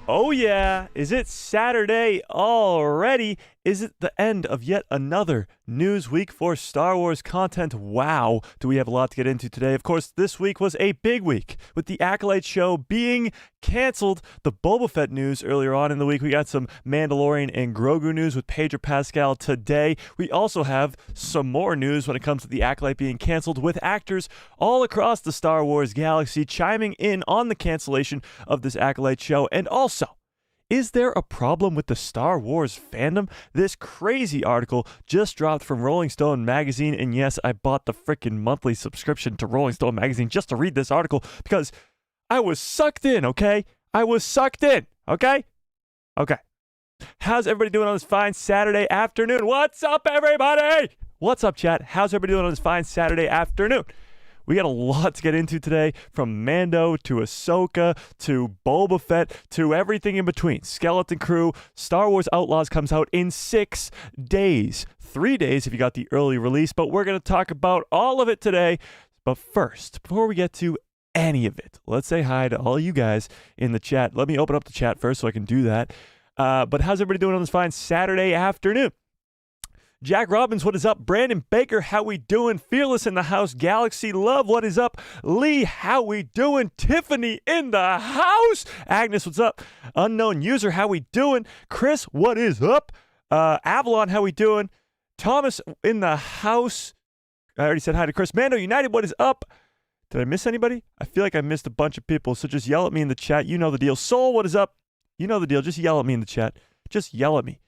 Oh yeah, is it Saturday already? Is it the end of yet another news week for Star Wars content? Wow, do we have a lot to get into today. Of course, this week was a big week with the Acolyte show being canceled. The Boba Fett news earlier on in the week. We got some Mandalorian and Grogu news with Pedro Pascal today. We also have some more news when it comes to the Acolyte being canceled, with actors all across the Star Wars galaxy chiming in on the cancellation of this Acolyte show. And also, is there a problem with the Star Wars fandom? This crazy article just dropped from Rolling Stone magazine, and yes, I bought the freaking monthly subscription to Rolling Stone magazine just to read this article because I was sucked in, okay? I was sucked in, okay? Okay. How's everybody doing on this fine Saturday afternoon? What's up, everybody? What's up, chat? How's everybody doing on this fine Saturday afternoon? We got a lot to get into today, from Mando to Ahsoka to Boba Fett to everything in between. Skeleton Crew, Star Wars Outlaws comes out in 6 days. 3 days if you got the early release, but we're going to talk about all of it today. But first, before we get to any of it, let's say hi to all you guys in the chat. Let me open up the chat first so I can do that. But how's everybody doing on this fine Saturday afternoon? Jack Robbins, what is up? Brandon Baker, how we doing? Fearless in the house. Galaxy Love, what is up? Lee, how we doing? Tiffany in the house. Agnes, what's up? Unknown user, how we doing? Chris, what is up? Avalon, how we doing? Thomas in the house. I already said hi to Chris. Mando United, what is up? Did I miss anybody? I feel like I missed a bunch of people, so just yell at me in the chat. You know the deal. Soul, what is up? You know the deal. Just yell at me in the chat. Just yell at me.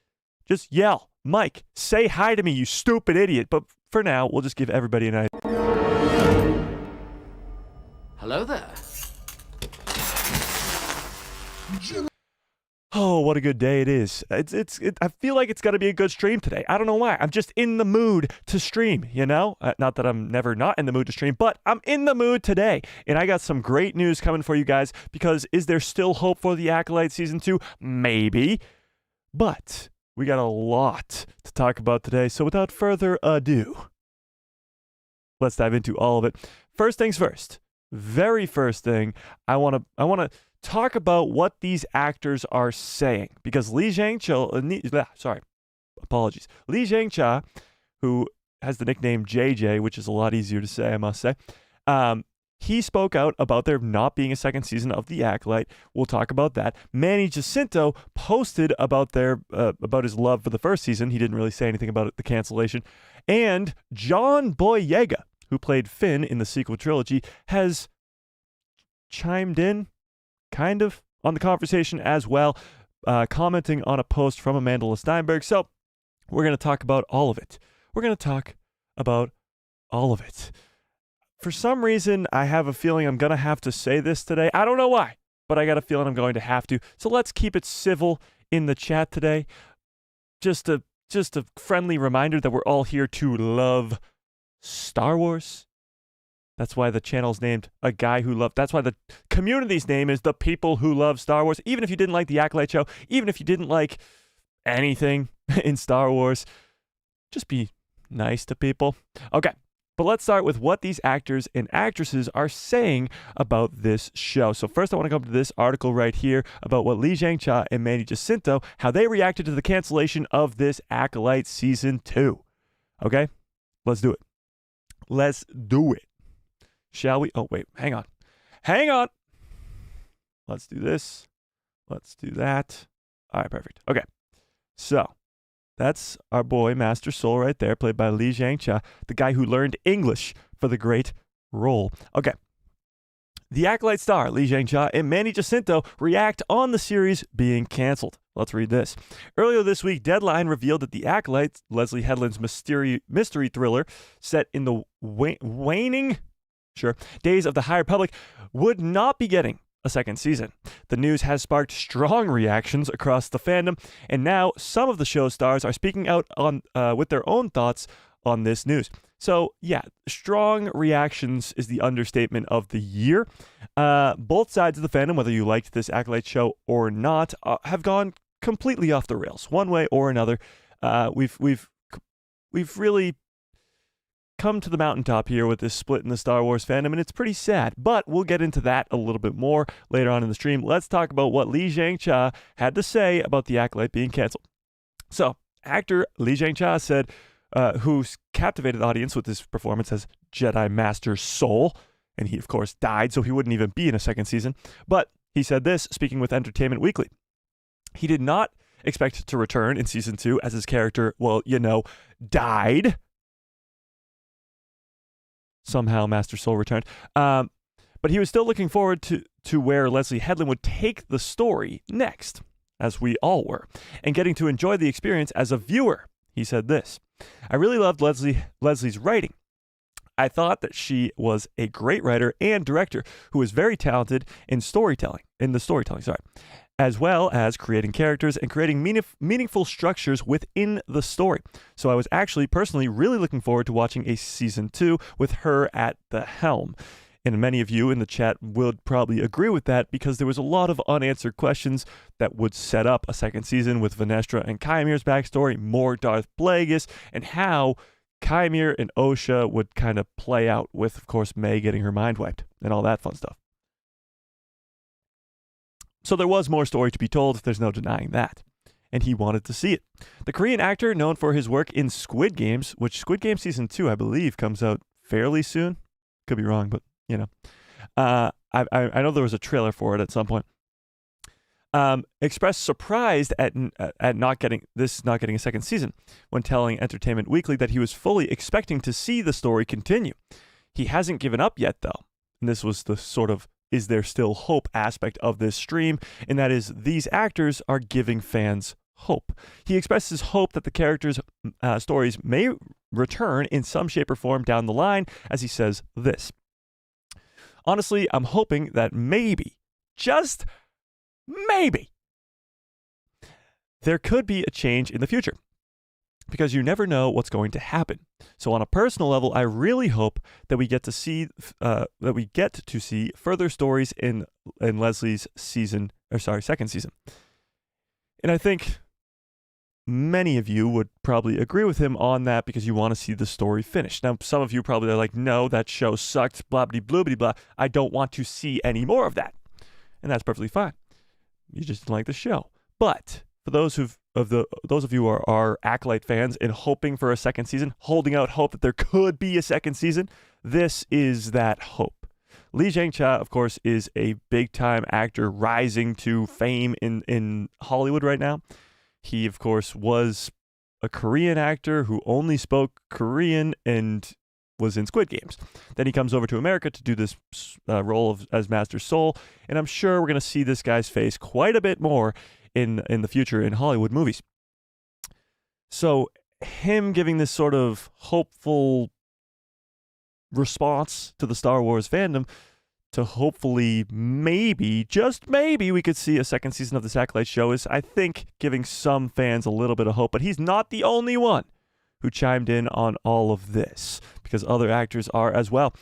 Just yell. Mike, say hi to me, you stupid idiot. But for now, we'll just give everybody an idea. Hello there. Oh, what a good day it is. I feel like it's going to be a good stream today. I don't know why. I'm just in the mood to stream, you know? Not that I'm never not in the mood to stream, but I'm in the mood today. And I got some great news coming for you guys, because is there still hope for the Acolyte Season 2? Maybe. But we got a lot to talk about today, so without further ado, let's dive into all of it. First things first, very first thing, I want to talk about what these actors are saying, because Li Zhang-Cha, Li Zhang-Cha, who has the nickname JJ, which is a lot easier to say, I must say, he spoke out about there not being a second season of The Acolyte. We'll talk about that. Manny Jacinto posted about about his love for the first season. He didn't really say anything about the cancellation. And John Boyega, who played Finn in the sequel trilogy, has chimed in, kind of, on the conversation as well, commenting on a post from Amanda Steinberg. So we're going to talk about all of it. We're going to talk about all of it. For some reason, I have a feeling I'm going to have to say this today. I don't know why, but I got a feeling I'm going to have to. So let's keep it civil in the chat today. Just a friendly reminder that we're all here to love Star Wars. That's why the channel's named A Guy Who Loved. That's why the community's name is The People Who Love Star Wars. Even if you didn't like the Acolyte show, even if you didn't like anything in Star Wars, just be nice to people. Okay. But let's start with what these actors and actresses are saying about this show. So first I want to come to this article right here about what Li Zhang-Cha and Manny Jacinto, how they reacted to the cancellation of this Acolyte Season 2. Okay? Let's do it. Let's do it. Shall we? Oh, wait. Hang on. Hang on. Let's do this. Let's do that. All right, perfect. Okay. So that's our boy, Master Soul, right there, played by Li Zhang-Cha, the guy who learned English for the great role. Okay. The Acolyte star, Li Zhang-Cha, and Manny Jacinto react on the series being canceled. Let's read this. Earlier this week, Deadline revealed that The Acolyte, Leslie Headland's mystery thriller set in the waning days of the High Republic, would not be getting a second season. The news has sparked strong reactions across the fandom, and now some of the show stars are speaking out on with their own thoughts on this news. So yeah, strong reactions is the understatement of the year. Both sides of the fandom, whether you liked this Acolyte show or not, have gone completely off the rails, one way or another. We've really come to the mountaintop here with this split in the Star Wars fandom, and it's pretty sad. But we'll get into that a little bit more later on in the stream. Let's talk about what Lee Jung-Jae had to say about The Acolyte being canceled. So, actor Lee Jung-Jae said, who's captivated the audience with his performance as Jedi Master Soul, and he, of course, died, so he wouldn't even be in a second season. But he said this, speaking with Entertainment Weekly. He did not expect to return in season 2 as his character, well, died. Somehow Master Soul returned. But he was still looking forward to where Leslie Headland would take the story next, as we all were, and getting to enjoy the experience as a viewer. He said this, I really loved Leslie's writing. I thought that she was a great writer and director who was very talented in storytelling, as well as creating characters and creating meaningful structures within the story. So I was actually personally really looking forward to watching a season 2 with her at the helm. And many of you in the chat would probably agree with that because there was a lot of unanswered questions that would set up a second season with Vanestra and Qimir's backstory, more Darth Plagueis, and how Qimir and Osha would kind of play out with, of course, May getting her mind wiped and all that fun stuff. So there was more story to be told, there's no denying that. And he wanted to see it. The Korean actor, known for his work in Squid Games, which Squid Game Season 2, I believe, comes out fairly soon. Could be wrong, but, I know there was a trailer for it at some point. Expressed surprise at not getting a second season when telling Entertainment Weekly that he was fully expecting to see the story continue. He hasn't given up yet, though. And this was the sort of is there still hope aspect of this stream, and that is these actors are giving fans hope. He expresses hope that the characters' stories may return in some shape or form down the line, as he says this. Honestly, I'm hoping that maybe, just maybe, there could be a change in the future, because you never know what's going to happen. So on a personal level, I really hope that we get to see further stories in Leslie's second season. And I think many of you would probably agree with him on that because you want to see the story finished. Now, some of you probably are like, no, that show sucked, blah, blah, blah, blah, blah. I don't want to see any more of that. And that's perfectly fine. You just didn't like the show. But for those of you who are Acolyte fans and hoping for a second season, holding out hope that there could be a second season, this is that hope. Lee Jung-Jae, of course, is a big-time actor rising to fame in Hollywood right now. He, of course, was a Korean actor who only spoke Korean and was in Squid Games. Then he comes over to America to do this role as Master Soul, and I'm sure we're going to see this guy's face quite a bit more in the future in Hollywood movies. So him giving this sort of hopeful response to the Star Wars fandom to hopefully maybe, just maybe, we could see a second season of this Acolyte show is, I think, giving some fans a little bit of hope. But he's not the only one who chimed in on all of this, because other actors are as well.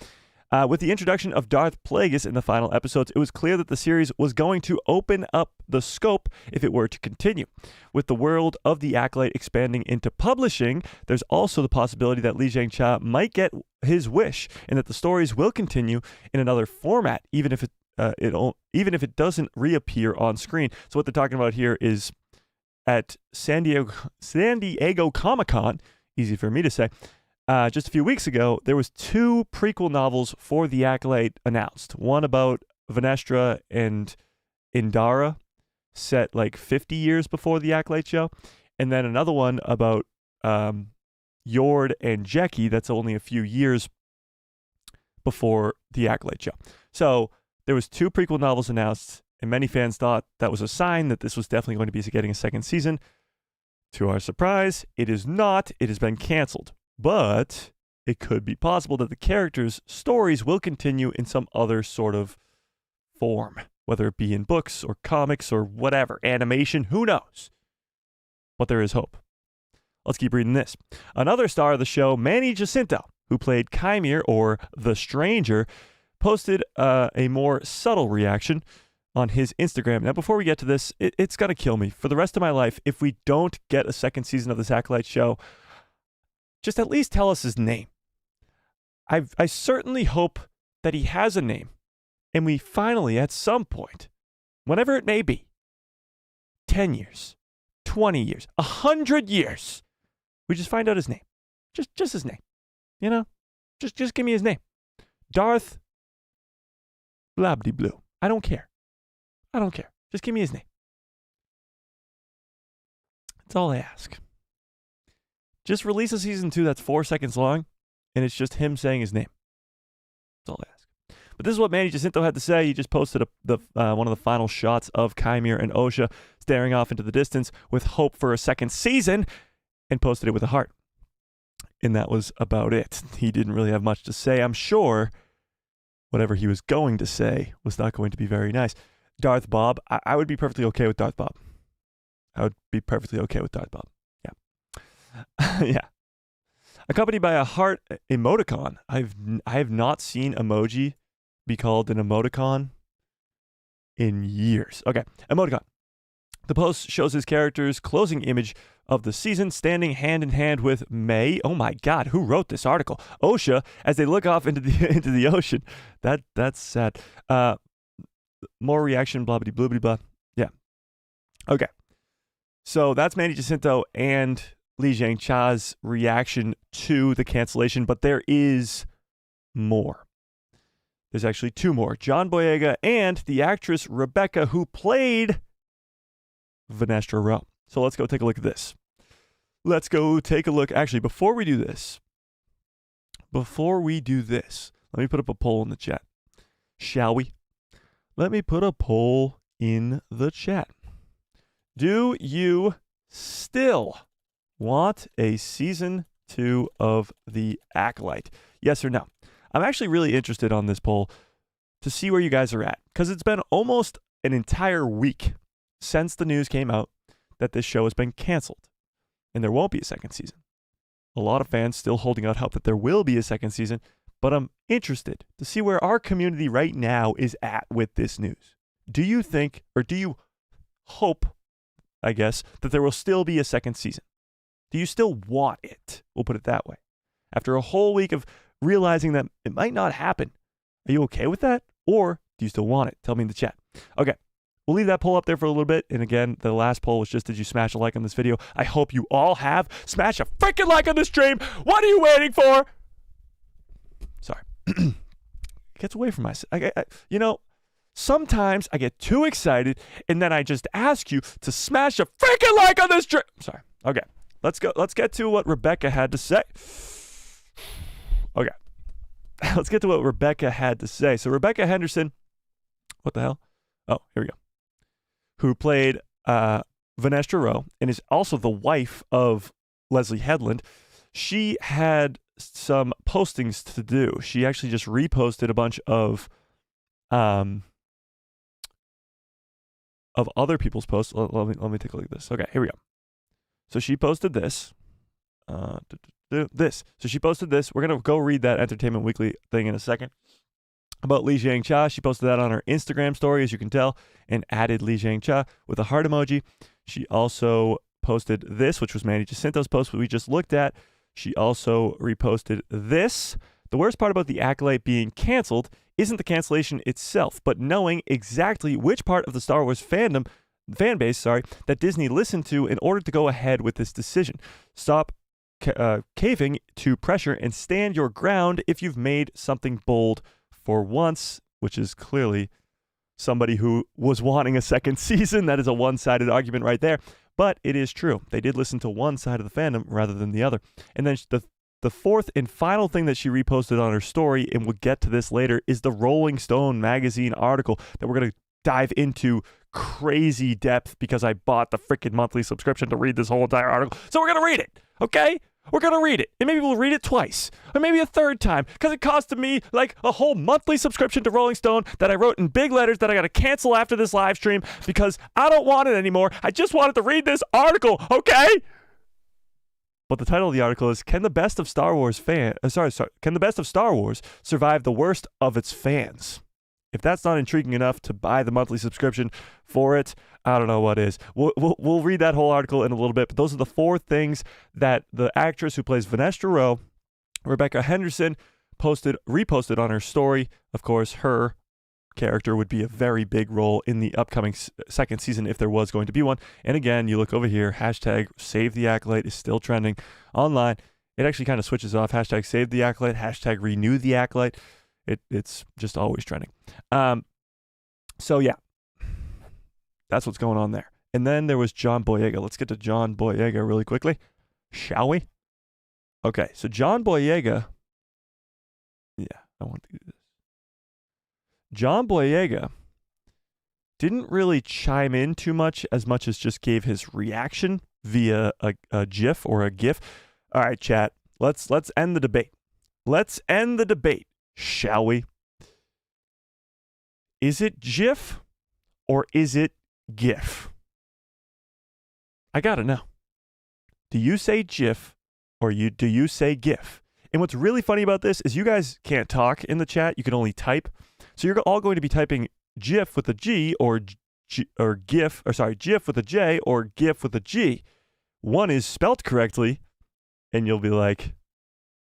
With the introduction of Darth Plagueis in the final episodes, it was clear that the series was going to open up the scope if it were to continue. With the world of the Acolyte expanding into publishing, there's also the possibility that Lee Jung-Jae might get his wish and that the stories will continue in another format, even if it doesn't reappear on screen. So what they're talking about here is at San Diego Comic-Con, easy for me to say, just a few weeks ago, there was 2 prequel novels for The Acolyte announced. One about Vanestra and Indara, set like 50 years before The Acolyte show. And then another one about Yord and Jeki that's only a few years before The Acolyte show. So there was 2 prequel novels announced, and many fans thought that was a sign that this was definitely going to be getting a second season. To our surprise, it is not. It has been canceled. But it could be possible that the characters' stories will continue in some other sort of form, whether it be in books or comics or whatever, animation, who knows? But there is hope. Let's keep reading this. Another star of the show, Manny Jacinto, who played Qimir or the Stranger, posted a more subtle reaction on his Instagram. Now, before we get to this, it's going to kill me. For the rest of my life, if we don't get a second season of this Acolyte show, just at least tell us his name. I certainly hope that he has a name, and we finally, at some point, whenever it may be, 10 years, 20 years, 100 years, we just find out his name. Just his name. You know? Just give me his name. Darth Blabdi-Blue. I don't care. Just give me his name. That's all I ask. Just release a season 2 that's 4 seconds long, and it's just him saying his name. That's all I ask. But this is what Manny Jacinto had to say. He just posted one of the final shots of Qimir and Osha staring off into the distance with hope for a second season, and posted it with a heart. And that was about it. He didn't really have much to say. I'm sure whatever he was going to say was not going to be very nice. Darth Bob, I would be perfectly okay with Darth Bob. Yeah. Yeah. Accompanied by a heart emoticon. I have not seen emoji be called an emoticon in years. Okay, emoticon. The post shows his character's closing image of the season standing hand in hand with May. Oh my God, who wrote this article? Osha, as they look off into the ocean. That's sad. More reaction, blah blah blah blah blah. Yeah. Okay. So that's Manny Jacinto and Li Jiangcha's reaction to the cancellation, but there is more. There's actually 2 more. John Boyega and the actress Rebecca, who played Vanestra Rowe. So let's go take a look at this. Actually, before we do this, let me put up a poll in the chat. Shall we? Let me put a poll in the chat. Do you still want a season 2 of The Acolyte? Yes or no? I'm actually really interested on this poll to see where you guys are at, because it's been almost an entire week since the news came out that this show has been canceled and there won't be a second season. A lot of fans still holding out hope that there will be a second season, but I'm interested to see where our community right now is at with this news. Do you think, or do you hope, I guess, that there will still be a second season? Do you still want it? We'll put it that way. After a whole week of realizing that it might not happen, are you okay with that? Or do you still want it? Tell me in the chat. Okay. We'll leave that poll up there for a little bit. And again, the last poll was just, did you smash a like on this video? I hope you all have. Smash a freaking like on this stream. What are you waiting for? Sorry. It gets away from myself. Sometimes I get too excited and then I just ask you to smash a freaking like on this stream. Sorry. Okay. Let's go. Let's get to what Rebecca had to say. Okay. Let's get to what Rebecca had to say. So Rebecca Henderson, what the hell? Oh, here we go. Who played Vanestra Rowe and is also the wife of Leslie Headland. She had some postings to do. She actually just reposted a bunch of other people's posts. Let me take a look at this. Okay, here we go. So she posted this. So she posted this. We're going to go read that Entertainment Weekly thing in a second. About Li Jiangcha. She posted that on her Instagram story, as you can tell, and added Li Jiangcha with a heart emoji. She also posted this, which was Manny Jacinto's post, which we just looked at. She also reposted this. The worst part about The Acolyte being canceled isn't the cancellation itself, but knowing exactly which part of the Star Wars fan base, that Disney listened to in order to go ahead with this decision. Stop caving to pressure and stand your ground if you've made something bold for once, which is clearly somebody who was wanting a second season. That is a one-sided argument right there. But it is true. They did listen to one side of the fandom rather than the other. And then the fourth and final thing that she reposted on her story, and we'll get to this later, is the Rolling Stone magazine article that we're going to dive into crazy depth because I bought the freaking monthly subscription to read this whole entire article. So we're going to read it, okay? We're going to read it, and maybe we'll read it twice, or maybe a third time, because it costed me like a whole monthly subscription to Rolling Stone that I wrote in big letters that I got to cancel after this live stream because I don't want it anymore. I just wanted to read this article, okay? But the title of the article is, Can the best of Star Wars Can the best of Star Wars survive the worst of its fans? If that's not intriguing enough to buy the monthly subscription for it, I don't know what is. We'll read that whole article in a little bit, but those are the 4 things that the actress who plays Vanestra Rowe, Rebecca Henderson, reposted on her story. Of course, her character would be a very big role in the upcoming second season if there was going to be one. And again, you look over here, hashtag save the Acolyte is still trending online. It actually kind of switches off. Hashtag save the Acolyte, hashtag renew the Acolyte. It's just always trending. So yeah, that's what's going on there. And then there was John Boyega. Let's get to John Boyega really quickly, shall we? Okay, so John Boyega. Yeah, I want to do this. John Boyega didn't really chime in too much as just gave his reaction via a GIF or a GIF. All right, chat, let's end the debate. Let's end the debate, shall we? Is it GIF or is it GIF? I gotta know. Do you say GIF or do you say GIF? And what's really funny about this is you guys can't talk in the chat. You can only type. So you're all going to be typing GIF with a G or GIF, or sorry, GIF with a J or GIF with a G. One is spelt correctly, and you'll be like,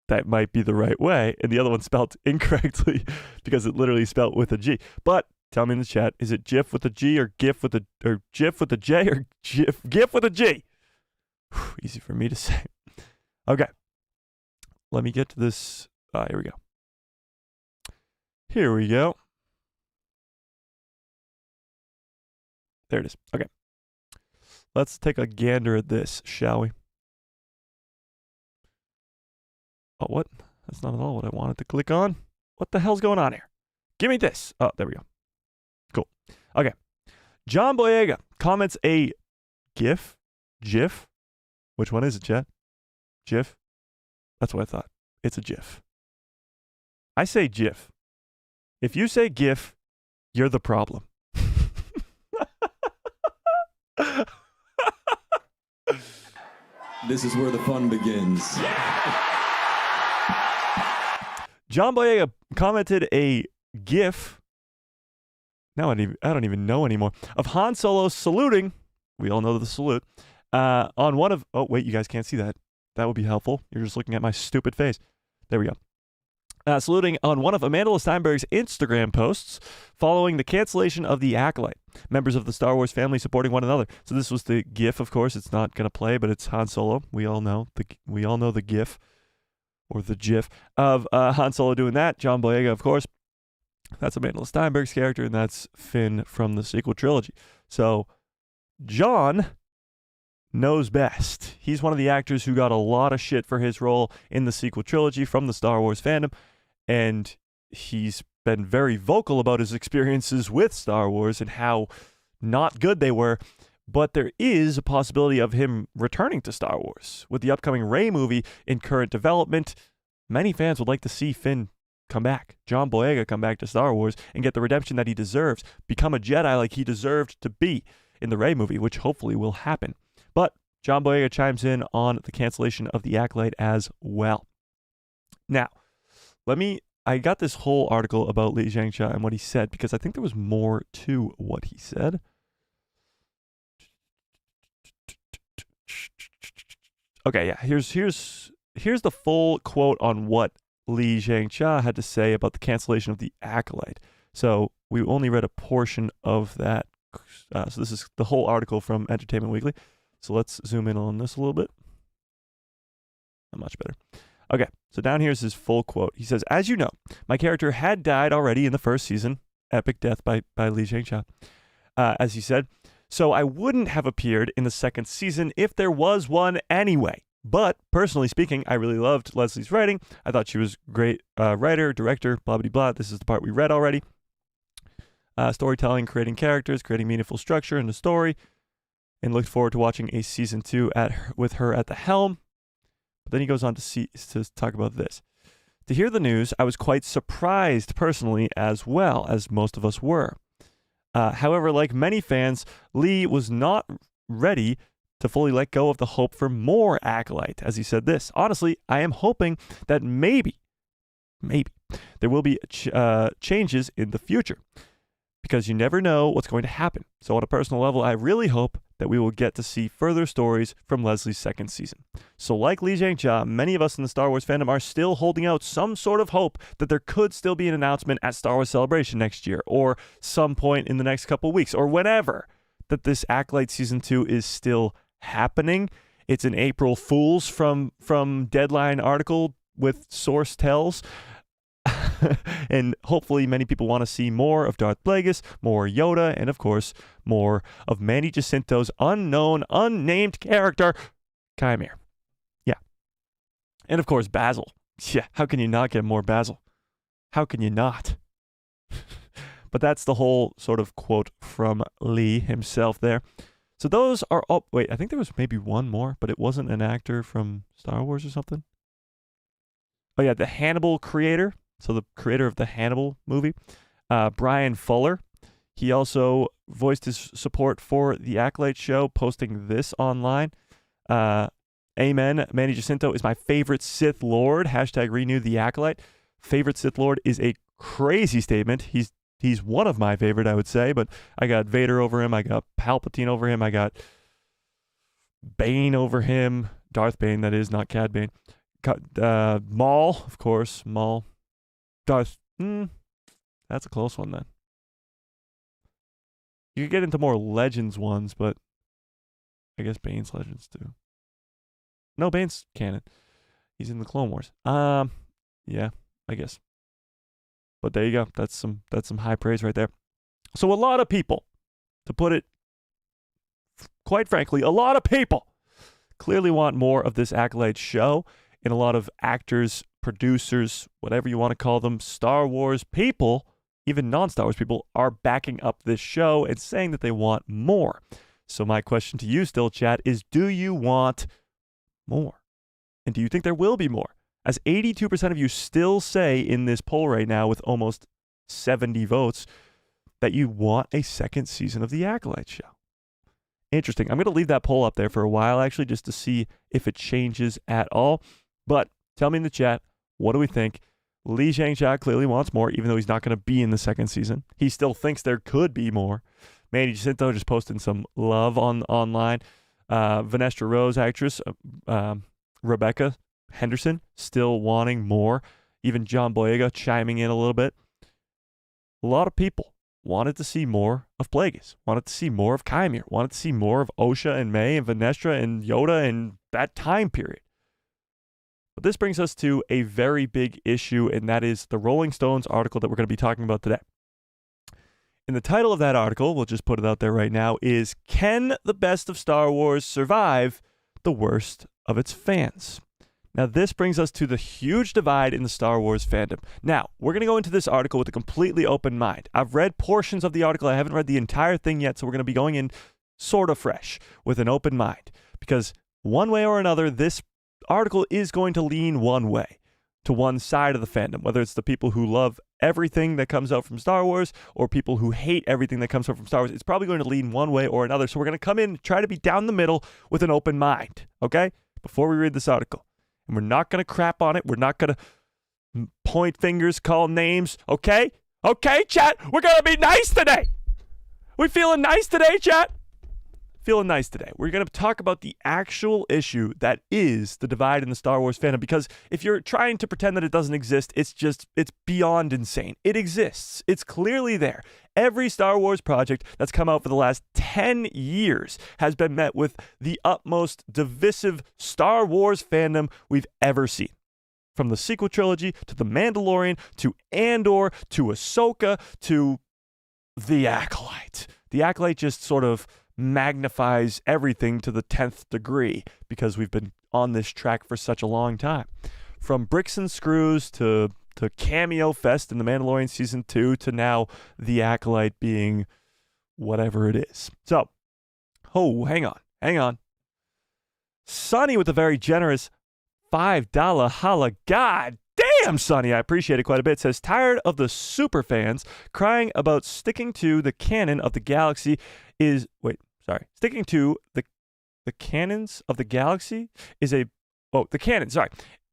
that might be the right way. And the other one's spelt incorrectly because it literally spelt with a G. But tell me in the chat, is it GIF with a G or GIF with a, or GIF with a J or GIF with a G? Whew, easy for me to say. Okay. Let me get to this. Here we go. Here we go. There it is. Okay. Let's take a gander at this, shall we? Oh, what? That's not at all what I wanted to click on. What the hell's going on here? Give me this. Oh, there we go. Cool. Okay. John Boyega comments a GIF? GIF? Which one is it, chat? GIF? That's what I thought. It's a GIF. I say GIF. If you say GIF, you're the problem. This is where the fun begins. John Boyega commented a GIF. Now I don't even know anymore. Of Han Solo saluting. We all know the salute. On one of. Oh wait, you guys can't see that. That would be helpful. You're just looking at my stupid face. There we go. Saluting on one of Amanda Steinberg's Instagram posts following the cancellation of the Acolyte. Members of the Star Wars family supporting one another. So this was the GIF, of course. It's not going to play, but it's Han Solo. We all know the GIF or the GIF of Han Solo doing that. John Boyega, of course. That's Amanda Steinberg's character, and that's Finn from the sequel trilogy. So John knows best. He's one of the actors who got a lot of shit for his role in the sequel trilogy from the Star Wars fandom, and he's been very vocal about his experiences with Star Wars and how not good they were. But there is a possibility of him returning to Star Wars. With the upcoming Rey movie in current development, many fans would like to see Finn come back, John Boyega come back to Star Wars and get the redemption that he deserves, become a Jedi like he deserved to be in the Rey movie, which hopefully will happen. But John Boyega chimes in on the cancellation of the Acolyte as well. Now, I got this whole article about Lee Jung-Jae and what he said because I think there was more to what he said. Okay, yeah, here's the full quote on what Lee Jung-Jae had to say about the cancellation of the Acolyte. So we only read a portion of that. So this is the whole article from Entertainment Weekly. So let's zoom in on this a little bit. Not much better. Okay, so down here's his full quote. He says, "As you know, my character had died already in the first season. Epic death by Lee Jung-Jae. As he said, so I wouldn't have appeared in the second season if there was one anyway. But personally speaking, I really loved Leslie's writing. I thought she was great writer, director, blah, blah, blah. This is the part we read already. Storytelling, creating characters, creating meaningful structure in the story, and looked forward to watching a season 2 with her at the helm." But then he goes on to talk about this. "To hear the news, I was quite surprised personally as well, as most of us were. However, like many fans, Lee was not ready to fully let go of the hope for more Acolyte, as he said this. Honestly, I am hoping that maybe there will be changes in the future, because you never know what's going to happen. So on a personal level, I really hope that we will get to see further stories from Leslie's second season. So like Lee Jung-Jae, many of us in the Star Wars fandom are still holding out some sort of hope that there could still be an announcement at Star Wars Celebration next year, or some point in the next couple weeks, or whenever, that this Acolyte Season 2 is still happening. It's an April Fool's from Deadline article with source tells. And hopefully many people want to see more of Darth Plagueis, more Yoda, and of course, more of Manny Jacinto's unknown, unnamed character, Qimir. Yeah. And of course, Basil. Yeah, how can you not get more Basil? How can you not? But that's the whole sort of quote from Lee himself there. So those are all... Wait, I think there was maybe one more, but it wasn't an actor from Star Wars or something. Oh yeah, the Hannibal creator. So the creator of the Hannibal movie, Brian Fuller. He also voiced his support for the Acolyte show, posting this online. Amen. Manny Jacinto is my favorite Sith Lord. Hashtag renew the Acolyte. Favorite Sith Lord is a crazy statement. He's one of my favorite, I would say, but I got Vader over him. I got Palpatine over him. I got Bane over him. Darth Bane, that is, not Cad Bane. Maul, of course. Maul. Darth, that's a close one then. You could get into more Legends ones, but I guess Bane's Legends too. No, Bane's canon. He's in the Clone Wars. Yeah, I guess. But there you go. That's some high praise right there. So a lot of people, to put it quite frankly, a lot of people clearly want more of this Acolyte show, and a lot of actors, producers, whatever you want to call them, Star Wars people, even non-Star Wars people, are backing up this show and saying that they want more. So my question to you still, chat, is do you want more? And do you think there will be more? As 82% of you still say in this poll right now with almost 70 votes that you want a second season of the Acolyte show. Interesting. I'm going to leave that poll up there for a while, actually, just to see if it changes at all. But tell me in the chat, what do we think? Lee Jung-Jae clearly wants more, even though he's not going to be in the second season. He still thinks there could be more. Manny Jacinto just posting some love online. Vanessa Rose actress, Rebecca Henderson, still wanting more. Even John Boyega chiming in a little bit. A lot of people wanted to see more of Plagueis, wanted to see more of Qimir, wanted to see more of Osha and May and Vanessa and Yoda and that time period. But this brings us to a very big issue, and that is the Rolling Stones article that we're going to be talking about today. And the title of that article, we'll just put it out there right now, is Can the Best of Star Wars Survive the Worst of Its Fans? Now, this brings us to the huge divide in the Star Wars fandom. Now, we're going to go into this article with a completely open mind. I've read portions of the article. I haven't read the entire thing yet, so we're going to be going in sort of fresh with an open mind. Because one way or another, this article is going to lean one way, to one side of the fandom, whether it's the people who love everything that comes out from Star Wars or people who hate everything that comes out from Star Wars. It's probably going to lean one way or another. So we're going to come in and try to be down the middle with an open mind, okay? Before we read this article. And we're not going to crap on it. We're not going to point fingers, call names, okay? Okay, chat? We're going to be nice today. We feeling nice today, chat? Feeling nice today. We're going to talk about the actual issue that is the divide in the Star Wars fandom, because if you're trying to pretend that it doesn't exist, it's beyond insane. It exists. It's clearly there. Every Star Wars project that's come out for the last 10 years has been met with the utmost divisive Star Wars fandom we've ever seen. From the sequel trilogy to The Mandalorian to Andor to Ahsoka to The Acolyte. The Acolyte just sort of magnifies everything to the 10th degree because we've been on this track for such a long time. From bricks and screws to Cameo Fest in The Mandalorian Season 2 to now The Acolyte being whatever it is. So, hang on. Sonny with a very generous $5 holla. God damn, Sonny, I appreciate it quite a bit. Says, tired of the super fans crying about sticking to the canon of the galaxy sticking to the canons of the galaxy is the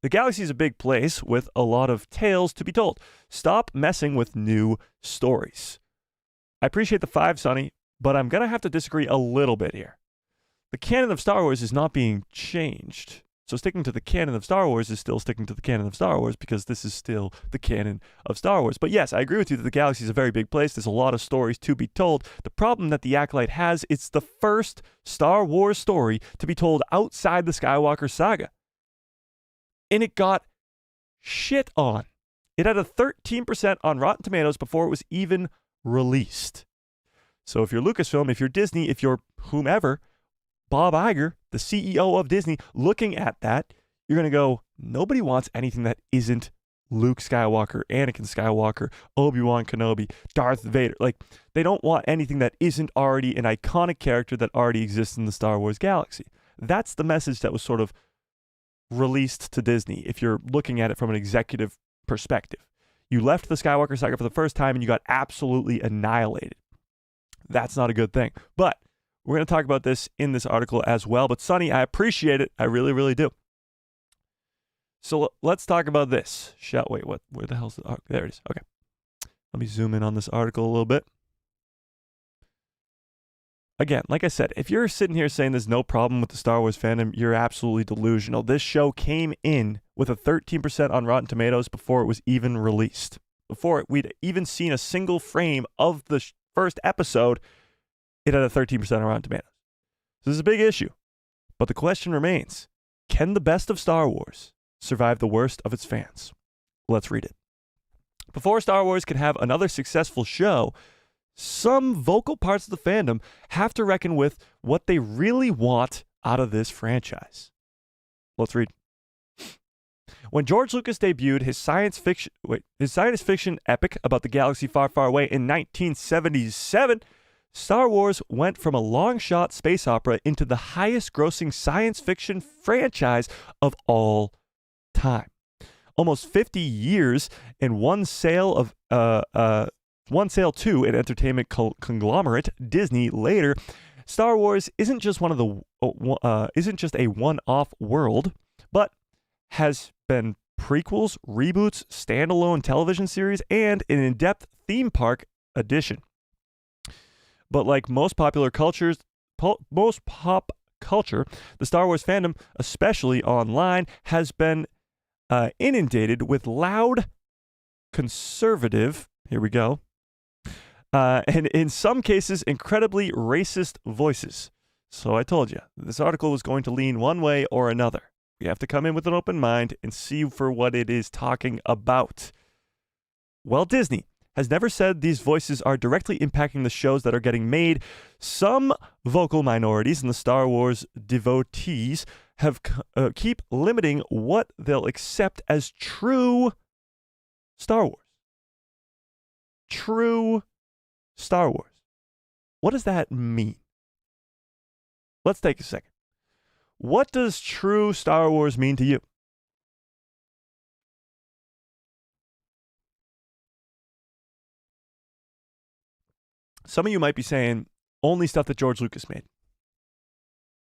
galaxy is a big place with a lot of tales to be told. Stop messing with new stories. I appreciate the 5, Sonny, but I'm going to have to disagree a little bit here. the canon of Star Wars is not being changed. So sticking to the canon of Star Wars is still sticking to the canon of Star Wars because this is still the canon of Star Wars. But yes, I agree with you that the galaxy is a very big place. There's a lot of stories to be told. The problem that the Acolyte has, it's the first Star Wars story to be told outside the Skywalker saga. And it got shit on. It had a 13% on Rotten Tomatoes before it was even released. So if you're Lucasfilm, if you're Disney, if you're whomever, Bob Iger, the CEO of Disney, looking at that, you're going to go, nobody wants anything that isn't Luke Skywalker, Anakin Skywalker, Obi-Wan Kenobi, Darth Vader. Like, they don't want anything that isn't already an iconic character that already exists in the Star Wars galaxy. That's the message that was sort of released to Disney, if you're looking at it from an executive perspective. You left the Skywalker saga for the first time and you got absolutely annihilated. That's not a good thing. But we're going to talk about this in this article as well. But Sonny, I appreciate it. I really, really do. So let's talk about this. Wait, what? Where the hell's the... there it is. Okay. Let me zoom in on this article a little bit. Again, like I said, if you're sitting here saying there's no problem with the Star Wars fandom, you're absolutely delusional. This show came in with a 13% on Rotten Tomatoes before it was even released. Before we'd even seen a single frame of the first episode, it had a 13% on Rotten Tomatoes. So this is a big issue. But the question remains, can the best of Star Wars survive the worst of its fans? Let's read it. Before Star Wars can have another successful show, some vocal parts of the fandom have to reckon with what they really want out of this franchise. Let's read. When George Lucas debuted his science fiction epic about the galaxy far, far away in 1977, Star Wars went from a long-shot space opera into the highest-grossing science fiction franchise of all time. Almost 50 years and one sale to an entertainment conglomerate, Disney, later, Star Wars isn't just a one-off world, but has been prequels, reboots, standalone television series, and an in-depth theme park edition. But like most pop culture, the Star Wars fandom, especially online, has been inundated with loud, conservative, here we go, and in some cases, incredibly racist voices. So I told you, this article was going to lean one way or another. We have to come in with an open mind and see for what it is talking about. Well, Disney has never said these voices are directly impacting the shows that are getting made. Some vocal minorities in the Star Wars devotees have keep limiting what they'll accept as true Star Wars. True Star Wars. What does that mean? Let's take a second. What does true Star Wars mean to you? Some of you might be saying, only stuff that George Lucas made.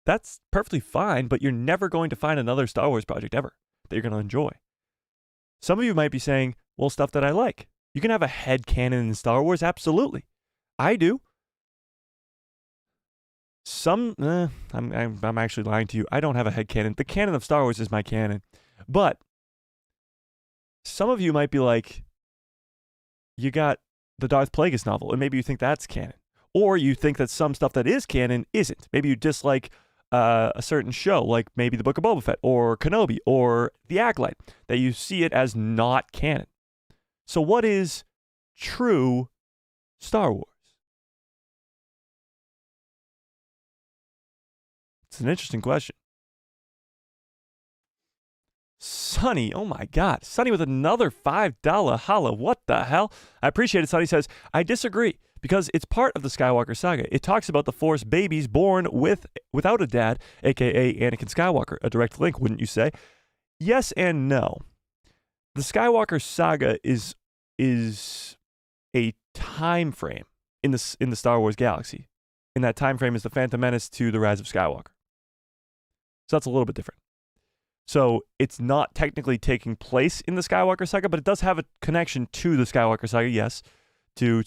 That's perfectly fine, but you're never going to find another Star Wars project ever that you're going to enjoy. Some of you might be saying, well, stuff that I like. You can have a headcanon in Star Wars, absolutely. I do. I'm actually lying to you. I don't have a headcanon. The canon of Star Wars is my canon. But some of you might be like, you got the Darth Plagueis novel, and maybe you think that's canon. Or you think that some stuff that is canon isn't. Maybe you dislike a certain show, like maybe the Book of Boba Fett, or Kenobi, or The Acolyte, that you see it as not canon. So what is true Star Wars? It's an interesting question. Sonny, oh my God. Sonny with another $5 holla. What the hell? I appreciate it. Sonny says, I disagree because it's part of the Skywalker saga. It talks about the Force babies born without a dad, a.k.a. Anakin Skywalker. A direct link, wouldn't you say? Yes and no. The Skywalker saga is a time frame in the Star Wars galaxy. And that time frame is the Phantom Menace to the Rise of Skywalker. So that's a little bit different. So it's not technically taking place in the Skywalker saga, but it does have a connection to the Skywalker saga, yes, to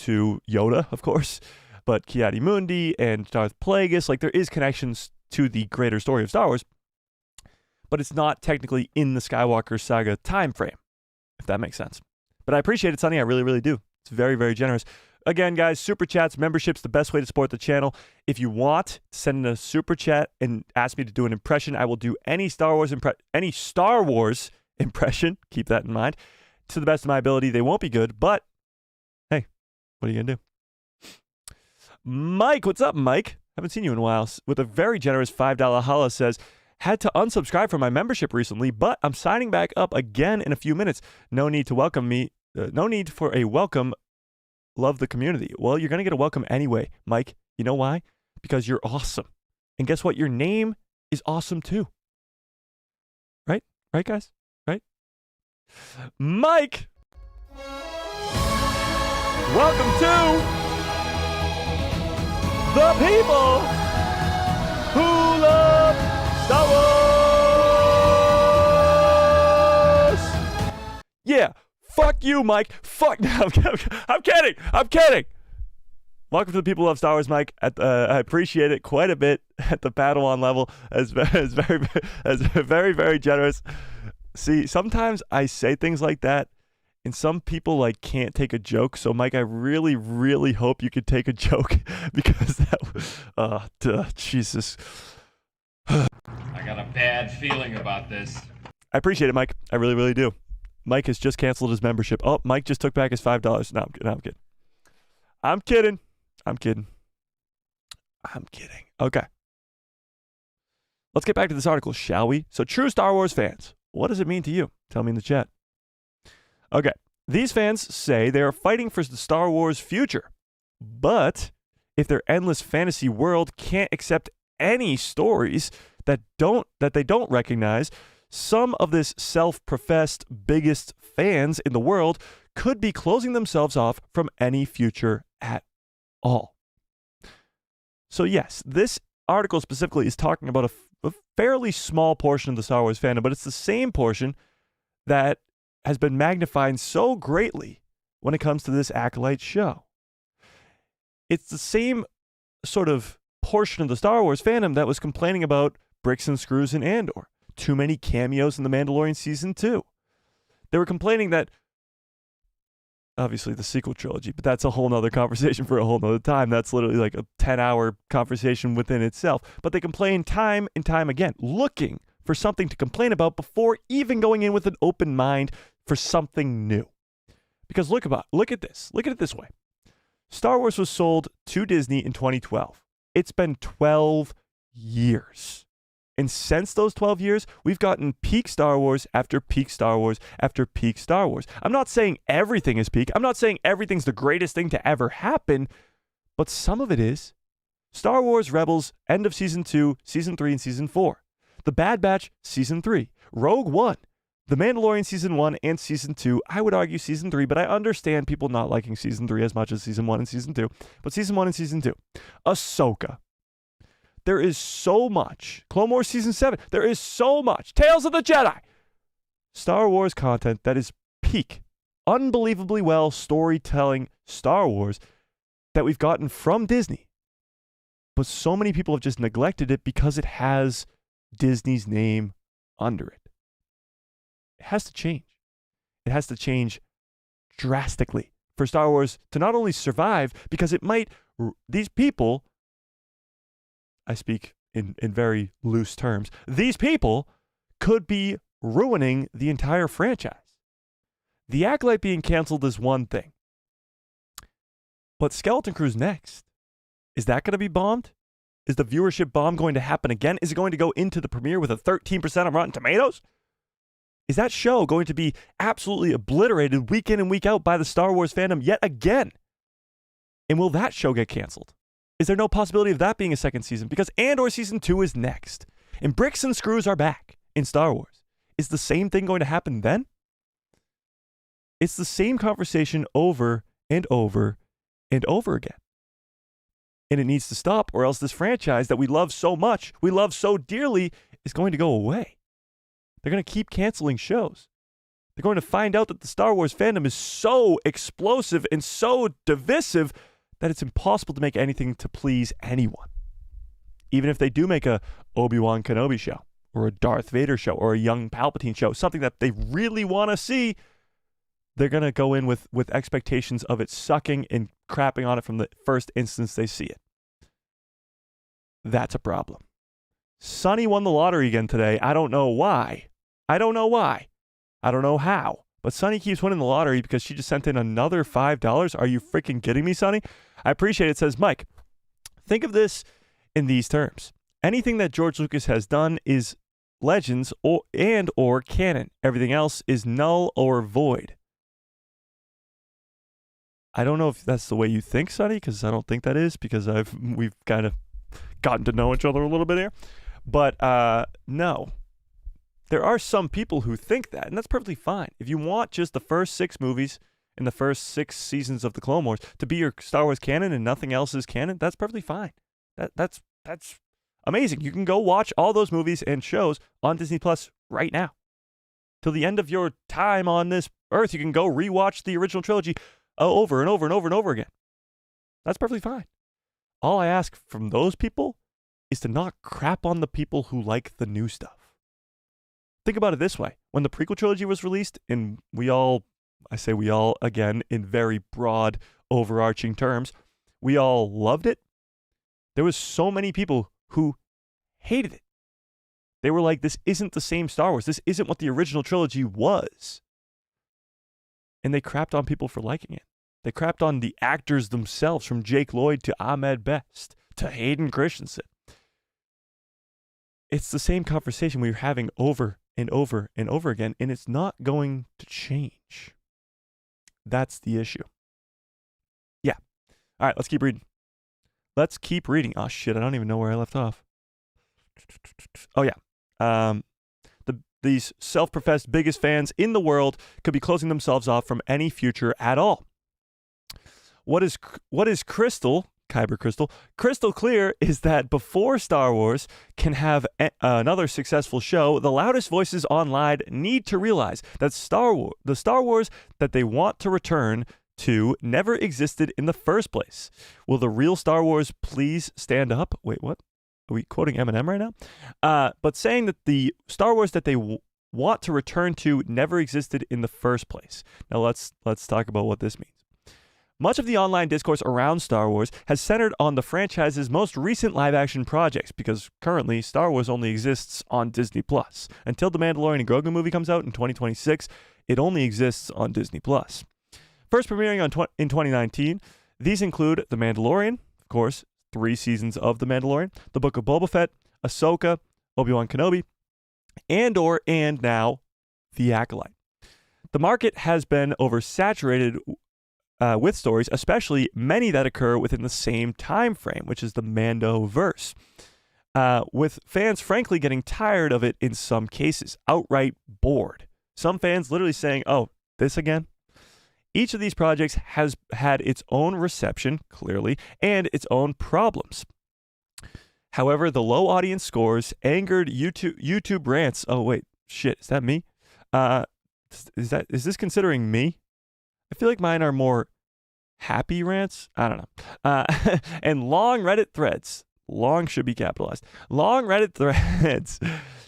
Yoda, of course, but Ki-Adi Mundi and Darth Plagueis, like there is connections to the greater story of Star Wars, but it's not technically in the Skywalker saga time frame, if that makes sense. But I appreciate it, Sonny. I really, really do. It's very, very generous. Again, guys, super chats, membership's the best way to support the channel. If you want to send in a super chat and ask me to do an impression, I will do any Star Wars impression. Keep that in mind. To the best of my ability, they won't be good, but hey, what are you gonna do? Mike, what's up, Mike? Haven't seen you in a while. With a very generous $5 holla says, had to unsubscribe from my membership recently, but I'm signing back up again in a few minutes. No need to welcome me. No need for a welcome. Love the community. Well, you're going to get a welcome anyway, Mike. You know why? Because you're awesome. And guess what? Your name is awesome too. Right? Right, guys? Right? Mike! Welcome to the people who love Star Wars! Yeah. Fuck you, Mike. Fuck. No, I'm kidding. I'm kidding. Welcome to the people who love Star Wars, Mike. I appreciate it quite a bit at the Padawan level. As very, very generous. See, sometimes I say things like that, and some people like can't take a joke. So, Mike, I really, really hope you could take a joke because that, Jesus. I got a bad feeling about this. I appreciate it, Mike. I really, really do. Mike has just canceled his membership. Oh, Mike just took back his $5. No, I'm kidding. I'm kidding. I'm kidding. I'm kidding. Okay. Let's get back to this article, shall we? So, true Star Wars fans, what does it mean to you? Tell me in the chat. Okay. These fans say they are fighting for the Star Wars future. But if their endless fantasy world can't accept any stories that they don't recognize, some of this self-professed biggest fans in the world could be closing themselves off from any future at all. So yes, this article specifically is talking about a fairly small portion of the Star Wars fandom, but it's the same portion that has been magnified so greatly when it comes to this Acolyte show. It's the same sort of portion of the Star Wars fandom that was complaining about bricks and screws in Andor. Too many cameos in The Mandalorian Season 2. They were complaining that, obviously the sequel trilogy, but that's a whole nother conversation for a whole nother time. That's literally like a 10-hour conversation within itself. But they complain time and time again, looking for something to complain about before even going in with an open mind for something new. Because look at this. Look at it this way. Star Wars was sold to Disney in 2012. It's been 12 years. And since those 12 years, we've gotten peak Star Wars after peak Star Wars after peak Star Wars. I'm not saying everything is peak. I'm not saying everything's the greatest thing to ever happen, but some of it is. Star Wars Rebels, end of Season 2, Season 3, and Season 4. The Bad Batch, Season 3. Rogue One. The Mandalorian Season 1 and Season 2. I would argue Season 3, but I understand people not liking Season 3 as much as Season 1 and Season 2. But Season 1 and Season 2. Ahsoka. There is so much. Clone Wars Season 7. There is so much. Tales of the Jedi. Star Wars content that is peak, unbelievably well storytelling Star Wars that we've gotten from Disney. But so many people have just neglected it because it has Disney's name under it. It has to change. It has to change drastically for Star Wars to not only survive, because it might, these people, I speak in very loose terms, these people could be ruining the entire franchise. The Acolyte being canceled is one thing. But Skeleton Crew's next. Is that going to be bombed? Is the viewership bomb going to happen again? Is it going to go into the premiere with a 13% on Rotten Tomatoes? Is that show going to be absolutely obliterated week in and week out by the Star Wars fandom yet again? And will that show get canceled? Is there no possibility of that being a second season? Because Andor Season 2 is next. And bricks and screws are back in Star Wars. Is the same thing going to happen then? It's the same conversation over and over and over again. And it needs to stop, or else this franchise that we love so much, we love so dearly, is going to go away. They're going to keep canceling shows. They're going to find out that the Star Wars fandom is so explosive and so divisive that it's impossible to make anything to please anyone. Even if they do make a Obi-Wan Kenobi show or a Darth Vader show or a young Palpatine show, something that they really want to see, they're going to go in with expectations of it sucking and crapping on it from the first instance they see it. That's a problem. Sunny won the lottery again today. I don't know why. I don't know how. But Sunny keeps winning the lottery because she just sent in another $5. Are you freaking kidding me, Sunny? I appreciate it. It says, Mike, think of this in these terms. Anything that George Lucas has done is legends or canon. Everything else is null or void. I don't know if that's the way you think, Sonny, because I don't think that is, because we've kind of gotten to know each other a little bit here. But no. There are some people who think that, and that's perfectly fine. If you want just the first 6 movies in the first 6 seasons of the Clone Wars to be your Star Wars canon and nothing else is canon, that's perfectly fine. That's amazing. You can go watch all those movies and shows on Disney Plus right now. Till the end of your time on this earth, you can go rewatch the original trilogy over and over and over and over again. That's perfectly fine. All I ask from those people is to not crap on the people who like the new stuff. Think about it this way. When the prequel trilogy was released, and I say we all again in very broad, overarching terms, we all loved it. There was so many people who hated it. They were like, this isn't the same Star Wars. This isn't what the original trilogy was. And they crapped on people for liking it. They crapped on the actors themselves, from Jake Lloyd to Ahmed Best to Hayden Christensen. It's the same conversation we were having over and over and over again, and it's not going to change. That's the issue. Yeah. All right, let's keep reading. Oh, shit, I don't even know where I left off. Oh, yeah. These self-professed biggest fans in the world could be closing themselves off from any future at all. What is crystal clear is that before Star Wars can have another successful show, the loudest voices online need to realize that the Star Wars that they want to return to never existed in the first place. Will the real Star Wars please stand up? Wait, what? Are we quoting Eminem right now? But saying that the Star Wars that they want to return to never existed in the first place. Now let's talk about what this means. Much of the online discourse around Star Wars has centered on the franchise's most recent live-action projects, because currently Star Wars only exists on Disney+. Until the Mandalorian and Grogu movie comes out in 2026, it only exists on Disney+. First premiering in 2019, these include The Mandalorian, of course, 3 seasons of The Mandalorian, The Book of Boba Fett, Ahsoka, Obi-Wan Kenobi, and now The Acolyte. The market has been oversaturated with stories, especially many that occur within the same time frame, which is the Mando-verse, with fans frankly getting tired of it in some cases, outright bored. Some fans literally saying, oh, this again? Each of these projects has had its own reception, clearly, and its own problems. However, the low audience scores angered YouTube rants. Oh, wait, shit, is that me? Is this considering me? I feel like mine are more happy rants. I don't know. And long Reddit threads. Long should be capitalized. Long Reddit threads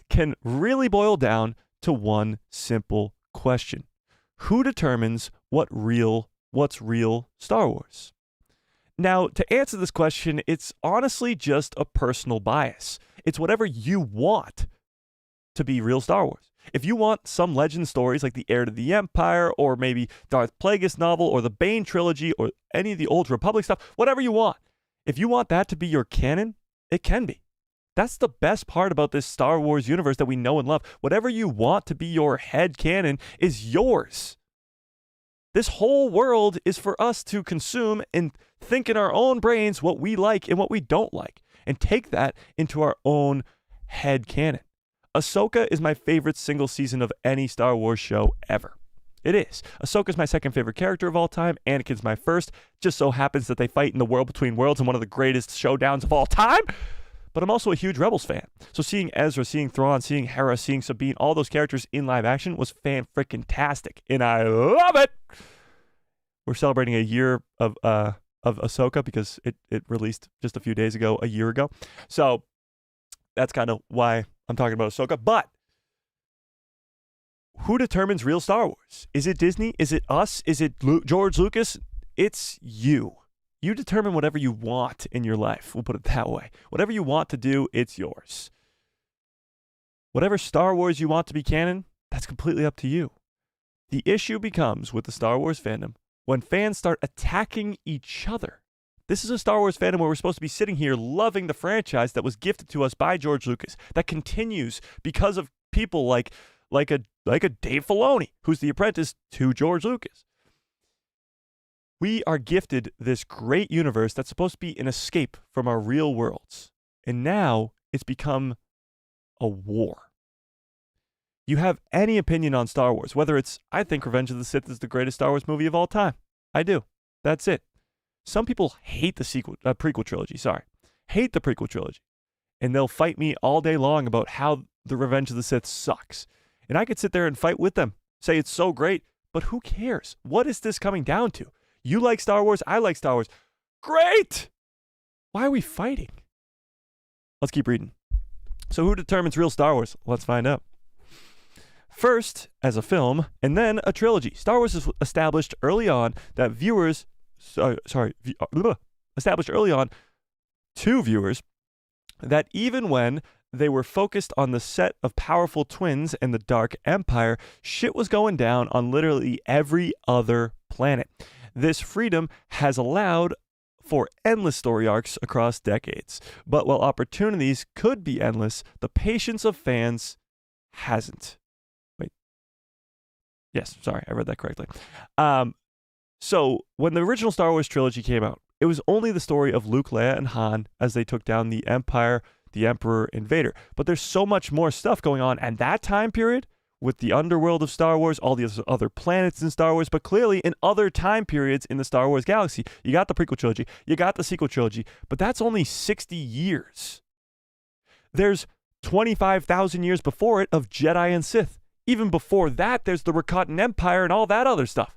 can really boil down to one simple question. Who determines what's real Star Wars? Now, to answer this question, it's honestly just a personal bias. It's whatever you want to be real Star Wars. If you want some legend stories like the Heir to the Empire, or maybe Darth Plagueis novel, or the Bane trilogy, or any of the Old Republic stuff, whatever you want. If you want that to be your canon, it can be. That's the best part about this Star Wars universe that we know and love. Whatever you want to be your head canon is yours. This whole world is for us to consume and think in our own brains what we like and what we don't like, and take that into our own head canon. Ahsoka is my favorite single season of any Star Wars show ever. It is. Ahsoka's my second favorite character of all time. Anakin's my first. Just so happens that they fight in the World Between Worlds in one of the greatest showdowns of all time. But I'm also a huge Rebels fan. So seeing Ezra, seeing Thrawn, seeing Hera, seeing Sabine, all those characters in live action was fan-frickin-tastic. And I love it! We're celebrating a year of Ahsoka because it released just a few days ago, a year ago. So that's kind of why I'm talking about Ahsoka. But who determines real Star Wars? Is it Disney? Is it us? Is it George Lucas? It's you. You determine whatever you want in your life. We'll put it that way. Whatever you want to do, it's yours. Whatever Star Wars you want to be canon, that's completely up to you. The issue becomes with the Star Wars fandom when fans start attacking each other. This is a Star Wars fandom where we're supposed to be sitting here loving the franchise that was gifted to us by George Lucas, that continues because of people like a Dave Filoni, who's the apprentice to George Lucas. We are gifted this great universe that's supposed to be an escape from our real worlds. And now it's become a war. You have any opinion on Star Wars, whether it's, I think Revenge of the Sith is the greatest Star Wars movie of all time. I do. That's it. Some people hate the prequel trilogy, hate the prequel trilogy. And they'll fight me all day long about how the Revenge of the Sith sucks. And I could sit there and fight with them, say it's so great, but who cares? What is this coming down to? You like Star Wars, I like Star Wars. Great! Why are we fighting? Let's keep reading. So who determines real Star Wars? Let's find out. First, as a film, and then a trilogy. Star Wars is established early on that established early on to viewers that even when they were focused on the set of powerful twins and the Dark Empire, shit was going down on literally every other planet. This freedom has allowed for endless story arcs across decades. But while opportunities could be endless, the patience of fans hasn't. Yes, sorry, I read that correctly. So when the original Star Wars trilogy came out, it was only the story of Luke, Leia, and Han as they took down the Empire, the Emperor, and Vader. But there's so much more stuff going on at that time period with the underworld of Star Wars, all the other planets in Star Wars, but clearly in other time periods in the Star Wars galaxy. You got the prequel trilogy, you got the sequel trilogy, but that's only 60 years. There's 25,000 years before it of Jedi and Sith. Even before that, there's the Rakatan Empire and all that other stuff.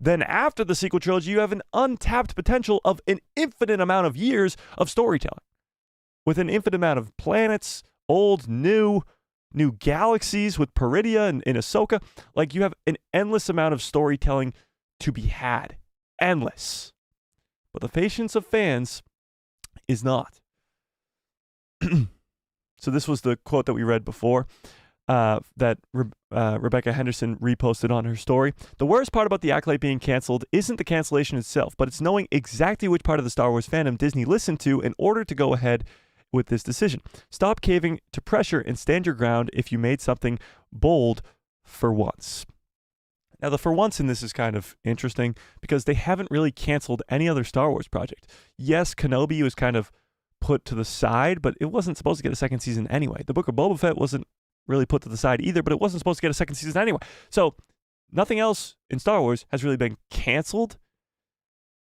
Then after the sequel trilogy, you have an untapped potential of an infinite amount of years of storytelling. With an infinite amount of planets, old, new galaxies with Peridia and Ahsoka. Like, you have an endless amount of storytelling to be had. Endless. But the patience of fans is not. So this was the quote that we read before. That Rebecca Henderson reposted on her story. The worst part about the Acolyte being canceled isn't the cancellation itself, but it's knowing exactly which part of the Star Wars fandom Disney listened to in order to go ahead with this decision. Stop caving to pressure and stand your ground if you made something bold for once. Now, the for once in this is kind of interesting because they haven't really canceled any other Star Wars project. Yes, Kenobi was kind of put to the side, but it wasn't supposed to get a second season anyway. The Book of Boba Fett wasn't really put to the side either, but it wasn't supposed to get a second season anyway. So nothing else in Star Wars has really been canceled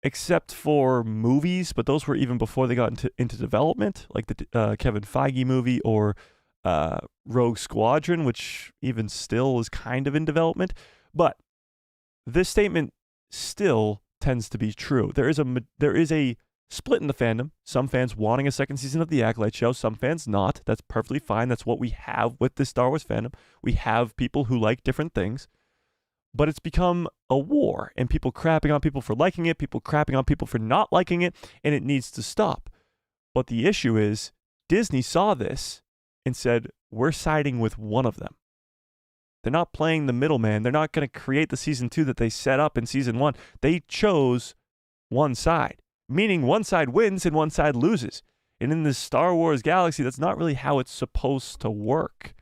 except for movies, but those were even before they got into development, like the Kevin Feige movie or Rogue Squadron, which even still is kind of in development. But this statement still tends to be true. There is a split in the fandom. Some fans wanting a second season of the Acolyte show, some fans not. That's perfectly fine. That's what we have with this Star Wars fandom. We have people who like different things. But it's become a war, and people crapping on people for liking it, people crapping on people for not liking it, and it needs to stop. But the issue is, Disney saw this and said, we're siding with one of them. They're not playing the middleman. They're not going to create the season 2 that they set up in season 1. They chose one side, meaning one side wins and one side loses. And in this Star Wars galaxy, that's not really how it's supposed to work.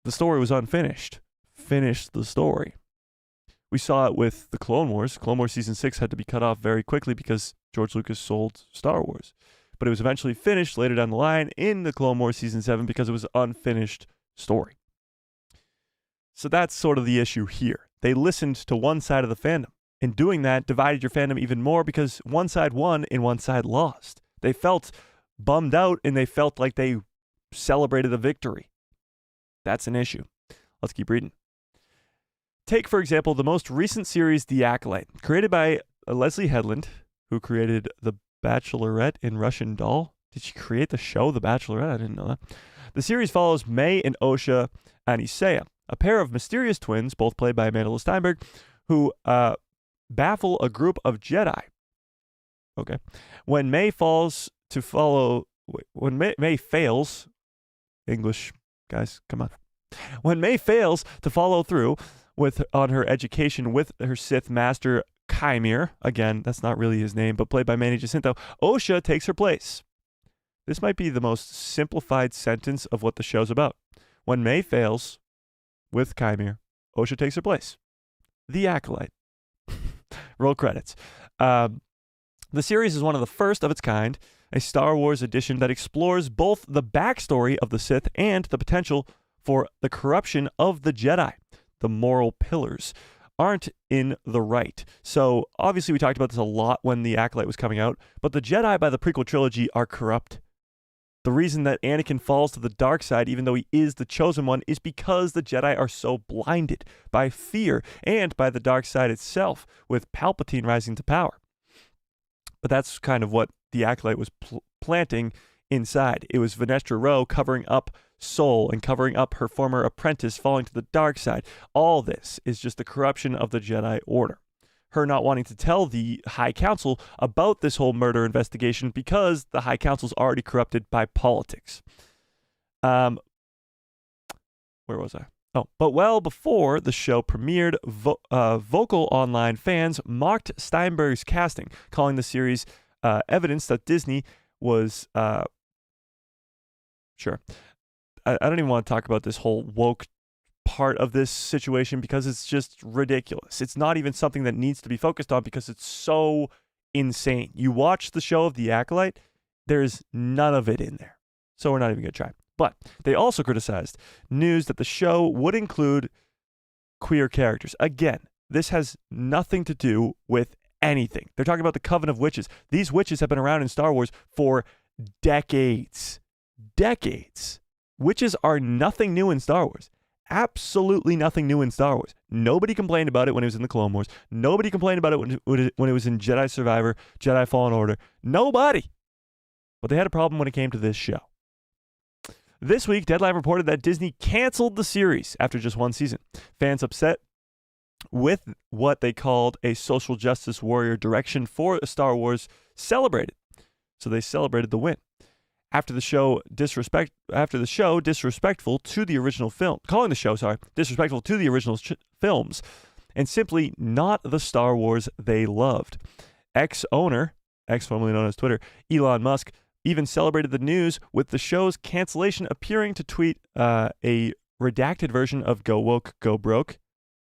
The story was unfinished. Finish the story. We saw it with the Clone Wars. Clone Wars Season 6 had to be cut off very quickly because George Lucas sold Star Wars. But it was eventually finished later down the line in the Clone Wars Season 7 because it was an unfinished story. So that's sort of the issue here. They listened to one side of the fandom. And doing that divided your fandom even more because one side won and one side lost. They felt bummed out and they felt like they celebrated a victory. That's an issue. Let's keep reading. Take, for example, the most recent series, The Acolyte, created by Leslie Headland, who created The Bachelorette in Russian Doll. Did she create the show The Bachelorette? I didn't know that. The series follows May and Osha Anisea, a pair of mysterious twins, both played by Amanda Steinberg, who baffle a group of Jedi. Okay. When May fails, English guys, come on. When May fails to follow through on her education with her Sith master qimir, again, that's not really his name, but played by Manny Jacinto, Osha takes her place. This might be the most simplified sentence of what the show's about. When May fails with qimir, Osha takes her place. The Acolyte. Roll credits. The series is one of the first of its kind, a Star Wars edition that explores both the backstory of the Sith and the potential for the corruption of the Jedi. The moral pillars aren't in the right. So obviously we talked about this a lot when The Acolyte was coming out, but the Jedi by the prequel trilogy are corrupt. The reason that Anakin falls to the dark side, even though he is the chosen one, is because the Jedi are so blinded by fear and by the dark side itself, with Palpatine rising to power. But that's kind of what The Acolyte was planting inside. It was Vanestra Rhodes covering up Soul and covering up her former apprentice falling to the dark side. All this is just the corruption of the Jedi Order. Her not wanting to tell the High Council about this whole murder investigation because the High Council's already corrupted by politics. Where was I? Oh, but well before the show premiered, vocal online fans mocked Steinberg's casting, calling the series evidence that Disney was... Sure. I don't even want to talk about this whole woke part of this situation because it's just ridiculous. It's not even something that needs to be focused on because it's so insane. You watch the show of The Acolyte, there's none of it in there. So we're not even going to try. But they also criticized news that the show would include queer characters. Again, this has nothing to do with anything. They're talking about the Coven of Witches. These witches have been around in Star Wars for decades. Decades. Witches are nothing new in Star Wars. Absolutely nothing new in Star Wars. Nobody complained about it when it was in the Clone Wars. Nobody complained about it when it was in Jedi Survivor, Jedi Fallen Order. Nobody. But they had a problem when it came to this show. This week, Deadline reported that Disney canceled the series after just one season. Fans upset with what they called a social justice warrior direction for Star Wars celebrated. So they celebrated the win. After the show disrespectful to the original film, calling the show, disrespectful to the original films, and simply not the Star Wars they loved. Ex-owner, formerly known as Twitter, Elon Musk, even celebrated the news with the show's cancellation, appearing to tweet a redacted version of "Go Woke, Go Broke."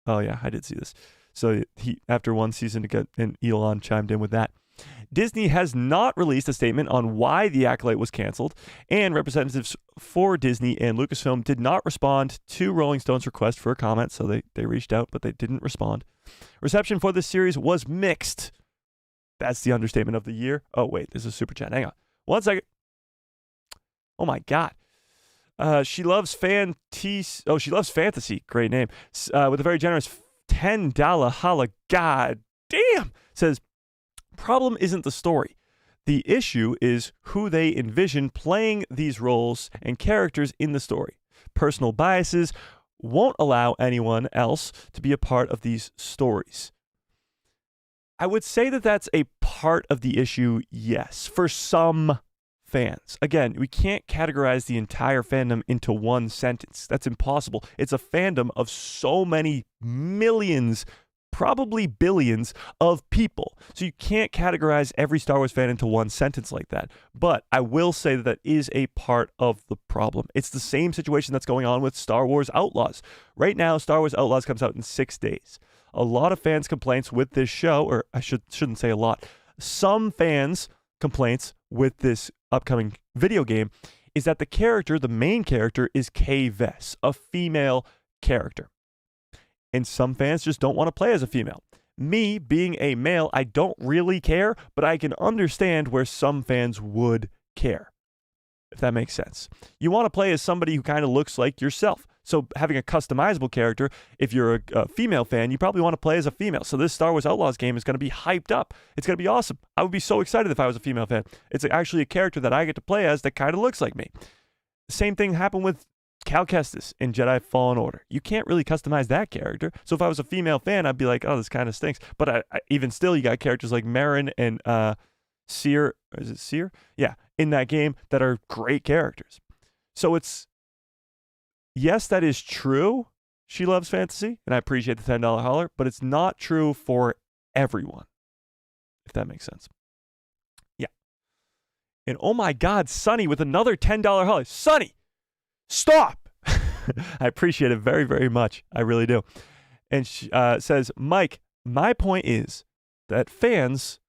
Oh yeah, I did see this. So he, after one season, and Elon chimed in with that. Disney has not released a statement on why The Acolyte was canceled, and representatives for Disney and Lucasfilm did not respond to Rolling Stone's request for a comment, so they reached out, but they didn't respond. Reception for this series was mixed. That's the understatement of the year. Oh, wait, this is a super chat. Hang on. 1 second. Oh, my God. She loves fantasy. Great name. With a very generous $10 holla. God damn. Says, problem isn't the story. The issue is who they envision playing these roles and characters in the story. Personal biases won't allow anyone else to be a part of these stories. I would say that that's a part of the issue, yes, for some fans. Again, we can't categorize the entire fandom into one sentence. That's impossible. It's a fandom of so many millions, probably billions of people. So you can't categorize every Star Wars fan into one sentence like that. But I will say that is a part of the problem. It's the same situation that's going on with Star Wars Outlaws. Right now, Star Wars Outlaws comes out in 6 days. A lot of fans' complaints with this show, or I shouldn't say a lot, some fans' complaints with this upcoming video game is that the main character, is Kay Vess, a female character. And some fans just don't want to play as a female. Me, being a male, I don't really care, but I can understand where some fans would care, if that makes sense. You want to play as somebody who kind of looks like yourself, So having a customizable character, if you're a female fan, you probably want to play as a female. So this Star Wars Outlaws game is going to be hyped up. It's going to be awesome. I would be so excited if I was a female fan. It's actually a character that I get to play as that kind of looks like me. Same thing happened with Cal Kestis in Jedi Fallen Order. You can't really customize that character. So if I was a female fan, I'd be like, oh, this kind of stinks. But I even still, you got characters like Marin and Seer. Is it Seer? Yeah, in that game that are great characters. So it's, yes, that is true. She loves fantasy, and I appreciate the $10 holler, but it's not true for everyone, if that makes sense. Yeah. And oh my God, Sonny with another $10 holler. Sonny, stop. I appreciate it very, very much. I really do. And she says, Mike, my point is that fans,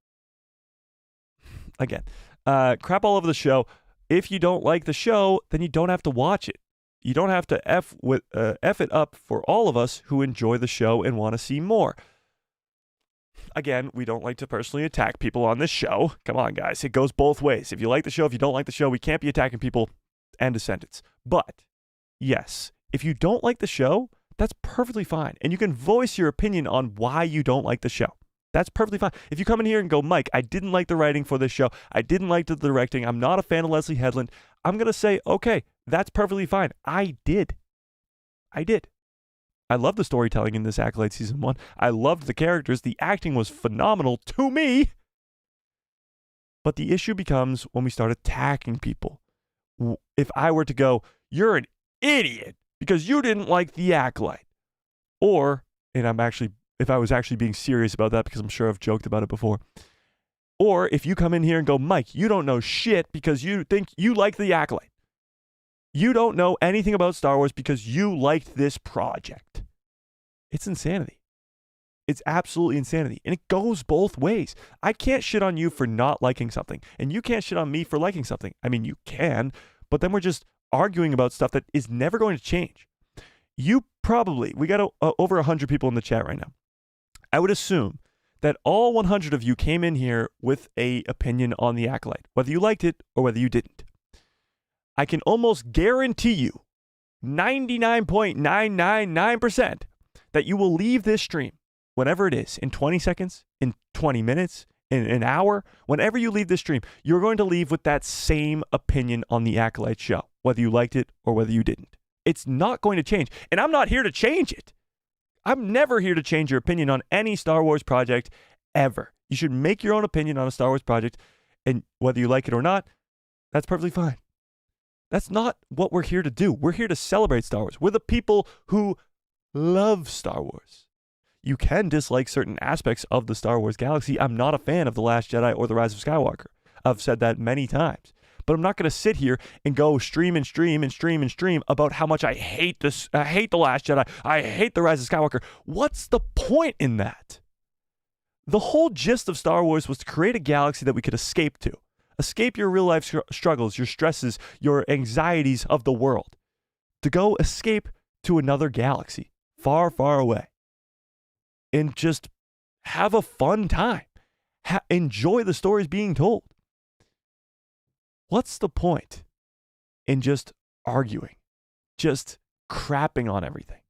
again, crap all over the show. If you don't like the show, then you don't have to watch it. You don't have to F it up for all of us who enjoy the show and want to see more. Again, we don't like to personally attack people on this show. Come on, guys. It goes both ways. If you like the show, if you don't like the show, we can't be attacking people. End of sentence. But, yes, if you don't like the show, that's perfectly fine. And you can voice your opinion on why you don't like the show. That's perfectly fine. If you come in here and go, Mike, I didn't like the writing for this show. I didn't like the directing. I'm not a fan of Leslie Headland. I'm going to say, okay, that's perfectly fine. I did. I love the storytelling in this Acolyte Season 1. I loved the characters. The acting was phenomenal to me. But the issue becomes when we start attacking people. If I were to go, you're an idiot because you didn't like the Acolyte. Or, and if I was actually being serious about that, because I'm sure I've joked about it before. Or if you come in here and go, Mike, you don't know shit because you think you like the Acolyte. You don't know anything about Star Wars because you liked this project. It's insanity. It's absolutely insanity. And it goes both ways. I can't shit on you for not liking something. And you can't shit on me for liking something. I mean, you can, but then we're just arguing about stuff that is never going to change. We got over 100 people in the chat right now. I would assume that all 100 of you came in here with an opinion on the Acolyte, whether you liked it or whether you didn't. I can almost guarantee you 99.999% that you will leave this stream, whenever it is, in 20 seconds, in 20 minutes, in an hour, whenever you leave this stream, you're going to leave with that same opinion on the Acolyte show, whether you liked it or whether you didn't. It's not going to change, and I'm not here to change it. I'm never here to change your opinion on any Star Wars project ever. You should make your own opinion on a Star Wars project, and whether you like it or not, that's perfectly fine. That's not what we're here to do. We're here to celebrate Star Wars. We're the people who love Star Wars. You can dislike certain aspects of the Star Wars galaxy. I'm not a fan of The Last Jedi or The Rise of Skywalker. I've said that many times. But I'm not going to sit here and go stream about how much I hate this. I hate The Last Jedi. I hate The Rise of Skywalker. What's the point in that? The whole gist of Star Wars was to create a galaxy that we could escape to. Escape your real life struggles, your stresses, your anxieties of the world. To go escape to another galaxy, far, far away. And just have a fun time. Enjoy the stories being told. What's the point in just arguing? Just crapping on everything?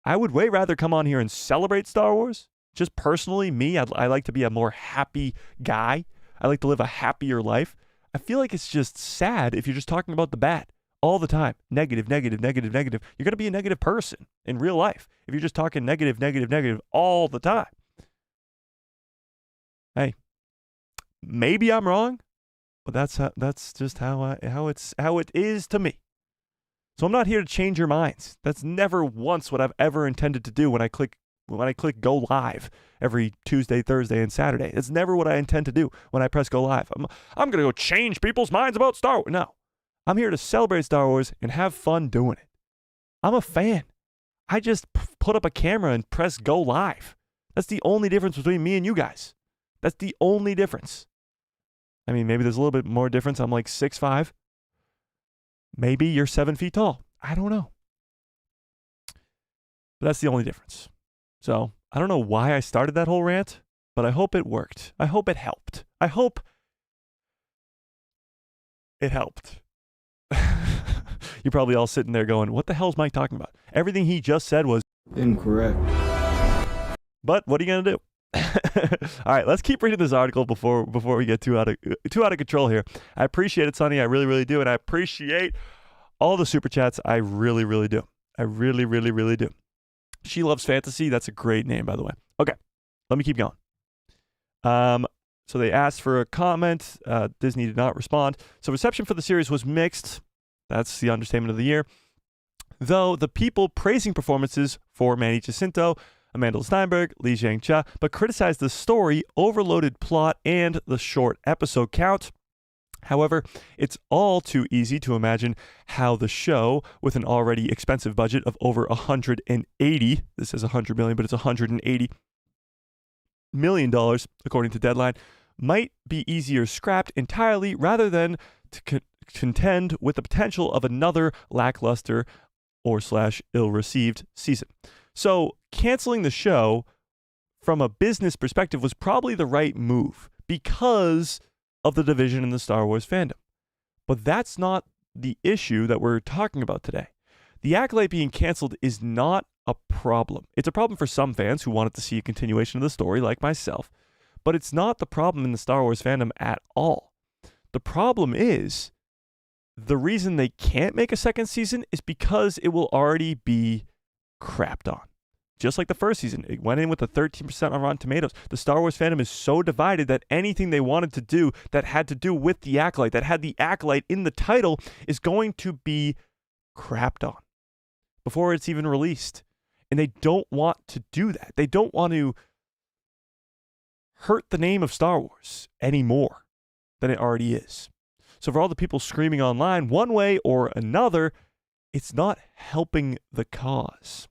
I would way rather come on here and celebrate Star Wars. Just personally, me, I like to be a more happy guy. I like to live a happier life. I feel like it's just sad if you're just talking about the bad all the time. Negative. You're going to be a negative person in real life if you're just talking negative all the time. Hey, maybe I'm wrong, but that's just how it is to me. So I'm not here to change your minds. That's never once what I've ever intended to do when I click go live every Tuesday, Thursday, and Saturday. It's never what I intend to do when I press go live. I'm going to go change people's minds about Star Wars. No. I'm here to celebrate Star Wars and have fun doing it. I'm a fan. I just put up a camera and press go live. That's the only difference between me and you guys. That's the only difference. I mean, maybe there's a little bit more difference. I'm like 6'5". Maybe you're 7 feet tall. I don't know. But that's the only difference. So I don't know why I started that whole rant, but I hope it worked. I hope it helped. I hope it helped. You're probably all sitting there going, what the hell is Mike talking about? Everything he just said was incorrect. But what are you going to do? All right, let's keep reading this article before we get too out of control here. I appreciate it, Sonny. I really, really do. And I appreciate all the super chats. I really, really do. I really, really, really do. She Loves Fantasy. That's a great name, by the way. Okay, let me keep going. So they asked for a comment. Disney did not respond. So reception for the series was mixed. That's the understatement of the year. Though the people praising performances for Manny Jacinto, Amanda Steinberg, Lee Jiang-Cha, but criticized the story, overloaded plot, and the short episode count. However, it's all too easy to imagine how the show, with an already expensive budget of over 180, this is 100 million, but it's 180 million dollars, according to Deadline, might be easier scrapped entirely rather than to contend with the potential of another lackluster or / ill-received season. So canceling the show from a business perspective was probably the right move because of the division in the Star Wars fandom. But that's not the issue that we're talking about today. The Acolyte being canceled is not a problem. It's a problem for some fans who wanted to see a continuation of the story, like myself, but it's not the problem in the Star Wars fandom at all. The problem is the reason they can't make a second season is because it will already be crapped on. Just like the first season, it went in with a 13% on Rotten Tomatoes. The Star Wars fandom is so divided that anything they wanted to do that had to do with the Acolyte, that had the Acolyte in the title, is going to be crapped on before it's even released. And they don't want to do that. They don't want to hurt the name of Star Wars any more than it already is. So for all the people screaming online, one way or another, it's not helping the cause.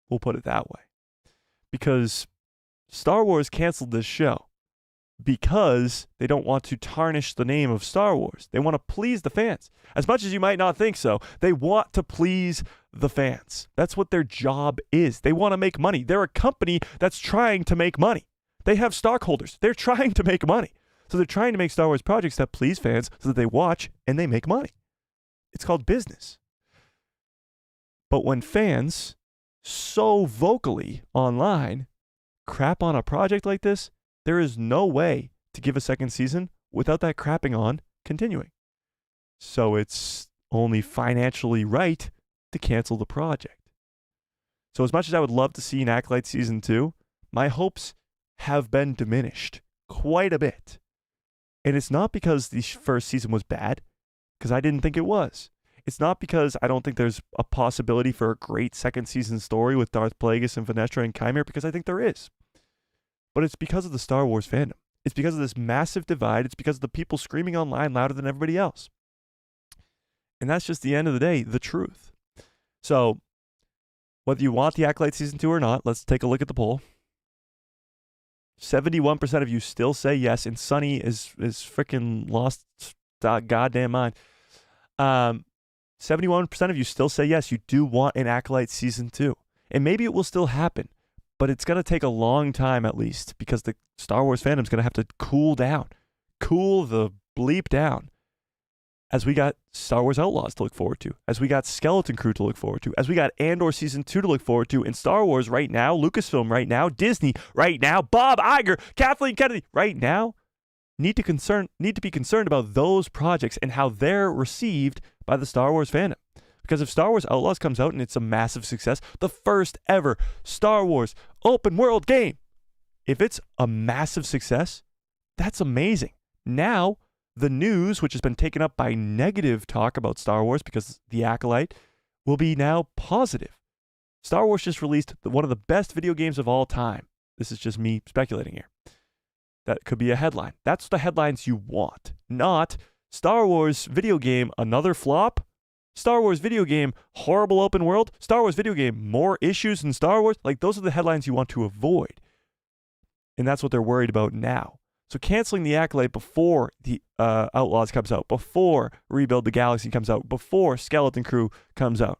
We'll put it that way. Because Star Wars canceled this show because they don't want to tarnish the name of Star Wars. They want to please the fans. As much as you might not think so, they want to please the fans. That's what their job is. They want to make money. They're a company that's trying to make money. They have stockholders. They're trying to make money. So they're trying to make Star Wars projects that please fans so that they watch and they make money. It's called business. But when fans so vocally online crap on a project like this, there is no way to give a second season without that crapping on continuing. So it's only financially right to cancel the project. So as much as I would love to see an Acolyte Season 2, my hopes have been diminished quite a bit. And it's not because the first season was bad, because I didn't think it was. It's not because I don't think there's a possibility for a great second season story with Darth Plagueis and Venestra and Qimir, because I think there is. But it's because of the Star Wars fandom. It's because of this massive divide. It's because of the people screaming online louder than everybody else. And that's just the end of the day, the truth. So, whether you want the Acolyte Season 2 or not, let's take a look at the poll. 71% of you still say yes, and Sonny is freaking lost goddamn mind. 71% of you still say yes, you do want an Acolyte Season 2. And maybe it will still happen, but it's going to take a long time at least, because the Star Wars fandom is going to have to cool down. Cool the bleep down. As we got Star Wars Outlaws to look forward to, as we got Skeleton Crew to look forward to, as we got Andor Season 2 to look forward to, and Star Wars right now, Lucasfilm right now, Disney right now, Bob Iger, Kathleen Kennedy right now, need to be concerned about those projects and how they're received by the Star Wars fandom. Because if Star Wars Outlaws comes out and it's a massive success, the first ever Star Wars open world game, if it's a massive success, that's amazing. Now, the news, which has been taken up by negative talk about Star Wars because the Acolyte, will be now positive. Star Wars just released one of the best video games of all time. This is just me speculating here. That could be a headline. That's the headlines you want. Not Star Wars video game, another flop. Star Wars video game, horrible open world. Star Wars video game, more issues than Star Wars. Like, those are the headlines you want to avoid. And that's what they're worried about now. So canceling the Acolyte before the Outlaws comes out, before Rebuild the Galaxy comes out, before Skeleton Crew comes out,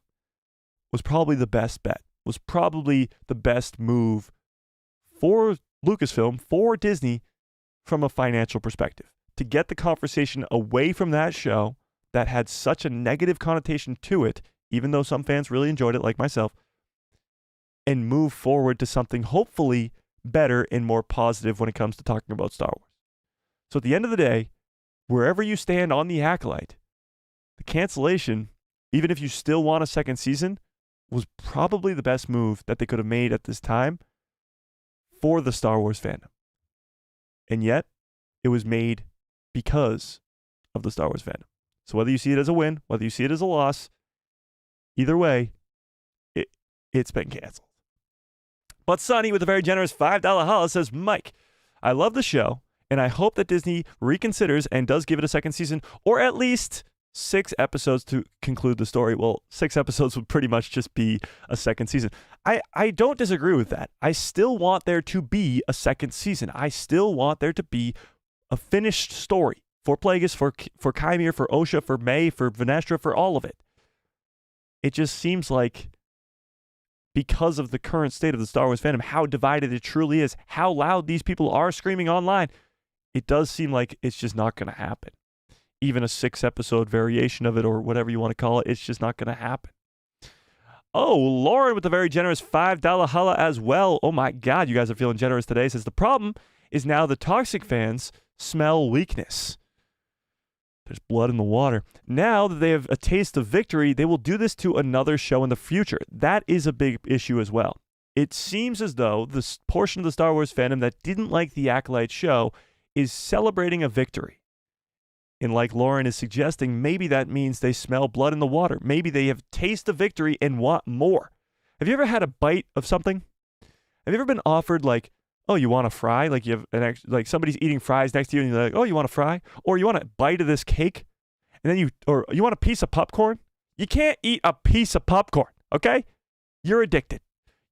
was probably the best bet, was probably the best move for Lucasfilm, for Disney, from a financial perspective, to get the conversation away from that show that had such a negative connotation to it, even though some fans really enjoyed it, like myself, and move forward to something hopefully better and more positive when it comes to talking about Star Wars. So at the end of the day, wherever you stand on the Acolyte, the cancellation, even if you still want a second season, was probably the best move that they could have made at this time for the Star Wars fandom. And yet, it was made because of the Star Wars fandom. So whether you see it as a win, whether you see it as a loss, either way, it's been canceled. But Sonny with a very generous $5 holla says, Mike, I love the show, and I hope that Disney reconsiders and does give it a second season, or at least 6 episodes to conclude the story. Well, 6 episodes would pretty much just be a second season. I don't disagree with that. I still want there to be a second season. I still want there to be a finished story for Plagueis, for Qimir, for Osha, for May, for Vanestra, for all of it. It just seems like, because of the current state of the Star Wars fandom, how divided it truly is, how loud these people are screaming online, it does seem like it's just not going to happen. Even a 6-episode variation of it, or whatever you want to call it, it's just not going to happen. Oh, Lauren with a very generous $5 holla as well. Oh my God, you guys are feeling generous today. Says the problem is now the toxic fans smell weakness. There's blood in the water. Now that they have a taste of victory, they will do this to another show in the future. That is a big issue as well. It seems as though this portion of the Star Wars fandom that didn't like the Acolyte show is celebrating a victory. And like Lauren is suggesting, maybe that means they smell blood in the water. Maybe they have taste of victory and want more. Have you ever had a bite of something? Have you ever been offered, like, oh, you want a fry? Like, you have like somebody's eating fries next to you and you're like, oh, you want a fry? Or you want a bite of this cake? And then or you want a piece of popcorn? You can't eat a piece of popcorn, okay? You're addicted.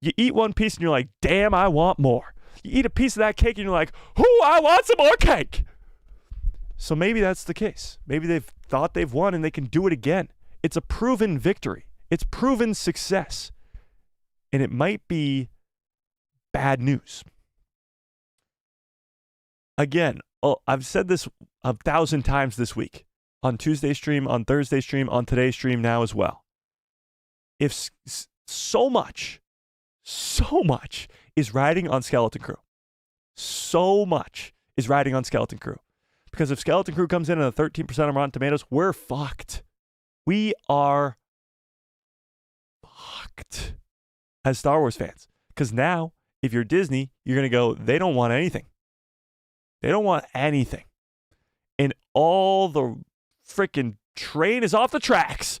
You eat one piece and you're like, damn, I want more. You eat a piece of that cake and you're like, I want some more cake. So maybe that's the case. Maybe they've thought they've won and they can do it again. It's a proven victory. It's proven success. And it might be bad news. Again, I've said this 1,000 times this week. On Tuesday's stream, on Thursday's stream, on today's stream now as well. If so much is riding on Skeleton Crew. So much is riding on Skeleton Crew. Because if Skeleton Crew comes in at a 13% on Rotten Tomatoes, we're fucked. We are fucked as Star Wars fans. Because now, if you're Disney, you're going to go, they don't want anything. They don't want anything. And all the freaking train is off the tracks.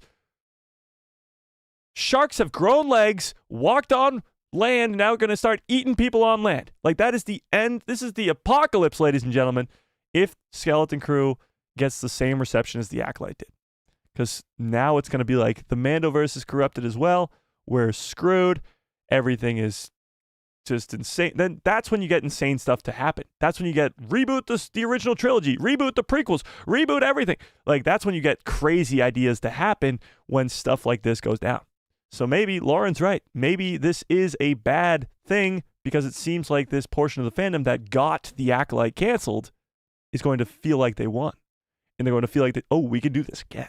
Sharks have grown legs, walked on land, now going to start eating people on land. Like, that is the end. This is the apocalypse, ladies and gentlemen. If Skeleton Crew gets the same reception as the Acolyte did. Because now it's going to be like the Mandoverse is corrupted as well. We're screwed. Everything is just insane. Then that's when you get insane stuff to happen. That's when you get reboot the original trilogy, reboot the prequels, reboot everything. Like, that's when you get crazy ideas to happen when stuff like this goes down. So maybe Lauren's right. Maybe this is a bad thing because it seems like this portion of the fandom that got the Acolyte canceled is going to feel like they won. And they're going to feel like, we can do this again.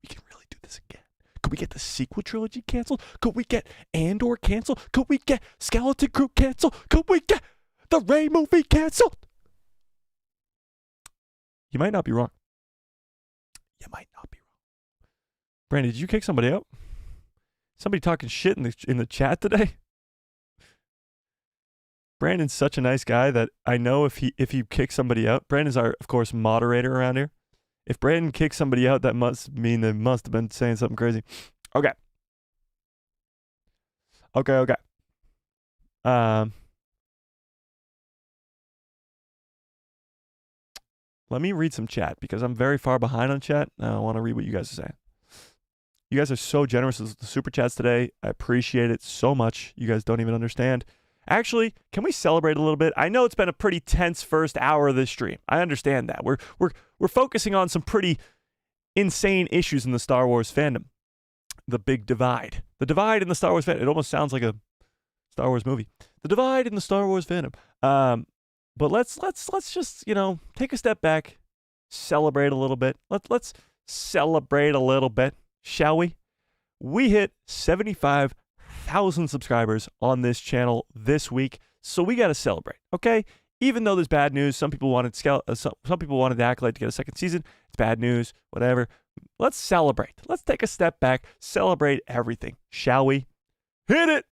We can really do this again. Could we get the sequel trilogy canceled? Could we get Andor canceled? Could we get Skeleton Crew canceled? Could we get the Rey movie canceled? You might not be wrong. You might not be wrong. Brandon, did you kick somebody out? Somebody talking shit in the chat today? Brandon's such a nice guy that I know if he kicks somebody out, Brandon's our, of course, moderator around here. If Brandon kicks somebody out, that must mean they must have been saying something crazy. Okay. Let me read some chat because I'm very far behind on chat. I want to read what you guys are saying. You guys are so generous with the super chats today. I appreciate it so much. You guys don't even understand. Actually, can we celebrate a little bit? I know it's been a pretty tense first hour of this stream. I understand that. We're focusing on some pretty insane issues in the Star Wars fandom. The big divide. The divide in the Star Wars fandom. It almost sounds like a Star Wars movie. The divide in the Star Wars fandom. But let's just, take a step back, celebrate a little bit. Let's celebrate a little bit, shall we? We hit 75,000 subscribers on this channel this week, so we got to celebrate, okay? Even though there's bad news, some people wanted some people wanted the Acolyte to get a second season. It's bad news, whatever. Let's celebrate. Let's take a step back, celebrate everything, shall we? Hit it!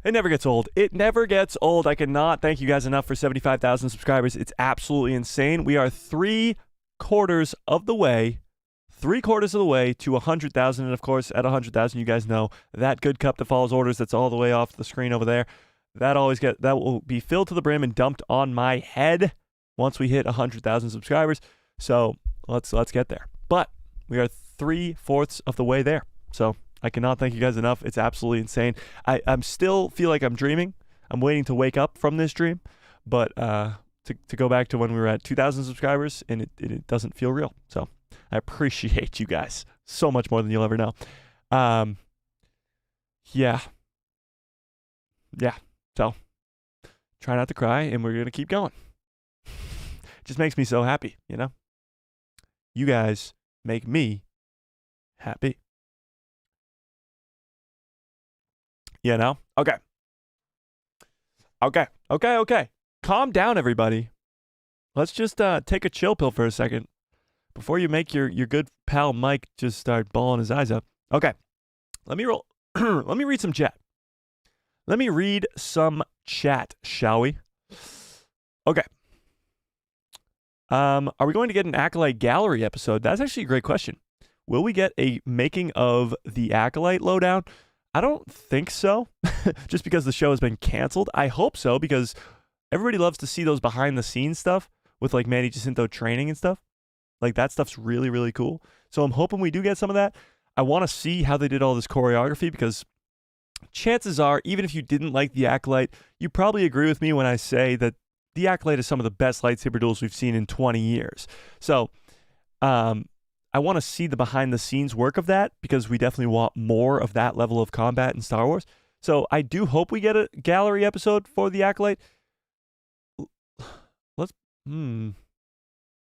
It never gets old. It never gets old. I cannot thank you guys enough for 75,000 subscribers. It's absolutely insane. We are three-quarters of the way to 100,000. And of course, at 100,000, you guys know that good cup that follows orders that's all the way off the screen over there. That will be filled to the brim and dumped on my head once we hit 100,000 subscribers. So let's get there. But we are 3/4 of the way there. So I cannot thank you guys enough. It's absolutely insane. I'm still feel like I'm dreaming. I'm waiting to wake up from this dream, but to go back to when we were at 2,000 subscribers, and it doesn't feel real. So I appreciate you guys so much more than you'll ever know. Yeah. So try not to cry, and we're gonna keep going. Just makes me so happy, you know. You guys make me happy. You know? Okay. Calm down, everybody. Let's just take a chill pill for a second before you make your good pal Mike just start bawling his eyes up. Okay. Let me roll. Let me read some chat. Let me read some chat, shall we? Okay. Are we going to get an Acolyte Gallery episode? That's actually a great question. Will we get a making of the Acolyte lowdown? I don't think so, just because the show has been canceled. I hope so, because everybody loves to see those behind-the-scenes stuff with, like, Manny Jacinto training and stuff. Like, that stuff's really, really cool. So I'm hoping we do get some of that. I want to see how they did all this choreography, because chances are, even if you didn't like the Acolyte, you probably agree with me when I say that the Acolyte is some of the best lightsaber duels we've seen in 20 years. So, I want to see the behind-the-scenes work of that, because we definitely want more of that level of combat in Star Wars. So I do hope we get a gallery episode for the Acolyte.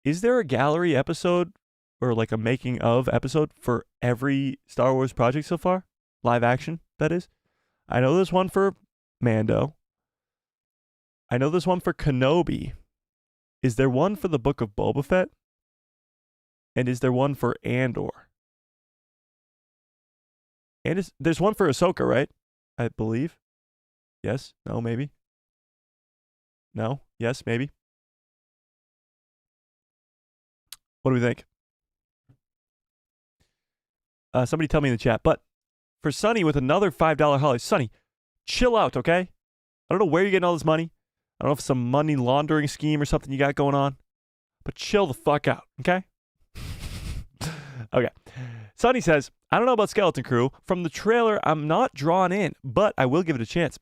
Is there a gallery episode or like a making-of episode for every Star Wars project so far? Live action, that is. I know there's one for Mando. I know there's one for Kenobi. Is there one for the Book of Boba Fett? And is there one for Andor? And there's one for Ahsoka, right? I believe. Yes? No? Maybe? No? Yes? Maybe? What do we think? Somebody tell me in the chat. But for Sonny with another $5 holiday, Sonny, chill out, okay? I don't know where you're getting all this money. I don't know if it's some money laundering scheme or something you got going on. But chill the fuck out, okay? Okay. Sonny says, I don't know about Skeleton Crew. From the trailer, I'm not drawn in, but I will give it a chance.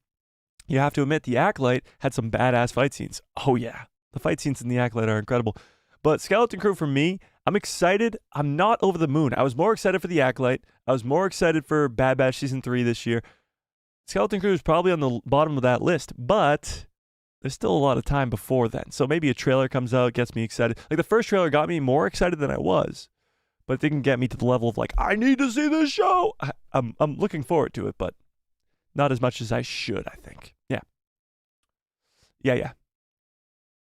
You have to admit, the Acolyte had some badass fight scenes. Oh, yeah. The fight scenes in the Acolyte are incredible. But Skeleton Crew, for me, I'm excited. I'm not over the moon. I was more excited for the Acolyte. I was more excited for Bad Batch Season 3 this year. Skeleton Crew is probably on the bottom of that list, but there's still a lot of time before then. So maybe a trailer comes out, gets me excited. Like, the first trailer got me more excited than I was, but it didn't get me to the level of, like, I need to see this show. I'm looking forward to it, but not as much as I should, I think. Yeah. Yeah.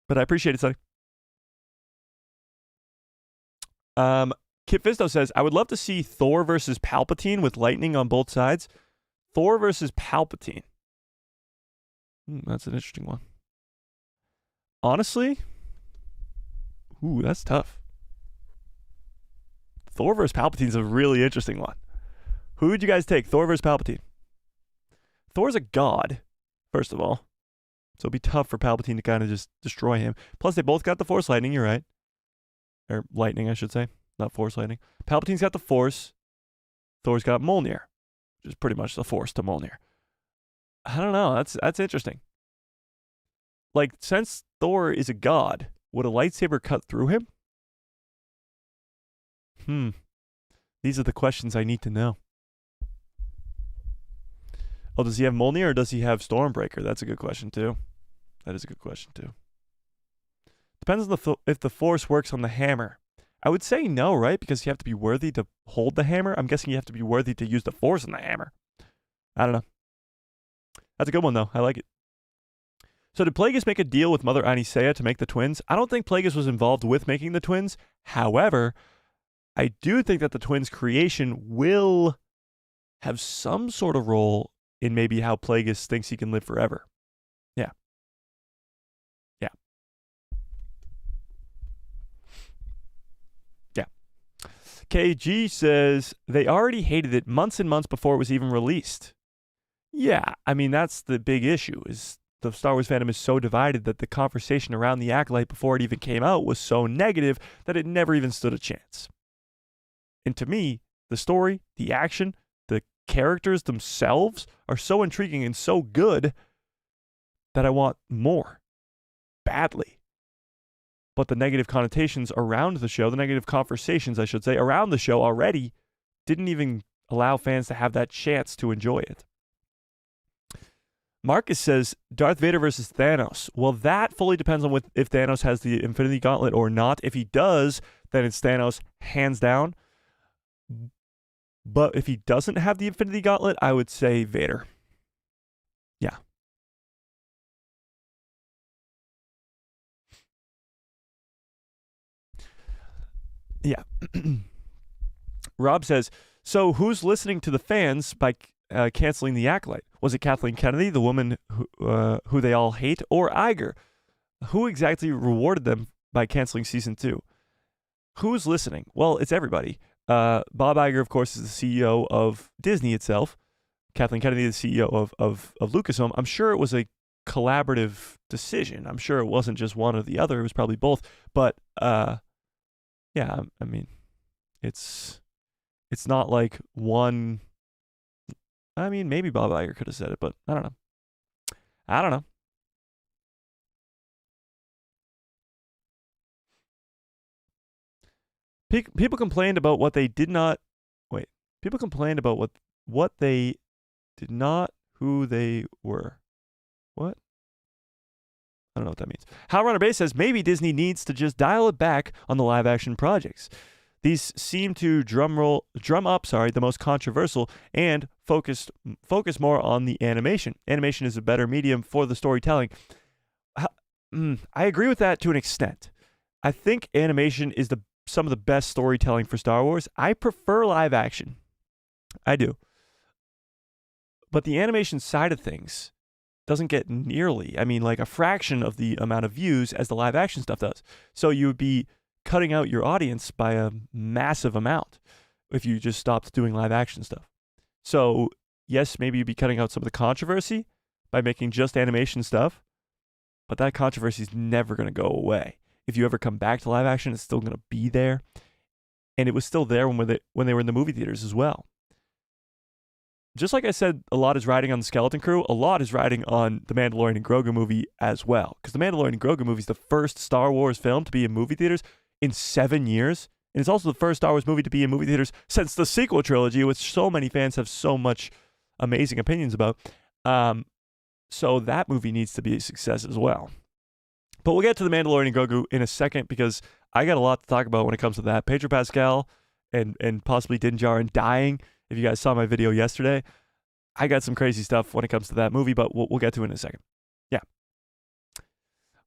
But I appreciate it, Sonny. Kip Fisto says, I would love to see Thor versus Palpatine with lightning on both sides. Thor versus Palpatine. That's an interesting one. Honestly, that's tough. Thor versus Palpatine is a really interesting one. Who would you guys take, Thor versus Palpatine? Thor's a god, first of all. So it'd be tough for Palpatine to kind of just destroy him. Plus, they both got the Force lightning, you're right. Or lightning, I should say. Not Force lightning. Palpatine's got the Force. Thor's got Mjolnir, which is pretty much the Force to Mjolnir. I don't know. That's interesting. Like, since Thor is a god, would a lightsaber cut through him? These are the questions I need to know. Oh, does he have Mjolnir or does he have Stormbreaker? That's a good question too. That is a good question too. Depends on if the Force works on the hammer. I would say no, right? Because you have to be worthy to hold the hammer. I'm guessing you have to be worthy to use the Force on the hammer. I don't know. That's a good one though. I like it. So did Plagueis make a deal with Mother Anisea to make the twins? I don't think Plagueis was involved with making the twins. However, I do think that the twins' creation will have some sort of role in maybe how Plagueis thinks he can live forever. Yeah. Yeah. Yeah. KG says they already hated it months and months before it was even released. Yeah, I mean, that's the big issue, is the Star Wars fandom is so divided that the conversation around the Acolyte before it even came out was so negative that it never even stood a chance. And to me, the story, the action, the characters themselves are so intriguing and so good that I want more. Badly. But the negative connotations around the show, the negative conversations, I should say, around the show already didn't even allow fans to have that chance to enjoy it. Marcus says, Darth Vader versus Thanos. Well, that fully depends on if Thanos has the Infinity Gauntlet or not. If he does, then it's Thanos hands down. But if he doesn't have the Infinity Gauntlet, I would say Vader. Yeah. Yeah. Rob says, so who's listening to the fans by canceling the Acolyte? Was it Kathleen Kennedy, the woman who they all hate, or Iger? Who exactly rewarded them by canceling season 2? Who's listening? Well, it's everybody. Bob Iger, of course, is the CEO of Disney itself. Kathleen Kennedy, the CEO of Lucasfilm. I'm sure it was a collaborative decision. I'm sure it wasn't just one or the other. It was probably both. But yeah, I mean, it's not like one. I mean, maybe Bob Iger could have said it, but I don't know. I don't know. People complained about what they did not. Wait. People complained about what they did not, who they were. What? I don't know what that means. Howrunner Base says maybe Disney needs to just dial it back on the live action projects. These seem to drum up the most controversial and focus more on the animation. Animation is a better medium for the storytelling. I agree with that to an extent. I think animation is some of the best storytelling for Star Wars. I prefer live action. I do. But the animation side of things doesn't get nearly, like a fraction of the amount of views as the live action stuff does. So you would be cutting out your audience by a massive amount if you just stopped doing live action stuff. So yes, maybe you'd be cutting out some of the controversy by making just animation stuff, but that controversy is never going to go away. If you ever come back to live action, it's still going to be there. And it was still there when they were in the movie theaters as well. Just like I said, a lot is riding on the Skeleton Crew, a lot is riding on the Mandalorian and Grogu movie as well. Because the Mandalorian and Grogu movie is the first Star Wars film to be in movie theaters in 7 years. And it's also the first Star Wars movie to be in movie theaters since the sequel trilogy, which so many fans have so much amazing opinions about. So that movie needs to be a success as well. But we'll get to the Mandalorian and Grogu in a second because I got a lot to talk about when it comes to that. Pedro Pascal and possibly Din Djarin dying. If you guys saw my video yesterday, I got some crazy stuff when it comes to that movie, but we'll get to it in a second. Yeah.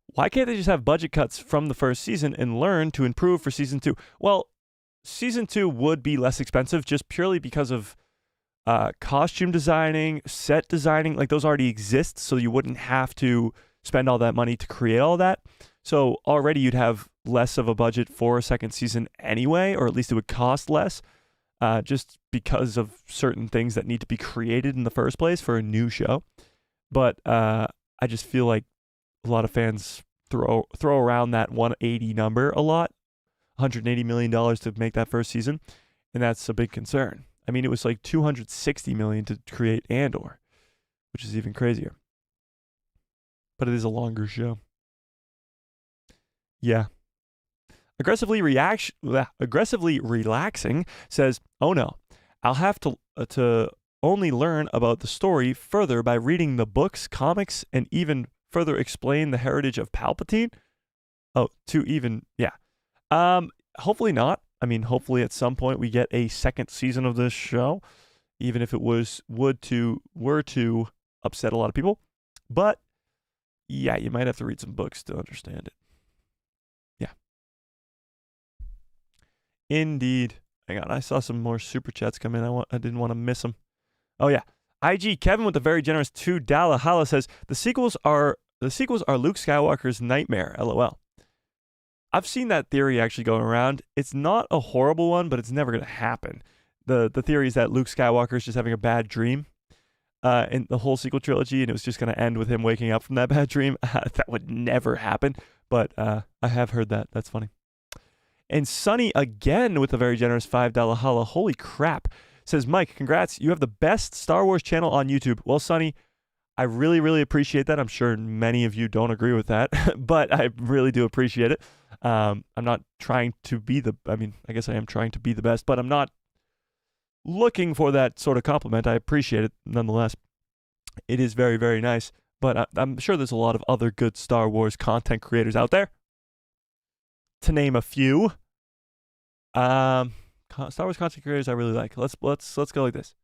Why can't they just have budget cuts from the first season and learn to improve for season 2? Well, season 2 would be less expensive just purely because of costume designing, set designing. Like those already exist, so you wouldn't have to spend all that money to create all that. So already you'd have less of a budget for a second season anyway, or at least it would cost less, just because of certain things that need to be created in the first place for a new show. But I just feel like a lot of fans throw around that 180 number a lot, $180 million to make that first season, and that's a big concern. I mean, it was like $260 million to create Andor, which is even crazier. But it is a longer show. Yeah. Aggressively relaxing says, "Oh no, I'll have to only learn about the story further by reading the books, comics, and even further explain the heritage of Palpatine." Oh, hopefully not. I mean, hopefully at some point we get a second season of this show, even if it were to upset a lot of people. But yeah, you might have to read some books to understand it. Yeah. Indeed. Hang on, I saw some more super chats come in. I didn't want to miss them. Oh yeah. IG Kevin with a very generous $2 holla says the sequels are Luke Skywalker's nightmare. LOL. I've seen that theory actually going around. It's not a horrible one, but it's never going to happen. The theory is that Luke Skywalker is just having a bad dream in the whole sequel trilogy, and it was just going to end with him waking up from that bad dream. That would never happen, but I have heard that. That's funny. And Sonny again with a very generous $5 holla. Holy crap. Says, Mike, congrats. You have the best Star Wars channel on YouTube. Well, Sonny, I really, really appreciate that. I'm sure many of you don't agree with that, but I really do appreciate it. I'm not trying to be I guess I am trying to be the best, but I'm not looking for that sort of compliment. I appreciate it nonetheless. It is very, very nice, but I'm sure there's a lot of other good Star Wars content creators out there. To name a few, Star Wars content creators I really like. Let's go like this.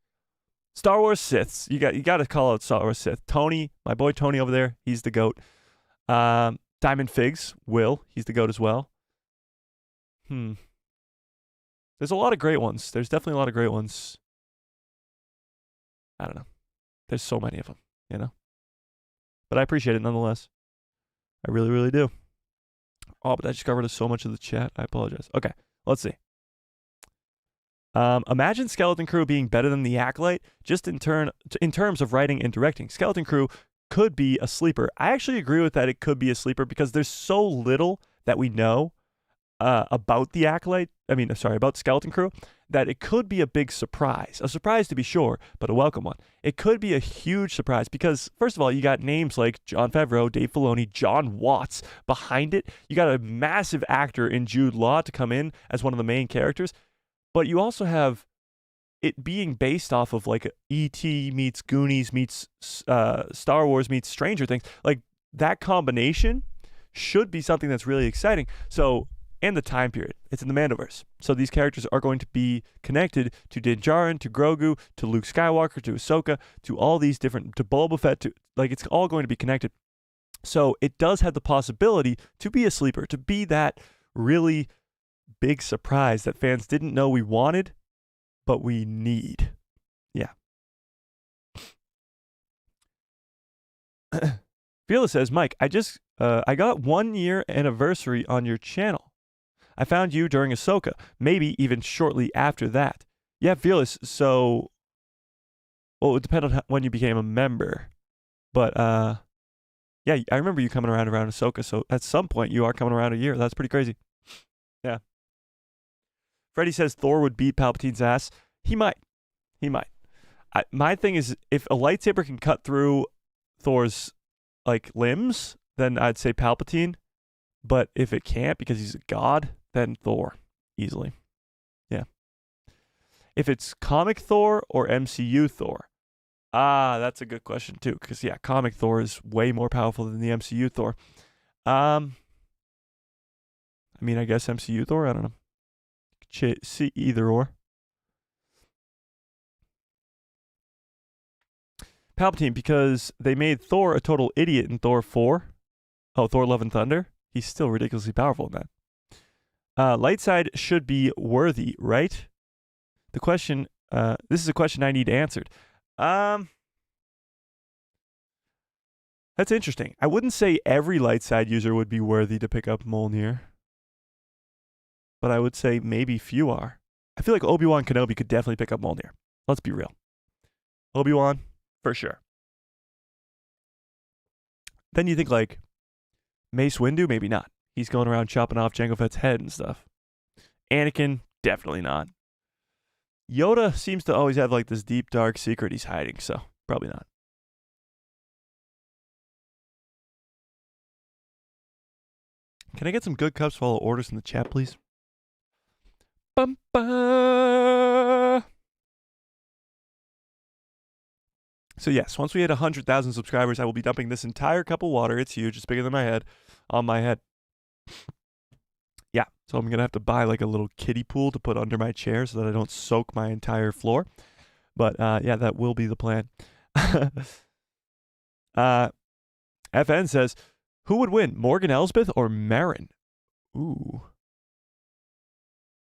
Star Wars Siths. You got to call out Star Wars Sith. Tony, my boy Tony over there, he's the GOAT. Diamond Figs, he's the GOAT as well. There's a lot of great ones. There's definitely a lot of great ones. I don't know. There's so many of them, you know? But I appreciate it nonetheless. I really, really do. Oh, but I just covered so much of the chat. I apologize. Okay, let's see. Imagine Skeleton Crew being better than the Acolyte, just in terms of writing and directing. Skeleton Crew could be a sleeper. I actually agree with that. It could be a sleeper because there's so little that we know about the Acolyte. About Skeleton Crew, that it could be a big surprise. A surprise to be sure, but a welcome one. It could be a huge surprise because, first of all, you got names like Jon Favreau, Dave Filoni, John Watts behind it. You got a massive actor in Jude Law to come in as one of the main characters. But you also have it being based off of like E.T. meets Goonies meets Star Wars meets Stranger Things. Like that combination should be something that's really exciting. So, and the time period. It's in the Mandoverse. So these characters are going to be connected to Din Djarin, to Grogu, to Luke Skywalker, to Ahsoka, to all these different, to Boba Fett, it's all going to be connected. So it does have the possibility to be a sleeper, to be that really big surprise that fans didn't know we wanted, but we need. Yeah. Fearless says, Mike, I got 1 year anniversary on your channel. I found you during Ahsoka, maybe even shortly after that. Yeah, Fearless, so, well, it would depend on when you became a member. But, yeah, I remember you coming around Ahsoka, so at some point you are coming around a year. That's pretty crazy. Yeah. Freddy says Thor would beat Palpatine's ass. He might. My thing is, if a lightsaber can cut through Thor's, limbs, then I'd say Palpatine. But if it can't because he's a god, then Thor, easily. Yeah. If it's comic Thor or MCU Thor? That's a good question too, because yeah, comic Thor is way more powerful than the MCU Thor. I guess MCU Thor, I don't know. See either or. Palpatine, because they made Thor a total idiot in Thor 4. Oh, Thor Love and Thunder? He's still ridiculously powerful in that. Light side should be worthy, right? The question, this is a question I need answered. That's interesting. I wouldn't say every light side user would be worthy to pick up Mjolnir. But I would say maybe few are. I feel like Obi-Wan Kenobi could definitely pick up Mjolnir. Let's be real. Obi-Wan, for sure. Then you think Mace Windu, maybe not. He's going around chopping off Jango Fett's head and stuff. Anakin, definitely not. Yoda seems to always have this deep, dark secret he's hiding, so probably not. Can I get some good cups follow orders in the chat, please? Bum, ba. So yes, once we hit 100,000 subscribers, I will be dumping this entire cup of water. It's huge. It's bigger than my head. On my head. Yeah, so I'm going to have to buy like a little kiddie pool to put under my chair so that I don't soak my entire floor. But yeah, that will be the plan. FN says, who would win, Morgan Elsbeth or Merrin? Ooh.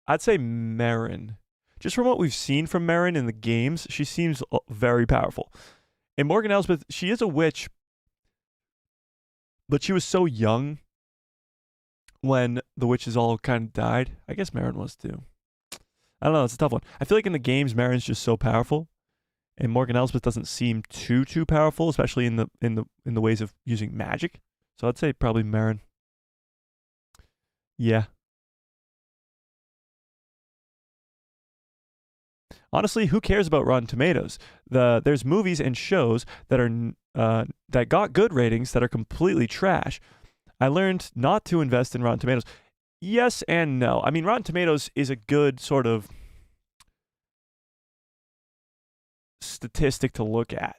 I'd say Merrin. Just from what we've seen from Merrin in the games, she seems very powerful. And Morgan Elsbeth, she is a witch, but she was so young when the witches all kind of died. I guess Merrin was too. I don't know, it's a tough one. I feel like in the games, Merrin's just so powerful. And Morgan Elsbeth doesn't seem too powerful, especially in the ways of using magic. So I'd say probably Merrin. Yeah. Honestly, who cares about Rotten Tomatoes? There's movies and shows that are that got good ratings that are completely trash. I learned not to invest in Rotten Tomatoes. Yes and no. I mean, Rotten Tomatoes is a good sort of statistic to look at.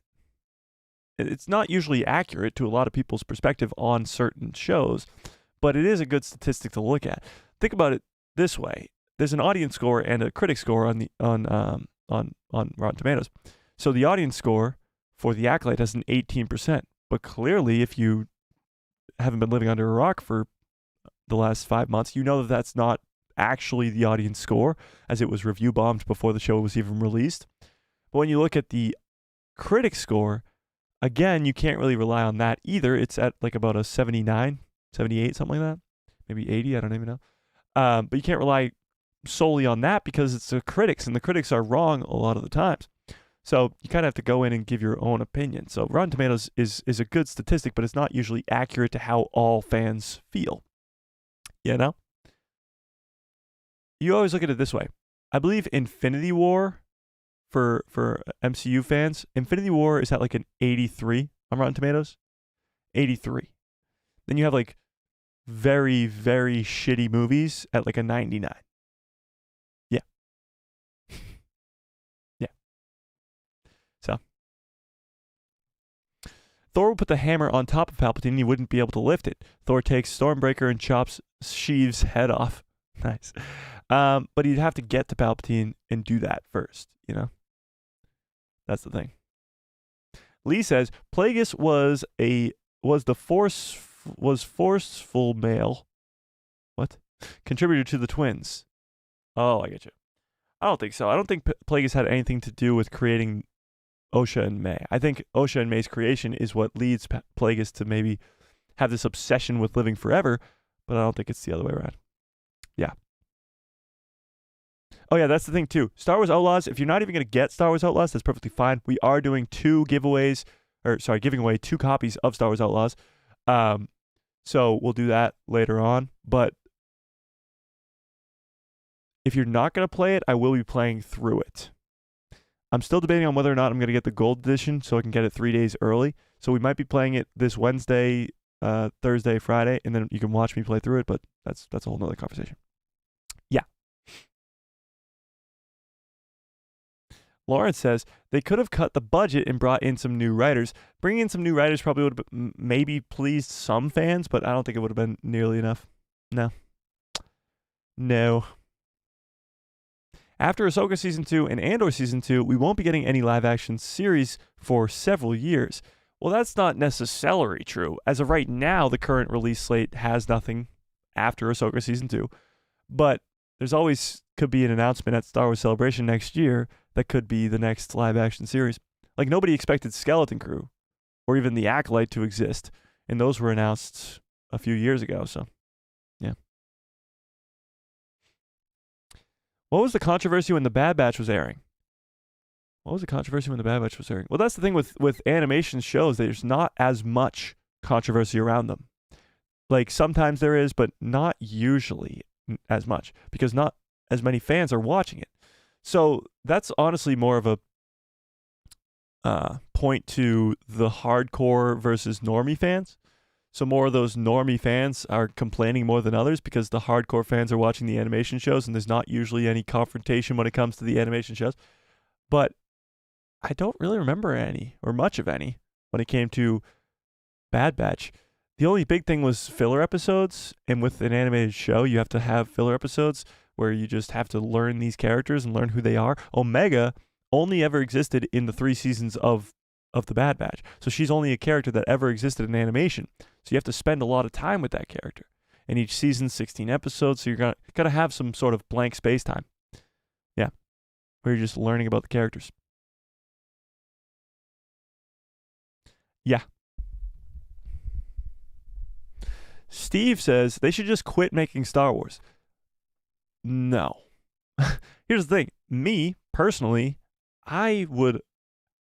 It's not usually accurate to a lot of people's perspective on certain shows, but it is a good statistic to look at. Think about it this way. There's an audience score and a critic score on Rotten Tomatoes. So the audience score for The Acolyte has an 18%. But clearly, if you haven't been living under a rock for the last 5 months, you know that that's not actually the audience score, as it was review bombed before the show was even released. But when you look at the critic score, again, you can't really rely on that either. It's at like about a 79, 78, something like that. Maybe 80, I don't even know. But you can't rely solely on that because it's the critics, and the critics are wrong a lot of the times. So you kind of have to go in and give your own opinion. So Rotten Tomatoes is a good statistic, but it's not usually accurate to how all fans feel. You know? You always look at it this way. I believe Infinity War, for MCU fans, Infinity War is at like an 83 on Rotten Tomatoes. 83. Then you have like very, very shitty movies at like a 99. Yeah. Yeah. So. Thor would put the hammer on top of Palpatine and he wouldn't be able to lift it. Thor takes Stormbreaker and chops Sheev's head off. Nice. But he'd have to get to Palpatine and do that first, you know? That's the thing. Lee says Plagueis was forceful male. What? Contributor to the twins. Oh, I get you. I don't think so. I don't think Plagueis had anything to do with creating Osha and May. I think Osha and May's creation is what leads Plagueis to maybe have this obsession with living forever, but I don't think it's the other way around. Yeah. Oh, yeah, that's the thing, too. Star Wars Outlaws, if you're not even going to get Star Wars Outlaws, that's perfectly fine. We are doing giving away 2 copies of Star Wars Outlaws. So we'll do that later on. But if you're not going to play it, I will be playing through it. I'm still debating on whether or not I'm going to get the gold edition so I can get it 3 days early. So we might be playing it this Wednesday, Thursday, Friday, and then you can watch me play through it, but that's a whole nother conversation. Yeah. Lawrence says they could have cut the budget and brought in some new writers. Bringing in some new writers probably would have maybe pleased some fans, but I don't think it would have been nearly enough. No. After Ahsoka Season 2 and Andor Season 2, we won't be getting any live-action series for several years. Well, that's not necessarily true. As of right now, the current release slate has nothing after Ahsoka Season 2. But there's always could be an announcement at Star Wars Celebration next year that could be the next live-action series. Like, nobody expected Skeleton Crew or even The Acolyte to exist, and those were announced a few years ago, so, yeah. What was the controversy when The Bad Batch was airing? Well, that's the thing with animation shows. There's not as much controversy around them. Like, sometimes there is, but not usually as much because not as many fans are watching it. So that's honestly more of a point to the hardcore versus normie fans. So more of those normie fans are complaining more than others because the hardcore fans are watching the animation shows and there's not usually any confrontation when it comes to the animation shows. But I don't really remember any or much of any when it came to Bad Batch. The only big thing was filler episodes, and with an animated show, you have to have filler episodes where you just have to learn these characters and learn who they are. Omega only ever existed in the 3 seasons of the Bad Batch. So she's only a character that ever existed in animation. So you have to spend a lot of time with that character. And each season's 16 episodes, so you're gonna have some sort of blank space time. Yeah. Where you're just learning about the characters. Yeah. Steve says they should just quit making Star Wars. No. Here's the thing. Me, personally, I would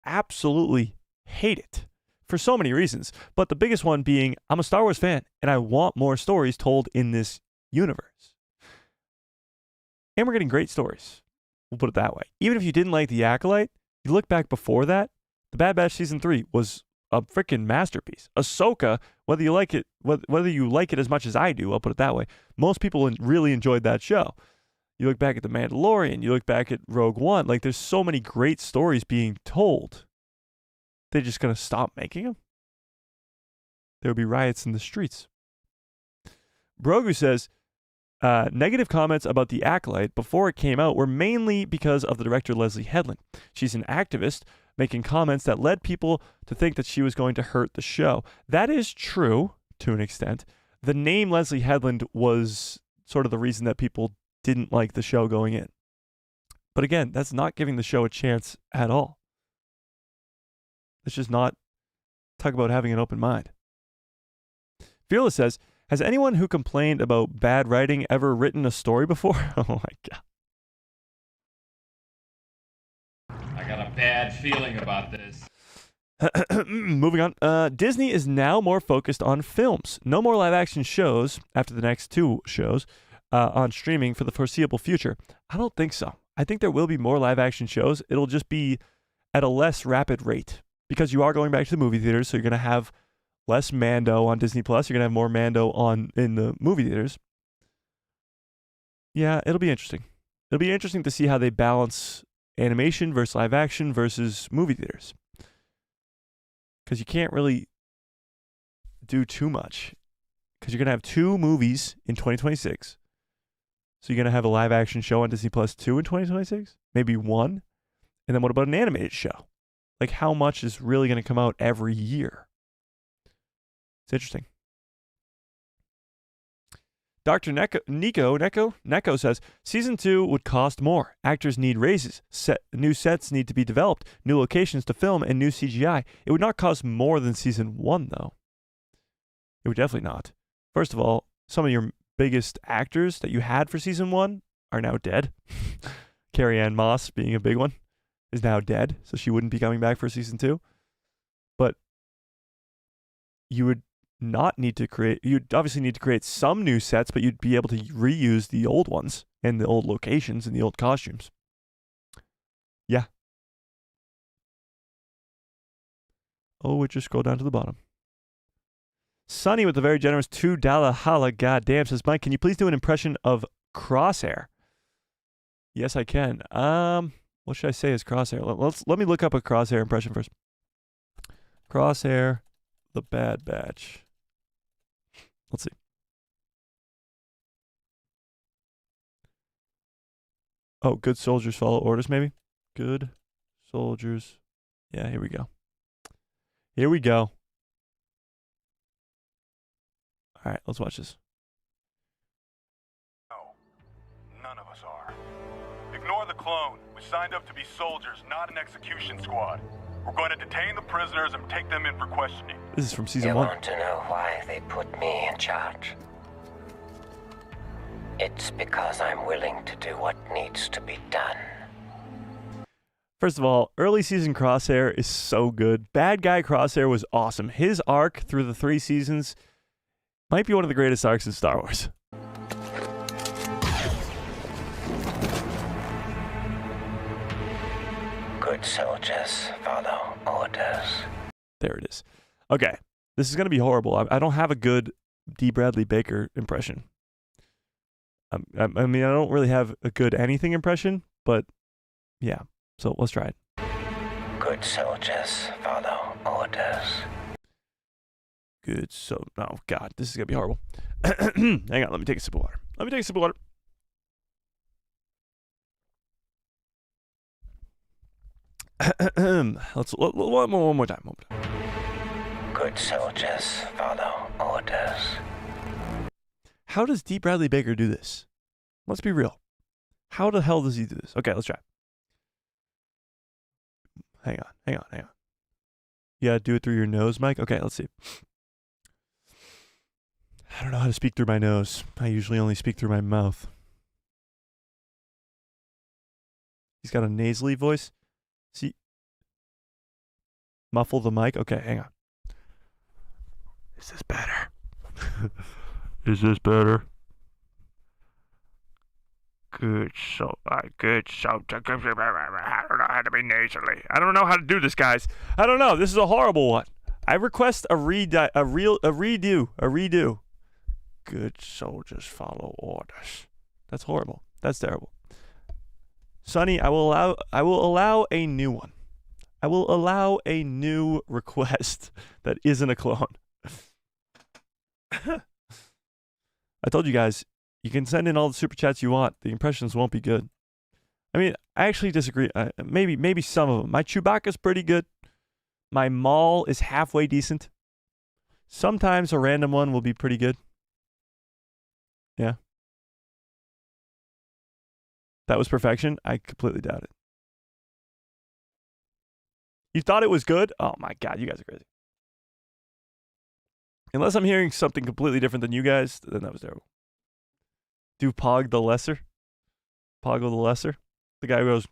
absolutely hate it for so many reasons. But the biggest one being I'm a Star Wars fan and I want more stories told in this universe. And we're getting great stories. We'll put it that way. Even if you didn't like The Acolyte, you look back before that, The Bad Batch Season 3 was a freaking masterpiece. Ahsoka, whether you like it as much as I do, I'll put it that way, most people really enjoyed that show. You look back at The Mandalorian, you look back at Rogue One, like there's so many great stories being told. They're just going to stop making them? There would be riots in the streets. Grogu says, negative comments about The Acolyte before it came out were mainly because of the director Leslie Headland. She's an activist making comments that led people to think that she was going to hurt the show. That is true to an extent. The name Leslie Headland was sort of the reason that people didn't like the show going in. But again, that's not giving the show a chance at all. It's just not talk about having an open mind. Fearless says, has anyone who complained about bad writing ever written a story before? Oh my God. I got a bad feeling about this. Moving on. Disney is now more focused on films. No more live action shows after the next 2 shows on streaming for the foreseeable future. I don't think so. I think there will be more live action shows. It'll just be at a less rapid rate because you are going back to the movie theaters. So you're going to have less Mando on Disney Plus. You're going to have more Mando in the movie theaters. Yeah, it'll be interesting. It'll be interesting to see how they balance animation versus live action versus movie theaters. Because you can't really do too much. Because you're going to have 2 movies in 2026. So you're going to have a live action show on Disney Plus 2 in 2026? Maybe 1? And then what about an animated show? Like how much is really going to come out every year? It's interesting. Dr. Neko says, Season 2 would cost more. Actors need raises. New sets need to be developed, new locations to film, and new CGI. It would not cost more than Season 1, though. It would definitely not. First of all, some of your biggest actors that you had for Season 1 are now dead. Carrie-Anne Moss, being a big one, is now dead, so she wouldn't be coming back for Season 2. But you would not need to create, you'd obviously need to create some new sets, but you'd be able to reuse the old ones and the old locations and the old costumes. Yeah. Oh, it just scrolled down to the bottom. Sunny with the very generous $2 holla goddamn says, Mike, can you please do an impression of Crosshair? Yes, I can. What should I say is Crosshair? Let me look up a Crosshair impression first. Crosshair, the Bad Batch. Let's see. Oh, good soldiers follow orders, maybe? Good soldiers. Yeah, here we go. Here we go. All right, let's watch this. No, none of us are. Ignore the clone. We signed up to be soldiers, not an execution squad. We're going to detain the prisoners and take them in for questioning. This is from Season 1. You want to know why they put me in charge? It's because I'm willing to do what needs to be done. First of all, early season Crosshair is so good. Bad guy Crosshair was awesome. His arc through the 3 seasons might be one of the greatest arcs in Star Wars. Good soldiers follow orders. There it is. Okay, This is going to be horrible. I don't have a good D. Bradley Baker impression. I mean, I don't really have a good anything impression, but yeah. So let's try it. Good soldiers follow orders. Good. So, oh, God, this is going to be horrible. Hang on. Let me take a sip of water. Let's one more time. Good soldiers follow orders. How does D. Bradley Baker do this? Let's be real. How the hell does he do this? Okay, let's try. Hang on. You gotta do it through your nose, Mike? Okay, let's see. I don't know how to speak through my nose. I usually only speak through my mouth. He's got a nasally voice. See? Muffle the mic. Okay, hang on. Is this better? Is this better? Good so. I don't know how to be nasally. I don't know how to do this, guys. I don't know. This is a horrible one. I request a redo. Good soldiers follow orders. That's horrible. That's terrible. Sonny, I will allow a new one. I will allow a new request that isn't a clone. I told you guys, you can send in all the super chats you want. The impressions won't be good. I mean, I actually disagree. Maybe some of them. My Chewbacca's pretty good. My Maul is halfway decent. Sometimes a random one will be pretty good. Yeah. That was perfection? I completely doubt it. You thought it was good? Oh my God, you guys are crazy. Unless I'm hearing something completely different than you guys, then that was terrible. Do Pog the Lesser? Poggle the Lesser? The guy who goes...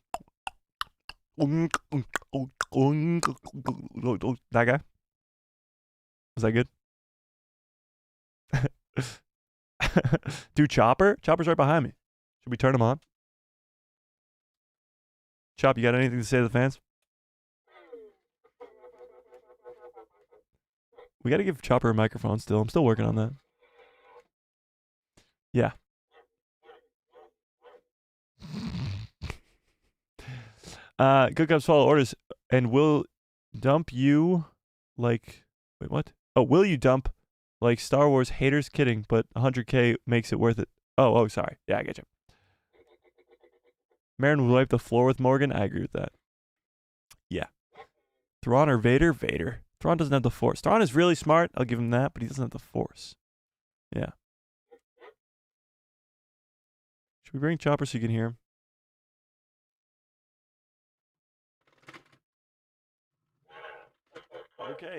That guy? Was that good? Do Chopper? Chopper's right behind me. Should we turn him on? Chop, you got anything to say to the fans? We got to give Chopper a microphone still. I'm still working on that. Yeah. Good Cups follow orders and will dump you like... Wait, what? Oh, will you dump like Star Wars haters? Kidding, but 100K makes it worth it. Oh, sorry. Yeah, I get you. Marin will wipe the floor with Morgan. I agree with that. Yeah. Thrawn or Vader? Vader. Thrawn doesn't have the Force. Thrawn is really smart. I'll give him that, but he doesn't have the Force. Yeah. Should we bring Chopper so you can hear him?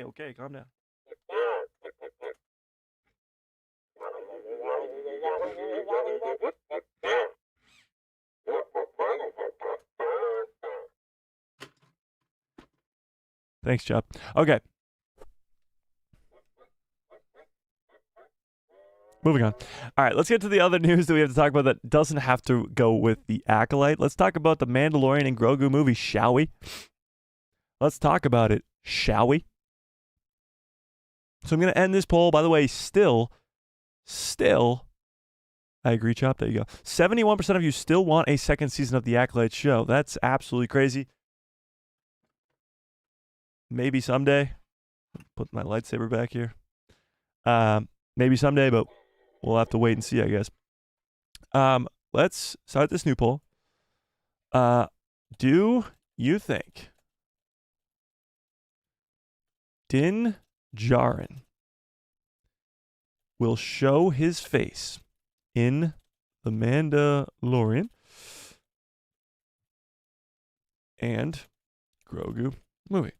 Okay, calm down. Thanks, Chop. Okay. Moving on. All right, let's get to the other news that we have to talk about that doesn't have to go with the Acolyte. Let's talk about the Mandalorian and Grogu movie, shall we? Let's talk about it, shall we? So I'm going to end this poll. By the way, still, I agree, Chop. There you go. 71% of you still want a second season of the Acolyte show. That's absolutely crazy. Maybe someday. Put my lightsaber back here. Maybe someday, but we'll have to wait and see, I guess. Let's start this new poll. Do you think Din Djarin will show his face in the Mandalorian and Grogu movie?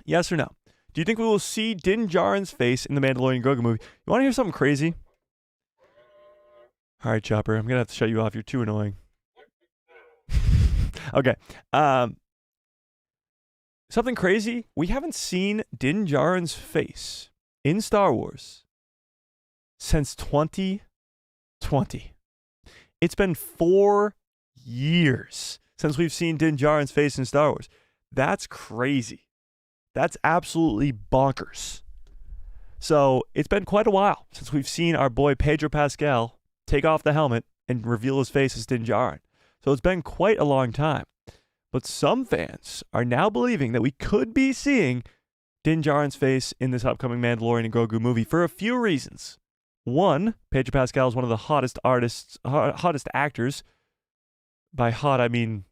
Yes or no? Do you think we will see Din Djarin's face in the Mandalorian Grogu movie? You want to hear something crazy? All right, Chopper, I'm going to have to shut you off. You're too annoying. Okay. Something crazy. We haven't seen Din Djarin's face in Star Wars since 2020. It's been 4 years since we've seen Din Djarin's face in Star Wars. That's crazy. That's absolutely bonkers. So it's been quite a while since we've seen our boy Pedro Pascal take off the helmet and reveal his face as Din Djarin. So it's been quite a long time. But some fans are now believing that we could be seeing Din Djarin's face in this upcoming Mandalorian and Grogu movie for a few reasons. One, Pedro Pascal is one of the hottest actors. By hot, I mean,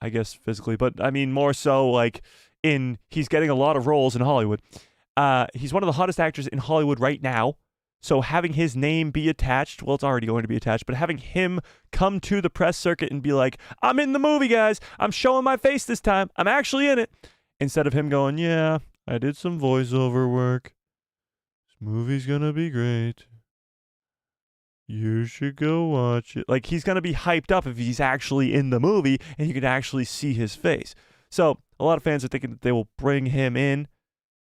I guess physically, but I mean more so like he's getting a lot of roles in Hollywood. He's one of the hottest actors in Hollywood right now. So having his name be attached, well, it's already going to be attached, but having him come to the press circuit and be like, I'm in the movie, guys. I'm showing my face this time. I'm actually in it. Instead of him going, yeah, I did some voiceover work. This movie's going to be great. You should go watch it. Like, he's going to be hyped up if he's actually in the movie and you can actually see his face. So a lot of fans are thinking that they will bring him in.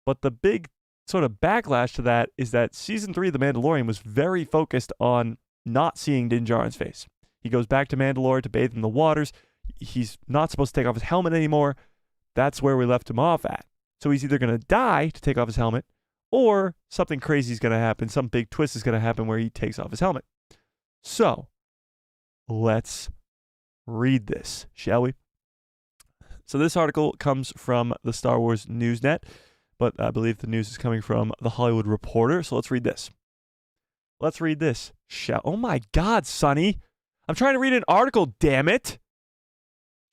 But the big sort of backlash to that is that season 3 of The Mandalorian was very focused on not seeing Din Djarin's face. He goes back to Mandalore to bathe in the waters. He's not supposed to take off his helmet anymore. That's where we left him off at. So he's either going to die to take off his helmet, or something crazy is going to happen. Some big twist is going to happen where he takes off his helmet. So let's read this, shall we? So this article comes from the Star Wars Newsnet, but I believe the news is coming from The Hollywood Reporter. So let's read this. Oh my God, Sonny. I'm trying to read an article, damn it.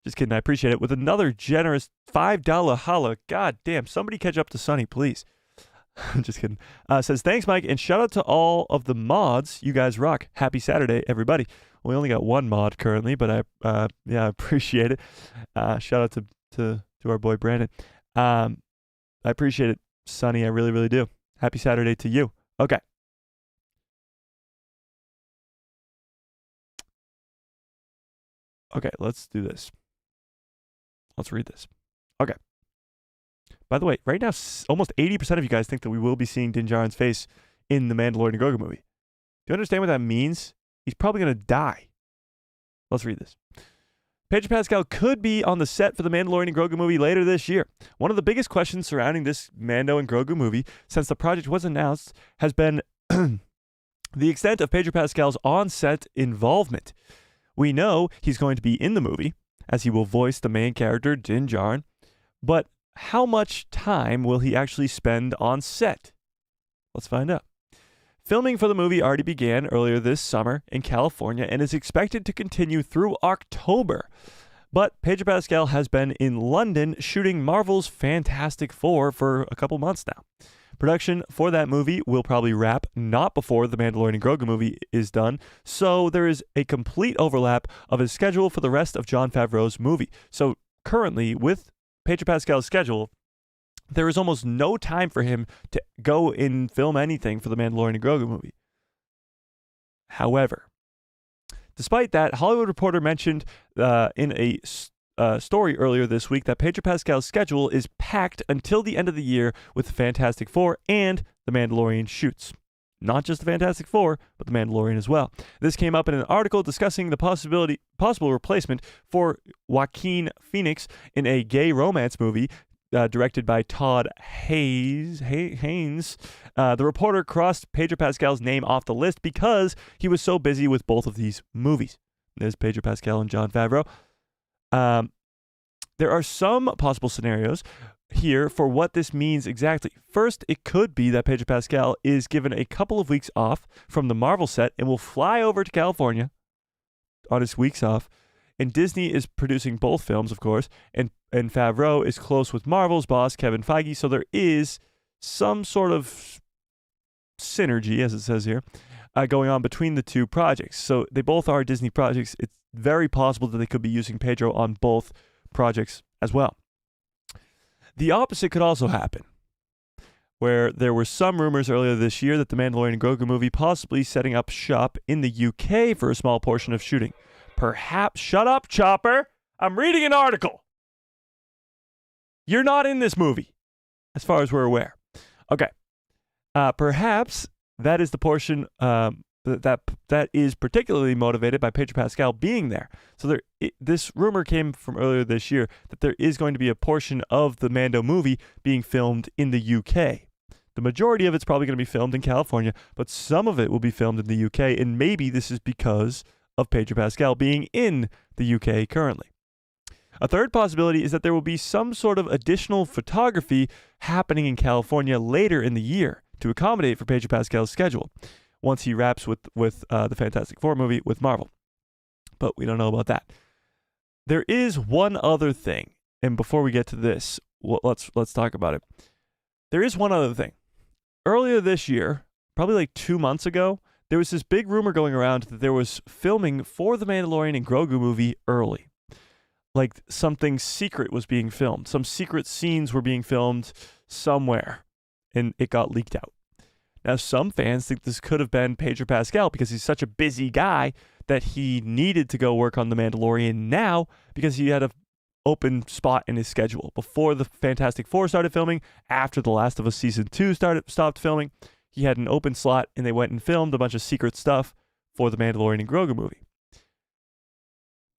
Just kidding, I appreciate it. With another generous $5 holla. God damn, somebody catch up to Sonny, please. I'm just kidding. Says, thanks, Mike, and shout out to all of the mods. You guys rock. Happy Saturday, everybody. We only got one mod currently, but I appreciate it. Shout out to our boy Brandon. I appreciate it, Sonny. I really, really do. Happy Saturday to you. Okay. Okay, let's do this. Let's read this. Okay. By the way, right now, almost 80% of you guys think that we will be seeing Din Djarin's face in the Mandalorian and Grogu movie. Do you understand what that means? He's probably going to die. Let's read this. Pedro Pascal could be on the set for the Mandalorian and Grogu movie later this year. One of the biggest questions surrounding this Mando and Grogu movie since the project was announced has been the extent of Pedro Pascal's on-set involvement. We know he's going to be in the movie, as he will voice the main character, Din Djarin, but how much time will he actually spend on set? Let's find out. Filming for the movie already began earlier this summer in California and is expected to continue through October. But Pedro Pascal has been in London shooting Marvel's Fantastic Four for a couple months now. Production for that movie will probably wrap not before the Mandalorian and Grogu movie is done, so there is a complete overlap of his schedule for the rest of Jon Favreau's movie. So currently, with Pedro Pascal's schedule, there is almost no time for him to go and film anything for the Mandalorian and Grogu movie. However, despite that, Hollywood Reporter mentioned in a story earlier this week that Pedro Pascal's schedule is packed until the end of the year with the Fantastic Four and the Mandalorian shoots. Not just the Fantastic Four, but the Mandalorian as well. This came up in an article discussing the possible replacement for Joaquin Phoenix in a gay romance movie directed by Todd Haynes. The reporter crossed Pedro Pascal's name off the list because he was so busy with both of these movies. There's Pedro Pascal and Jon Favreau. There are some possible scenarios here for what this means exactly. First, it could be that Pedro Pascal is given a couple of weeks off from the Marvel set and will fly over to California on his weeks off. And Disney is producing both films, of course, and Favreau is close with Marvel's boss, Kevin Feige, so there is some sort of synergy, as it says here, going on between the two projects. So they both are Disney projects. It's very possible that they could be using Pedro on both projects as well. The opposite could also happen, where there were some rumors earlier this year that the Mandalorian and Grogu movie possibly setting up shop in the UK for a small portion of shooting. Perhaps, shut up, Chopper. I'm reading an article. You're not in this movie, as far as we're aware. Okay. Perhaps that is the portion that is particularly motivated by Pedro Pascal being there. So this rumor came from earlier this year that there is going to be a portion of the Mando movie being filmed in the UK. The majority of it's probably going to be filmed in California, but some of it will be filmed in the UK, and maybe this is because of Pedro Pascal being in the UK currently. A third possibility is that there will be some sort of additional photography happening in California later in the year to accommodate for Pedro Pascal's schedule once he wraps with the Fantastic Four movie with Marvel. But we don't know about that. There is one other thing, and before we get to this, let's talk about it. There is one other thing. Earlier this year, probably like 2 months ago, there was this big rumor going around that there was filming for the Mandalorian and Grogu movie early. Like something secret was being filmed. Some secret scenes were being filmed somewhere, and it got leaked out. Now, some fans think this could have been Pedro Pascal because he's such a busy guy that he needed to go work on the Mandalorian now because he had an open spot in his schedule. Before the Fantastic Four started filming, after The Last of Us Season 2 stopped filming, he had an open slot, and they went and filmed a bunch of secret stuff for the Mandalorian and Grogu movie.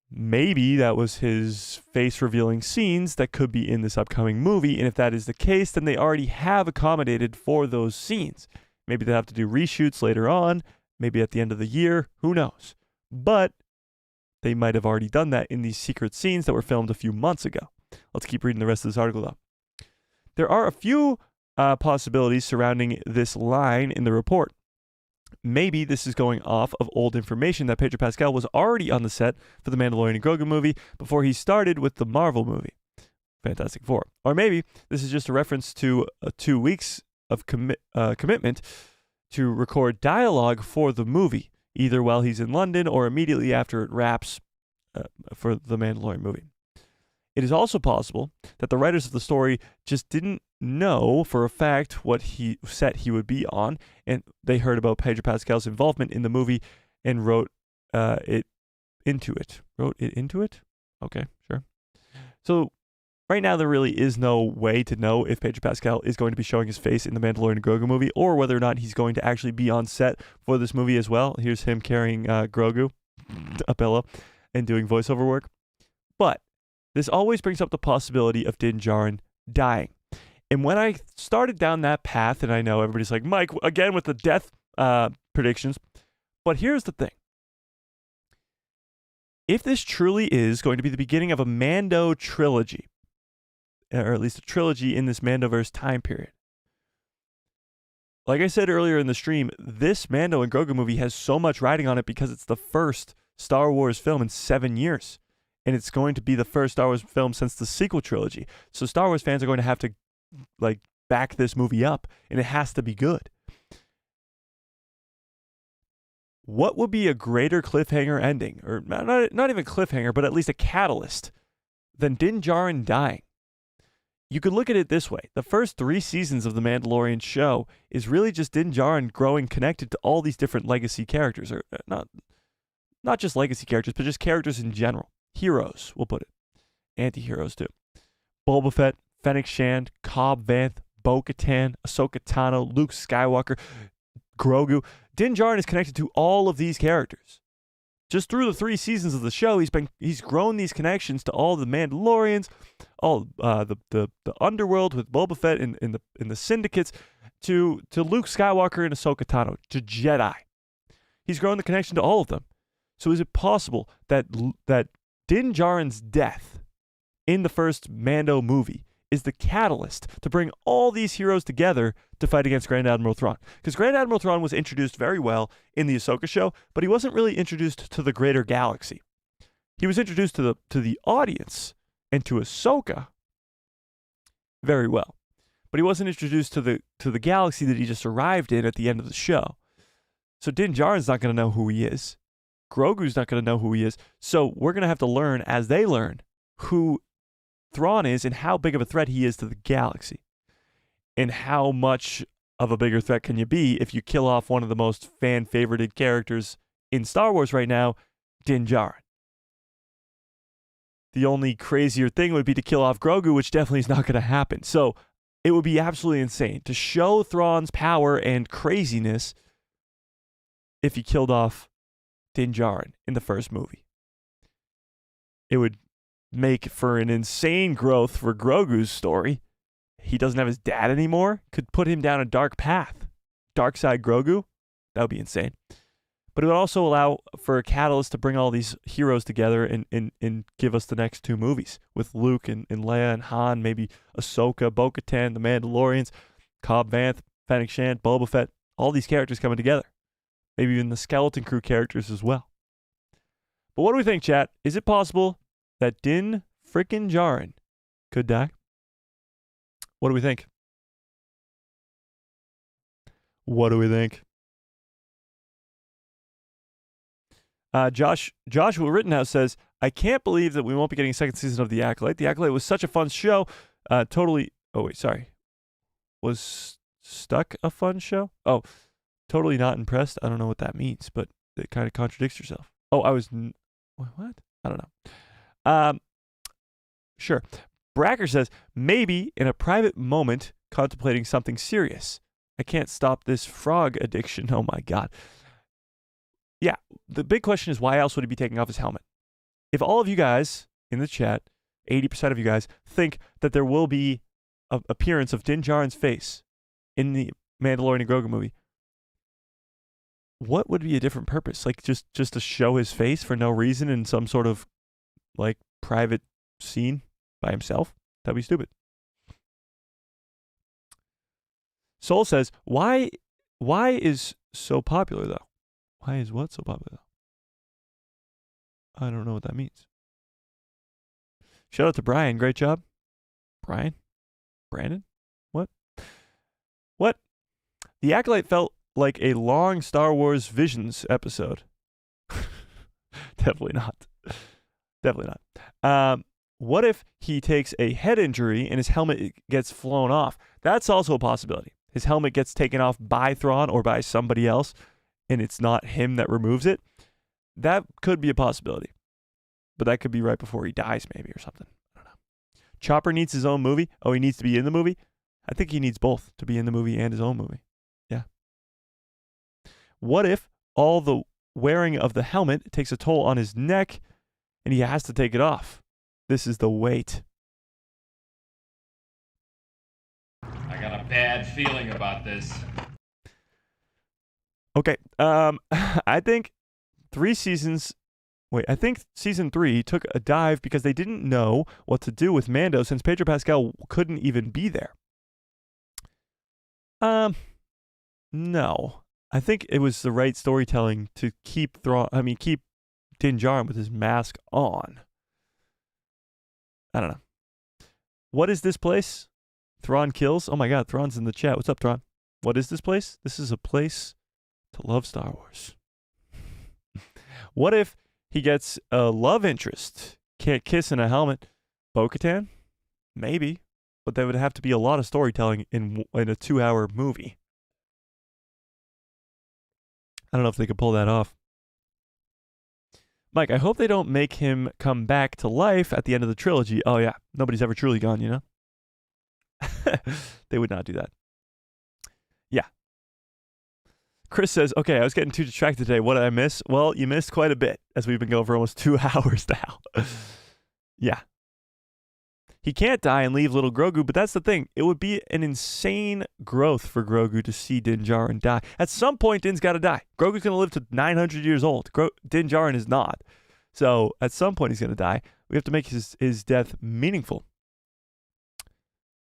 Maybe that was his face-revealing scenes that could be in this upcoming movie, and if that is the case, then they already have accommodated for those scenes. Maybe they have to do reshoots later on, maybe at the end of the year, who knows. But they might have already done that in these secret scenes that were filmed a few months ago. Let's keep reading the rest of this article, though. There are a few possibilities surrounding this line in the report. Maybe this is going off of old information that Pedro Pascal was already on the set for the Mandalorian and Grogu movie before he started with the Marvel movie, Fantastic Four. Or maybe this is just a reference to 2 weeks of commitment to record dialogue for the movie, either while he's in London or immediately after it wraps for the Mandalorian movie. It is also possible that the writers of the story just didn't know for a fact what set he would be on, and they heard about Pedro Pascal's involvement in the movie and wrote it into it. Wrote it into it? Okay, sure. So right now there really is no way to know if Pedro Pascal is going to be showing his face in the Mandalorian and Grogu movie or whether or not he's going to actually be on set for this movie as well. Here's him carrying Grogu, a pillow, and doing voiceover work. But this always brings up the possibility of Din Djarin dying. And when I started down that path, and I know everybody's like, Mike, again with the death predictions, but here's the thing. If this truly is going to be the beginning of a Mando trilogy, or at least a trilogy in this Mandoverse time period, like I said earlier in the stream, this Mando and Grogu movie has so much riding on it because it's the first Star Wars film in 7 years. And it's going to be the first Star Wars film since the sequel trilogy. So Star Wars fans are going to have to back this movie up, and it has to be good. What would be a greater cliffhanger ending, or not even cliffhanger, but at least a catalyst, than Din Djarin dying? You could look at it this way. The first 3 seasons of The Mandalorian show is really just Din Djarin growing connected to all these different legacy characters, or not just legacy characters, but just characters in general. Heroes, we'll put it. Anti-heroes, too. Boba Fett, Fennec Shand, Cobb Vanth, Bo-Katan, Ahsoka Tano, Luke Skywalker, Grogu. Din Djarin is connected to all of these characters. Just through the 3 seasons of the show, he's grown these connections to all the Mandalorians, all the underworld with Boba Fett in the syndicates, to Luke Skywalker and Ahsoka Tano, to Jedi. He's grown the connection to all of them. So is it possible that Din Djarin's death in the first Mando movie is the catalyst to bring all these heroes together to fight against Grand Admiral Thrawn? Because Grand Admiral Thrawn was introduced very well in the Ahsoka show, but he wasn't really introduced to the greater galaxy. He was introduced to the audience and to Ahsoka very well, but he wasn't introduced to the galaxy that he just arrived in at the end of the show. So Din Djarin's not going to know who he is. Grogu's not going to know who he is. So we're going to have to learn, as they learn, who Thrawn is and how big of a threat he is to the galaxy. And how much of a bigger threat can you be if you kill off one of the most fan-favorited characters in Star Wars right now, Din Djarin. The only crazier thing would be to kill off Grogu, which definitely is not going to happen. So it would be absolutely insane to show Thrawn's power and craziness if he killed off Din Djarin in the first movie. It would make for an insane growth for Grogu's story. he doesn't have his dad anymore could put him down a dark path. Dark side Grogu? That would be insane. But it would also allow for a catalyst to bring all these heroes together and give us the next 2 movies with Luke and Leia and Han, maybe Ahsoka, Bo-Katan, the Mandalorians, Cobb Vanth, Fennec Shand, Boba Fett, all these characters coming together. Maybe even the Skeleton Crew characters as well. But what do we think, chat? Is it possible that Din frickin' Djarin could die? What do we think? What do we think? Joshua Rittenhouse says, I can't believe that we won't be getting a second season of The Acolyte. The Acolyte was such a fun show. Was Stuck a fun show? Oh, totally not impressed. I don't know what that means, but it kind of contradicts yourself. Oh, what? I don't know. Sure. Bracker says, maybe in a private moment contemplating something serious. I can't stop this frog addiction. Oh my God. Yeah, the big question is, why else would he be taking off his helmet? If all of you guys in the chat, 80% of you guys, think that there will be an appearance of Din Djarin's face in the Mandalorian and Grogu movie, what would be a different purpose? Like just to show his face for no reason in some sort of like private scene by himself? That'd be stupid. Soul says, why is so popular though? Why is what so popular? I don't know what that means. Shout out to Brian. Great job. Brian? Brandon? What? The Acolyte felt like a long Star Wars Visions episode. Definitely not. Definitely not. What if he takes a head injury and his helmet gets flown off? That's also a possibility. His helmet gets taken off by Thrawn or by somebody else, and it's not him that removes it. That could be a possibility. But that could be right before he dies, maybe, or something. I don't know. Chopper needs his own movie. Oh, he needs to be in the movie? I think he needs both, to be in the movie and his own movie. Yeah. What if all the wearing of the helmet takes a toll on his neck and he has to take it off? This is the weight. I got a bad feeling about this. Okay. I think season 3 took a dive because they didn't know what to do with Mando since Pedro Pascal couldn't even be there. No. I think it was the right storytelling to keep Din Djarin with his mask on. I don't know. What is this place? Thrawn kills? Oh my God, Thrawn's in the chat. What's up, Thrawn? What is this place? This is a place to love Star Wars. What if he gets a love interest? Can't kiss in a helmet. Bo-Katan? Maybe. But there would have to be a lot of storytelling in a 2-hour movie. I don't know if they could pull that off. Mike, I hope they don't make him come back to life at the end of the trilogy. Oh yeah, nobody's ever truly gone, you know? They would not do that. Yeah. Chris says, okay, I was getting too distracted today. What did I miss? Well, you missed quite a bit, as we've been going for almost 2 hours now. Yeah. He can't die and leave little Grogu, but that's the thing. It would be an insane growth for Grogu to see Din Djarin die. At some point, Din's got to die. Grogu's going to live to 900 years old. Din Djarin is not. So at some point, he's going to die. We have to make his death meaningful.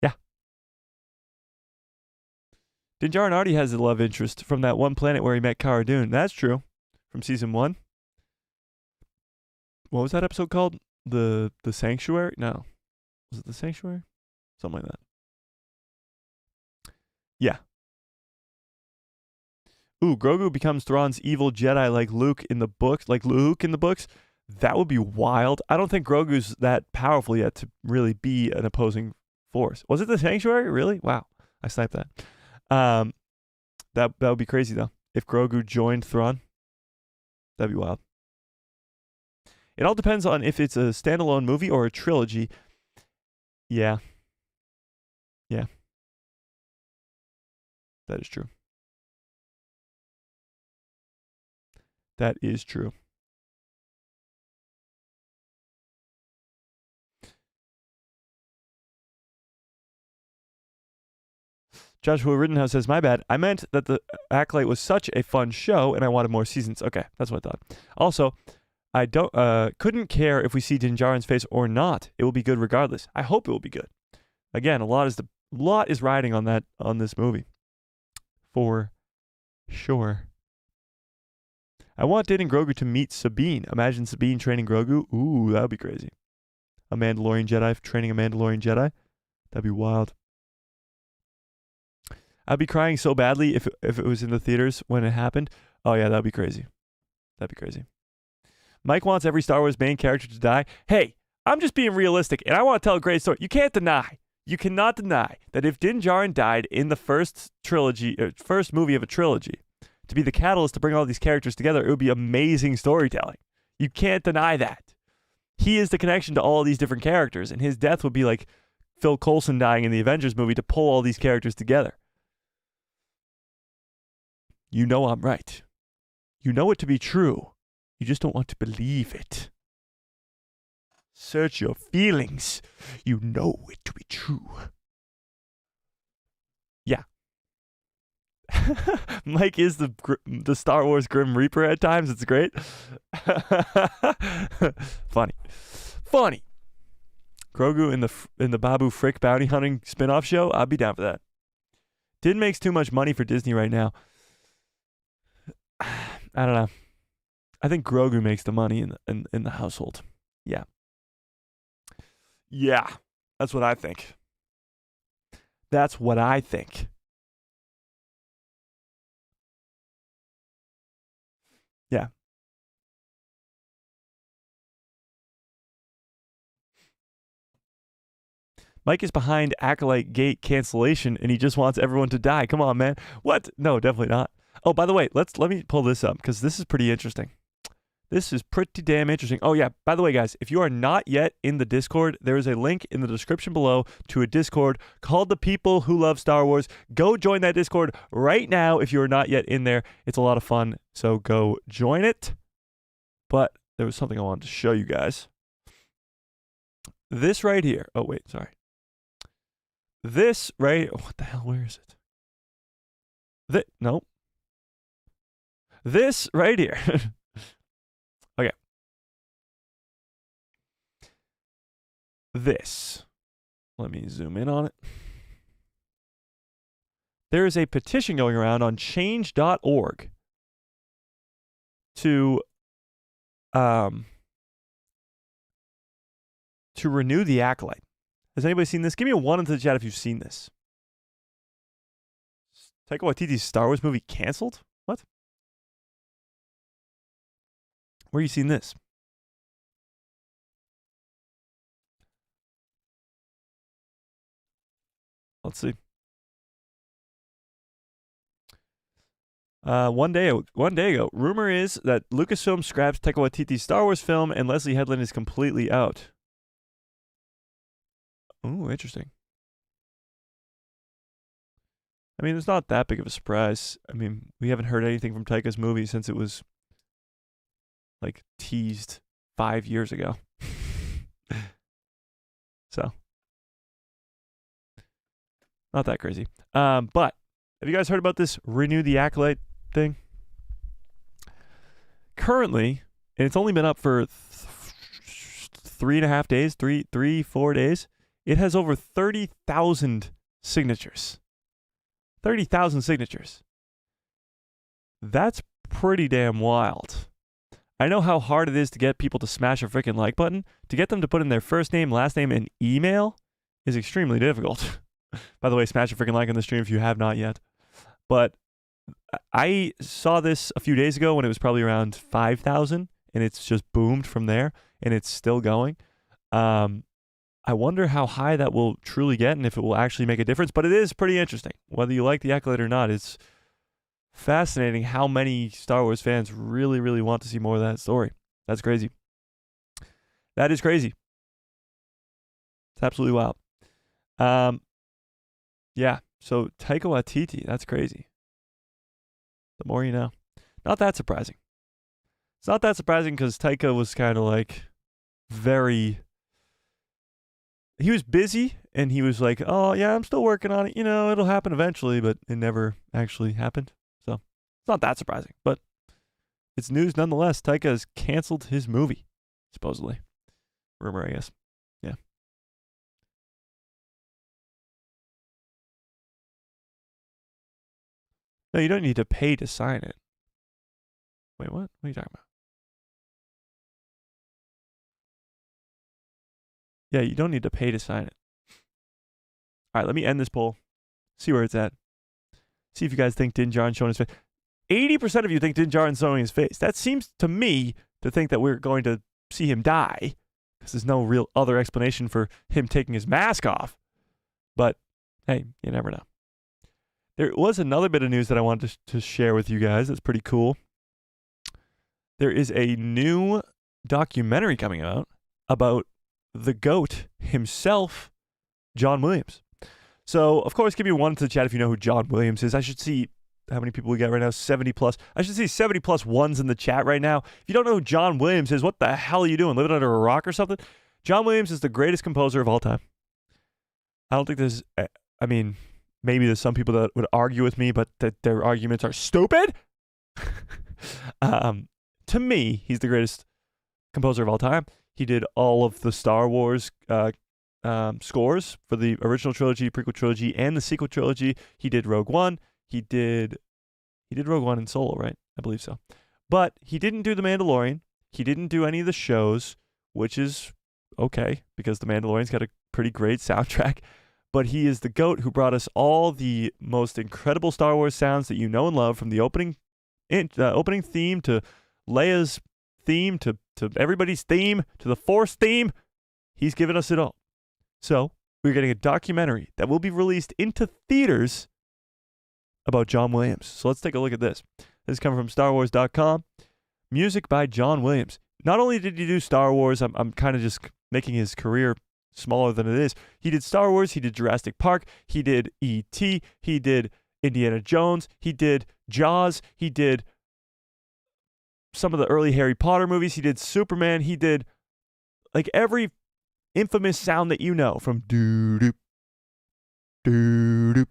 Yeah. Din Djarin already has a love interest from that one planet where he met Cara Dune. That's true. From season 1. What was that episode called? The Sanctuary? No. Was it the Sanctuary? Something like that. Yeah. Ooh, Grogu becomes Thrawn's evil Jedi like Luke in the books. That would be wild. I don't think Grogu's that powerful yet to really be an opposing force. Was it the Sanctuary? Really? Wow. I sniped that. That would be crazy though. If Grogu joined Thrawn, that'd be wild. It all depends on if it's a standalone movie or a trilogy. Yeah. Yeah. That is true. That is true. Joshua Rittenhouse says, my bad. I meant that the Acolyte was such a fun show and I wanted more seasons. Okay, that's what I thought. Also, I couldn't care if we see Din Djarin's face or not. It will be good regardless. I hope it will be good. Again, a lot is riding on this movie. For sure. I want Din and Grogu to meet Sabine. Imagine Sabine training Grogu. Ooh, that would be crazy. A Mandalorian Jedi training a Mandalorian Jedi. That'd be wild. I'd be crying so badly if it was in the theaters when it happened. Oh yeah, that'd be crazy. That'd be crazy. Mike wants every Star Wars main character to die. Hey, I'm just being realistic, and I want to tell a great story. You cannot deny that if Din Djarin died in the first movie of a trilogy, to be the catalyst to bring all these characters together, it would be amazing storytelling. You can't deny that. He is the connection to all these different characters, and his death would be like Phil Coulson dying in the Avengers movie to pull all these characters together. You know I'm right. You know it to be true. You just don't want to believe it. Search your feelings. You know it to be true. Yeah. Mike is the Star Wars Grim Reaper at times. It's great. Funny. Grogu in the Babu Frick bounty hunting spin-off show. I'd be down for that. Din makes too much money for Disney right now. I don't know. I think Grogu makes the money in the household. Yeah. Yeah. That's what I think. Yeah. Mike is behind Acolyte Gate cancellation and he just wants everyone to die. Come on, man. What? No, definitely not. Oh, by the way, let me pull this up because this is pretty interesting. This is pretty damn interesting. Oh, yeah. By the way, guys, if you are not yet in the Discord, there is a link in the description below to a Discord called The People Who Love Star Wars. Go join that Discord right now if you are not yet in there. It's a lot of fun, so go join it. But there was something I wanted to show you guys. This right here. Oh, wait, sorry. This right. Oh, what the hell? Where is it? Nope. This right here. Okay. This. Let me zoom in on it. There is a petition going around on change.org to renew the Acolyte. Has anybody seen this? Give me a 1 into the chat if you've seen this. Taika Waititi's Star Wars movie canceled? What? Where you seen this? Let's see. One day ago, rumor is that Lucasfilm scraps Taika Waititi's Star Wars film and Leslie Headland is completely out. Ooh, interesting. I mean, it's not that big of a surprise. I mean, we haven't heard anything from Taika's movie since it was like teased 5 years ago. So not that crazy. But have you guys heard about this renew the Acolyte thing? Currently, and it's only been up for 3.5 days, 4 days. It has over 30,000 signatures. 30,000 signatures. That's pretty damn wild. I know how hard it is to get people to smash a freaking like button. To get them to put in their first name, last name, and email is extremely difficult. By the way, smash a freaking like on the stream if you have not yet. But I saw this a few days ago when it was probably around 5,000, and it's just boomed from there, and it's still going. I wonder how high that will truly get and if it will actually make a difference. But it is pretty interesting. Whether you like the Acolyte or not, it's fascinating how many Star Wars fans really, really want to see more of that story. That's crazy. That is crazy. It's absolutely wild. Yeah, so Taika Waititi, that's crazy. The more you know. Not that surprising. It's not that surprising because Taika was kind of like very he was busy, and he was like, "Oh yeah, I'm still working on it. You know, it'll happen eventually," but it never actually happened. So it's not that surprising, but it's news nonetheless. Taika has canceled his movie, supposedly. Rumor, I guess. Yeah. No, you don't need to pay to sign it. Wait, what? What are you talking about? Yeah, you don't need to pay to sign it. All right, let me end this poll. See where it's at. See if you guys think Din Djarin's showing his face. 80% of you think Din Djarin's showing his face. That seems to me to think that we're going to see him die, because there's no real other explanation for him taking his mask off. But hey, you never know. There was another bit of news that I wanted to share with you guys. That's pretty cool. There is a new documentary coming out about the GOAT himself, John Williams. So, of course, give me one to the chat if you know who John Williams is. I should see how many people we got right now. 70 plus. I should see 70 plus ones in the chat right now. If you don't know who John Williams is, what the hell are you doing? Living under a rock or something? John Williams is the greatest composer of all time. I don't think there's, I mean, maybe there's some people that would argue with me, but that their arguments are stupid. To me, he's the greatest composer of all time. He did all of the Star Wars scores for the original trilogy, prequel trilogy, and the sequel trilogy. He did Rogue One. He did Rogue One in Solo, right? I believe so. But he didn't do The Mandalorian. He didn't do any of the shows, which is okay, because The Mandalorian's got a pretty great soundtrack. But he is the GOAT who brought us all the most incredible Star Wars sounds that you know and love, from the opening theme to Leia's theme to everybody's theme to the Force theme. He's given us it all. So we're getting a documentary that will be released into theaters about John Williams. So let's take a look at this. This is coming from StarWars.com. Music by John Williams. Not only did he do Star Wars, I'm kind of just making his career smaller than it is. He did Star Wars. He did Jurassic Park. He did E.T. He did Indiana Jones. He did Jaws. He did some of the early Harry Potter movies. He did Superman. He did like every infamous sound that you know, from doo-doop, doo-doop,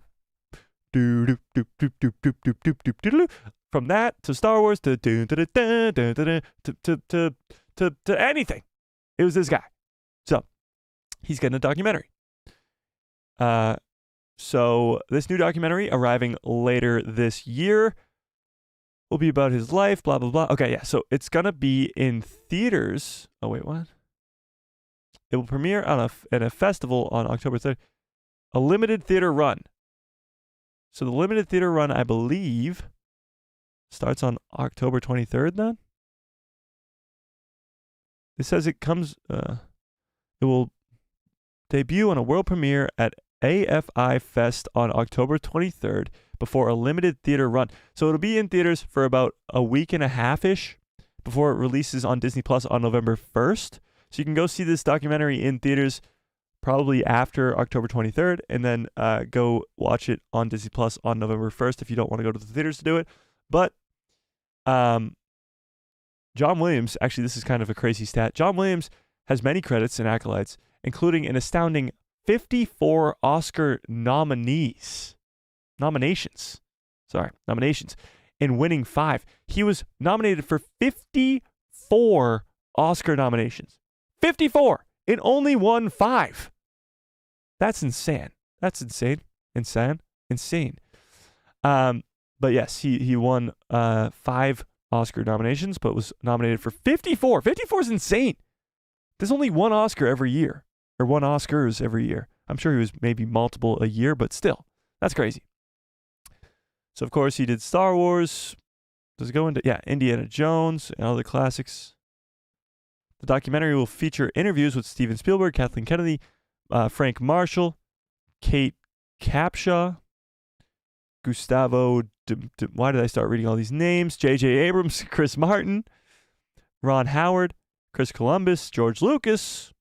doo-doop, doop, doop, doop, doop, doop, doop, doop, doop, from that to Star Wars to anything. It was this guy. So he's getting a documentary. So this new documentary, arriving later this year, will be about his life, blah, blah, blah. Okay, yeah, so it's going to be in theaters. Oh, wait, what? It will premiere at a festival on October 3rd. A limited theater run. So the limited theater run, I believe, starts on October 23rd then? It says it comes, it will debut on a world premiere at AFI Fest on October 23rd before a limited theater run. So it'll be in theaters for about a week and a half-ish before it releases on Disney Plus on November 1st. So you can go see this documentary in theaters probably after October 23rd, and then go watch it on Disney Plus on November 1st if you don't want to go to the theaters to do it. But John Williams, actually this is kind of a crazy stat. John Williams has many credits and accolades, including an astounding 54 Oscar nominations, and winning 5. He was nominated for 54 Oscar nominations. 54! And only won 5. That's insane. Insane. But yes, he won 5 Oscar nominations, but was nominated for 54. 54 is insane. There's only one Oscar every year, or one Oscars every year. I'm sure he was maybe multiple a year, but still, that's crazy. So, of course, he did Star Wars. Does it go into, Indiana Jones and other classics. The documentary will feature interviews with Steven Spielberg, Kathleen Kennedy, Frank Marshall, Kate Capshaw, Gustavo, why did I start reading all these names? J.J. Abrams, Chris Martin, Ron Howard, Chris Columbus, George Lucas,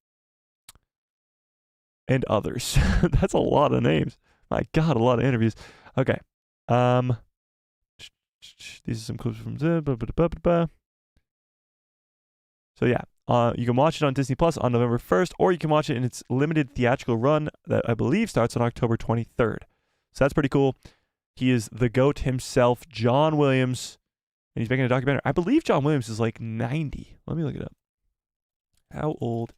and others. That's a lot of names. My God, a lot of interviews. Okay. These are some clips from... So yeah, You can watch it on Disney Plus on November 1st, or you can watch it in its limited theatrical run that I believe starts on October 23rd. So that's pretty cool. He is the GOAT himself, John Williams, and he's making a documentary. I believe John Williams is like 90. Let me look it up. How old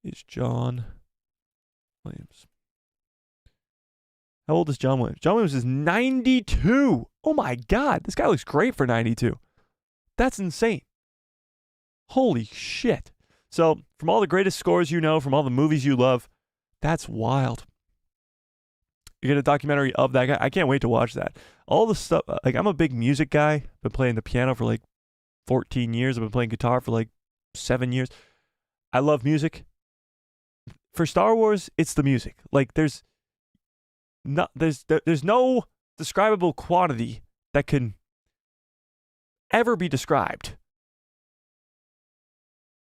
is John Williams? How old is John Williams? John Williams is 92. Oh my God. This guy looks great for 92. That's insane. Holy shit. So, from all the greatest scores you know, from all the movies you love, that's wild. You get a documentary of that guy. I can't wait to watch that. All the stuff, like, I'm a big music guy. Been playing the piano for like 14 years. I've been playing guitar for like 7 years. I love music. For Star Wars, it's the music. Like, there's no describable quantity that can ever be described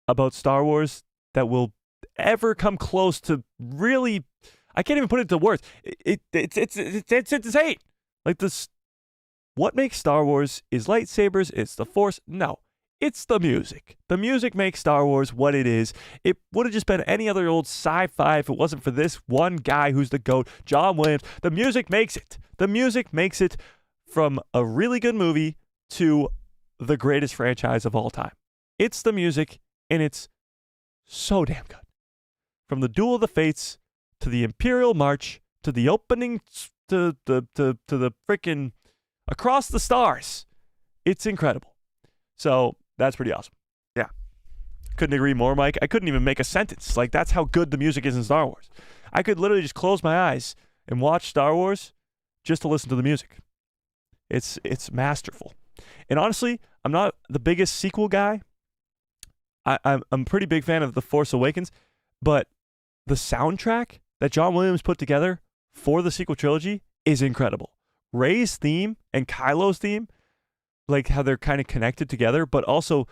about Star Wars that will ever come close to really. I can't even put it into words. It's insane. Like this, what makes Star Wars is lightsabers. It's the Force. No, it's the music. The music makes Star Wars what it is. It would have just been any other old sci-fi if it wasn't for this one guy who's the GOAT, John Williams. The music makes it. The music makes it from a really good movie to the greatest franchise of all time. It's the music, and it's so damn good. From the Duel of the Fates to the Imperial March to the opening to the freaking Across the Stars, it's incredible. So that's pretty awesome. Yeah, couldn't agree more, Mike. I couldn't even make a sentence. Like, that's how good the music is in Star Wars. I could literally just close my eyes and watch Star Wars just to listen to the music. It's masterful. And honestly, I'm not the biggest sequel guy. I'm a pretty big fan of The Force Awakens, but the soundtrack that John Williams put together for the sequel trilogy is incredible. Rey's theme and Kylo's theme, like how they're kind of connected together, but also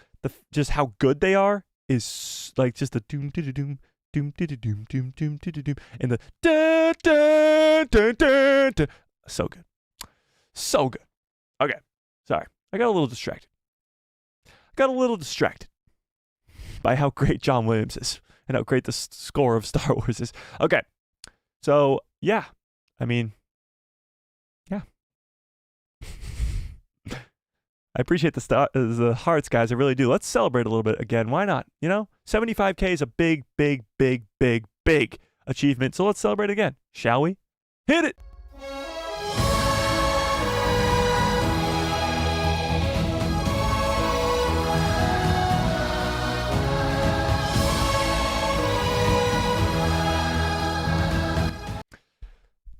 just how good they are is like just the doom doom doom doom doom doom doom doom doom and the da da da da da. So good, so good. Okay, sorry, I got a little distracted. By how great John Williams is and how great the score of Star Wars is. Okay, so yeah, I mean, yeah. I appreciate the hearts, guys. I really do. Let's celebrate a little bit again. Why not? 75K is a big, big, big, big, big achievement. So let's celebrate again, shall we? Hit it!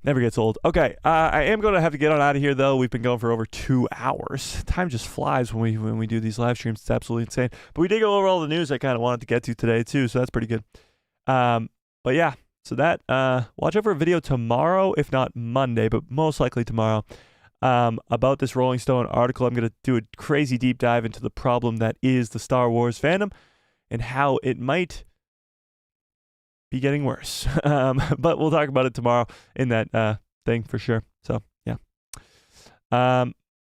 Never gets old. Okay, I am going to have to get on out of here, though. We've been going for over 2 hours. Time just flies when we do these live streams. It's absolutely insane. But we did go over all the news I kind of wanted to get to today, too, so that's pretty good. But yeah, so that, watch out for a video tomorrow, if not Monday, but most likely tomorrow, about this Rolling Stone article. I'm going to do a crazy deep dive into the problem that is the Star Wars fandom and how it might be getting worse. But we'll talk about it tomorrow in that thing for sure. So, yeah.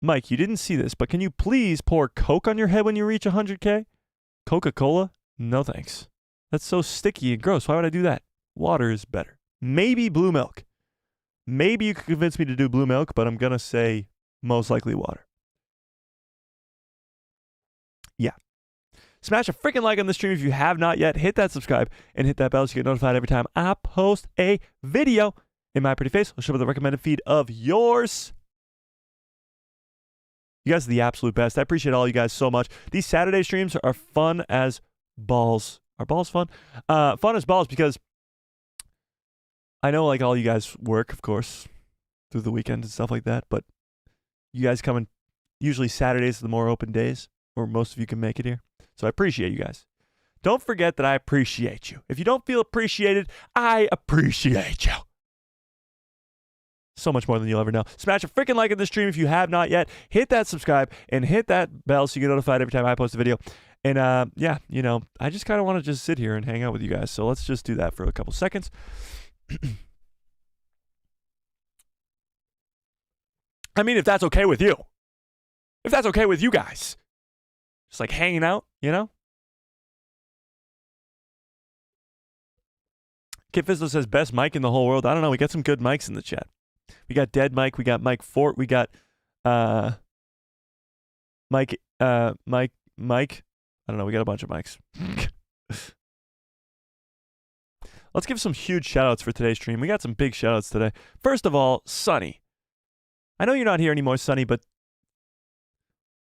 Mike, you didn't see this, but can you please pour Coke on your head when you reach 100K? Coca-Cola? No thanks. That's so sticky and gross. Why would I do that? Water is better. Maybe blue milk. Maybe you could convince me to do blue milk, but I'm going to say most likely water. Yeah. Smash a freaking like on the stream if you have not yet. Hit that subscribe and hit that bell so you get notified every time I post a video. In my pretty face, I'll show up the recommended feed of yours. You guys are the absolute best. I appreciate all you guys so much. These Saturday streams are fun as balls. Are balls fun? Fun as balls because I know like all you guys work, of course, through the weekend and stuff like that, but you guys come in usually Saturdays are the more open days, or most of you can make it here. So I appreciate you guys. Don't forget that I appreciate you. If you don't feel appreciated, I appreciate you. So much more than you'll ever know. Smash a freaking like on the stream if you have not yet. Hit that subscribe and hit that bell so you get notified every time I post a video. And yeah, I just kind of want to just sit here and hang out with you guys. So let's just do that for a couple seconds. I mean, if that's okay with you. If that's okay with you guys. Just like hanging out, Kid Fizzler says best mic in the whole world. I don't know. We got some good mics in the chat. We got Dead Mike. We got Mike Fort. We got Mike. I don't know. We got a bunch of mics. Let's give some huge shout-outs for today's stream. We got some big shout-outs today. First of all, Sonny. I know you're not here anymore, Sonny, but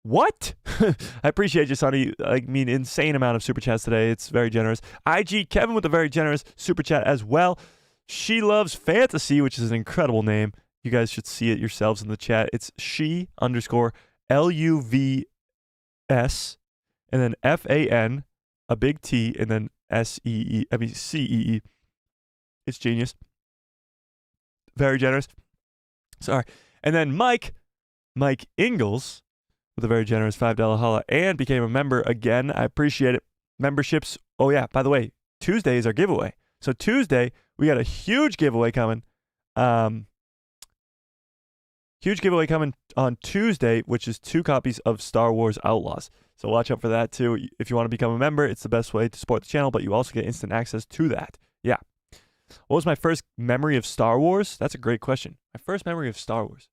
what? I appreciate you, Sonny. I mean, insane amount of super chats today. It's very generous. IG Kevin with a very generous super chat as well. She Loves Fantasy, which is an incredible name. You guys should see it yourselves in the chat. It's she_LUVS and then FAN, a big T, and then CEE. It's genius. Very generous. Sorry. And then Mike Ingalls with a very generous $5 holla and became a member again. I appreciate it. Memberships. Oh, yeah. By the way, Tuesday is our giveaway. So Tuesday, we got a huge giveaway coming. Huge giveaway coming on Tuesday, which is 2 copies of Star Wars Outlaws. So watch out for that too. If you want to become a member, it's the best way to support the channel, but you also get instant access to that. Yeah. What was my first memory of Star Wars? That's a great question. My first memory of Star Wars.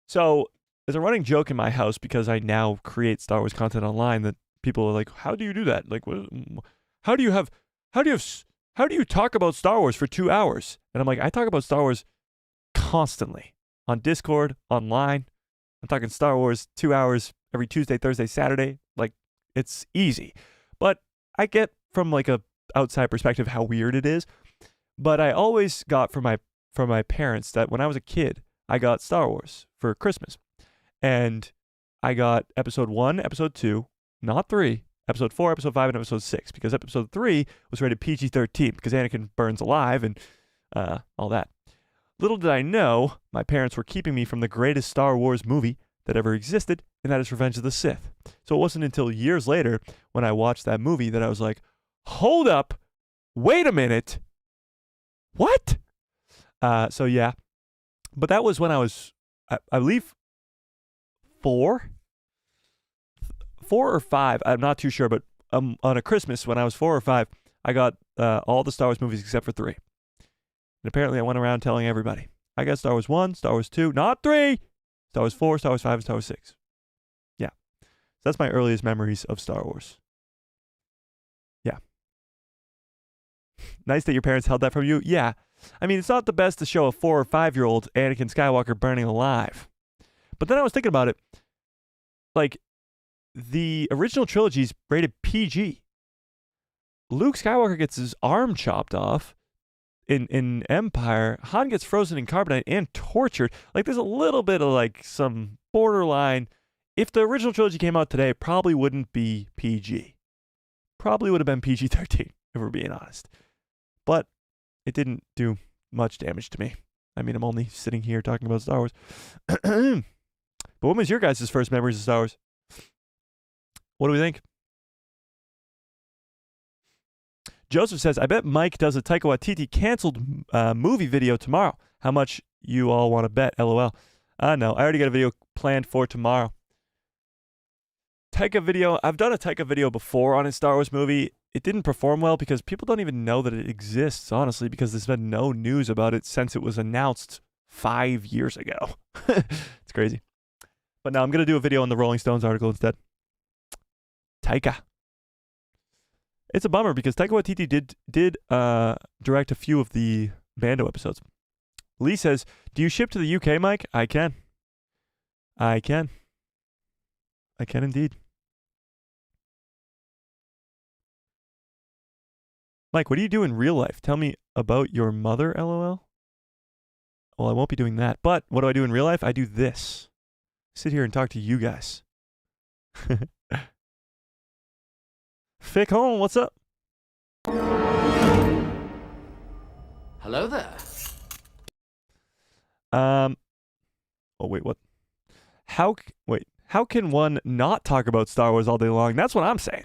So there's a running joke in my house because I now create Star Wars content online that people are like, how do you do that? Like, how do you talk about Star Wars for 2 hours? And I'm like, I talk about Star Wars constantly on Discord, online. I'm talking Star Wars 2 hours every Tuesday, Thursday, Saturday. Like, it's easy. But I get from like a outside perspective how weird it is. But I always got from my parents that when I was a kid, I got Star Wars for Christmas. And I got episode 1, episode 2, not 3, episode 4, episode 5, and episode 6. Because episode 3 was rated PG-13 because Anakin burns alive and all that. Little did I know, my parents were keeping me from the greatest Star Wars movie that ever existed, and that is Revenge of the Sith. So it wasn't until years later when I watched that movie that I was like, hold up, wait a minute, what? So yeah, but that was when I was, I believe, 4 or 5, I'm not too sure, but on a Christmas when I was 4 or 5, I got all the Star Wars movies except for 3. And apparently I went around telling everybody, I got Star Wars 1, Star Wars 2, not 3, Star Wars 4, Star Wars 5, and Star Wars 6. Yeah. So that's my earliest memories of Star Wars. Yeah. Nice that your parents held that from you. Yeah. I mean, it's not the best to show a 4 or 5-year-old Anakin Skywalker burning alive. But then I was thinking about it. Like, the original trilogy's rated PG. Luke Skywalker gets his arm chopped off. In Empire, Han gets frozen in carbonite and tortured. Like, there's a little bit of, like, some borderline. If the original trilogy came out today, it probably wouldn't be PG. Probably would have been PG-13, if we're being honest. But it didn't do much damage to me. I mean, I'm only sitting here talking about Star Wars. But what was your guys' first memories of Star Wars? What do we think? Joseph says, I bet Mike does a Taika Waititi canceled movie video tomorrow. How much you all want to bet? LOL. No, I already got a video planned for tomorrow. Taika video. I've done a Taika video before on his Star Wars movie. It didn't perform well because people don't even know that it exists, honestly, because there's been no news about it since it was announced 5 years ago. It's crazy. But now I'm going to do a video on the Rolling Stones article instead. Taika. It's a bummer because Taika Waititi did direct a few of the Bando episodes. Lee says, do you ship to the UK, Mike? I can. I can indeed. Mike, what do you do in real life? Tell me about your mother, LOL. Well, I won't be doing that. But what do I do in real life? I do this. Sit here and talk to you guys. Fick home, what's up? Hello there. Oh wait, what? How can one not talk about Star Wars all day long? That's what I'm saying.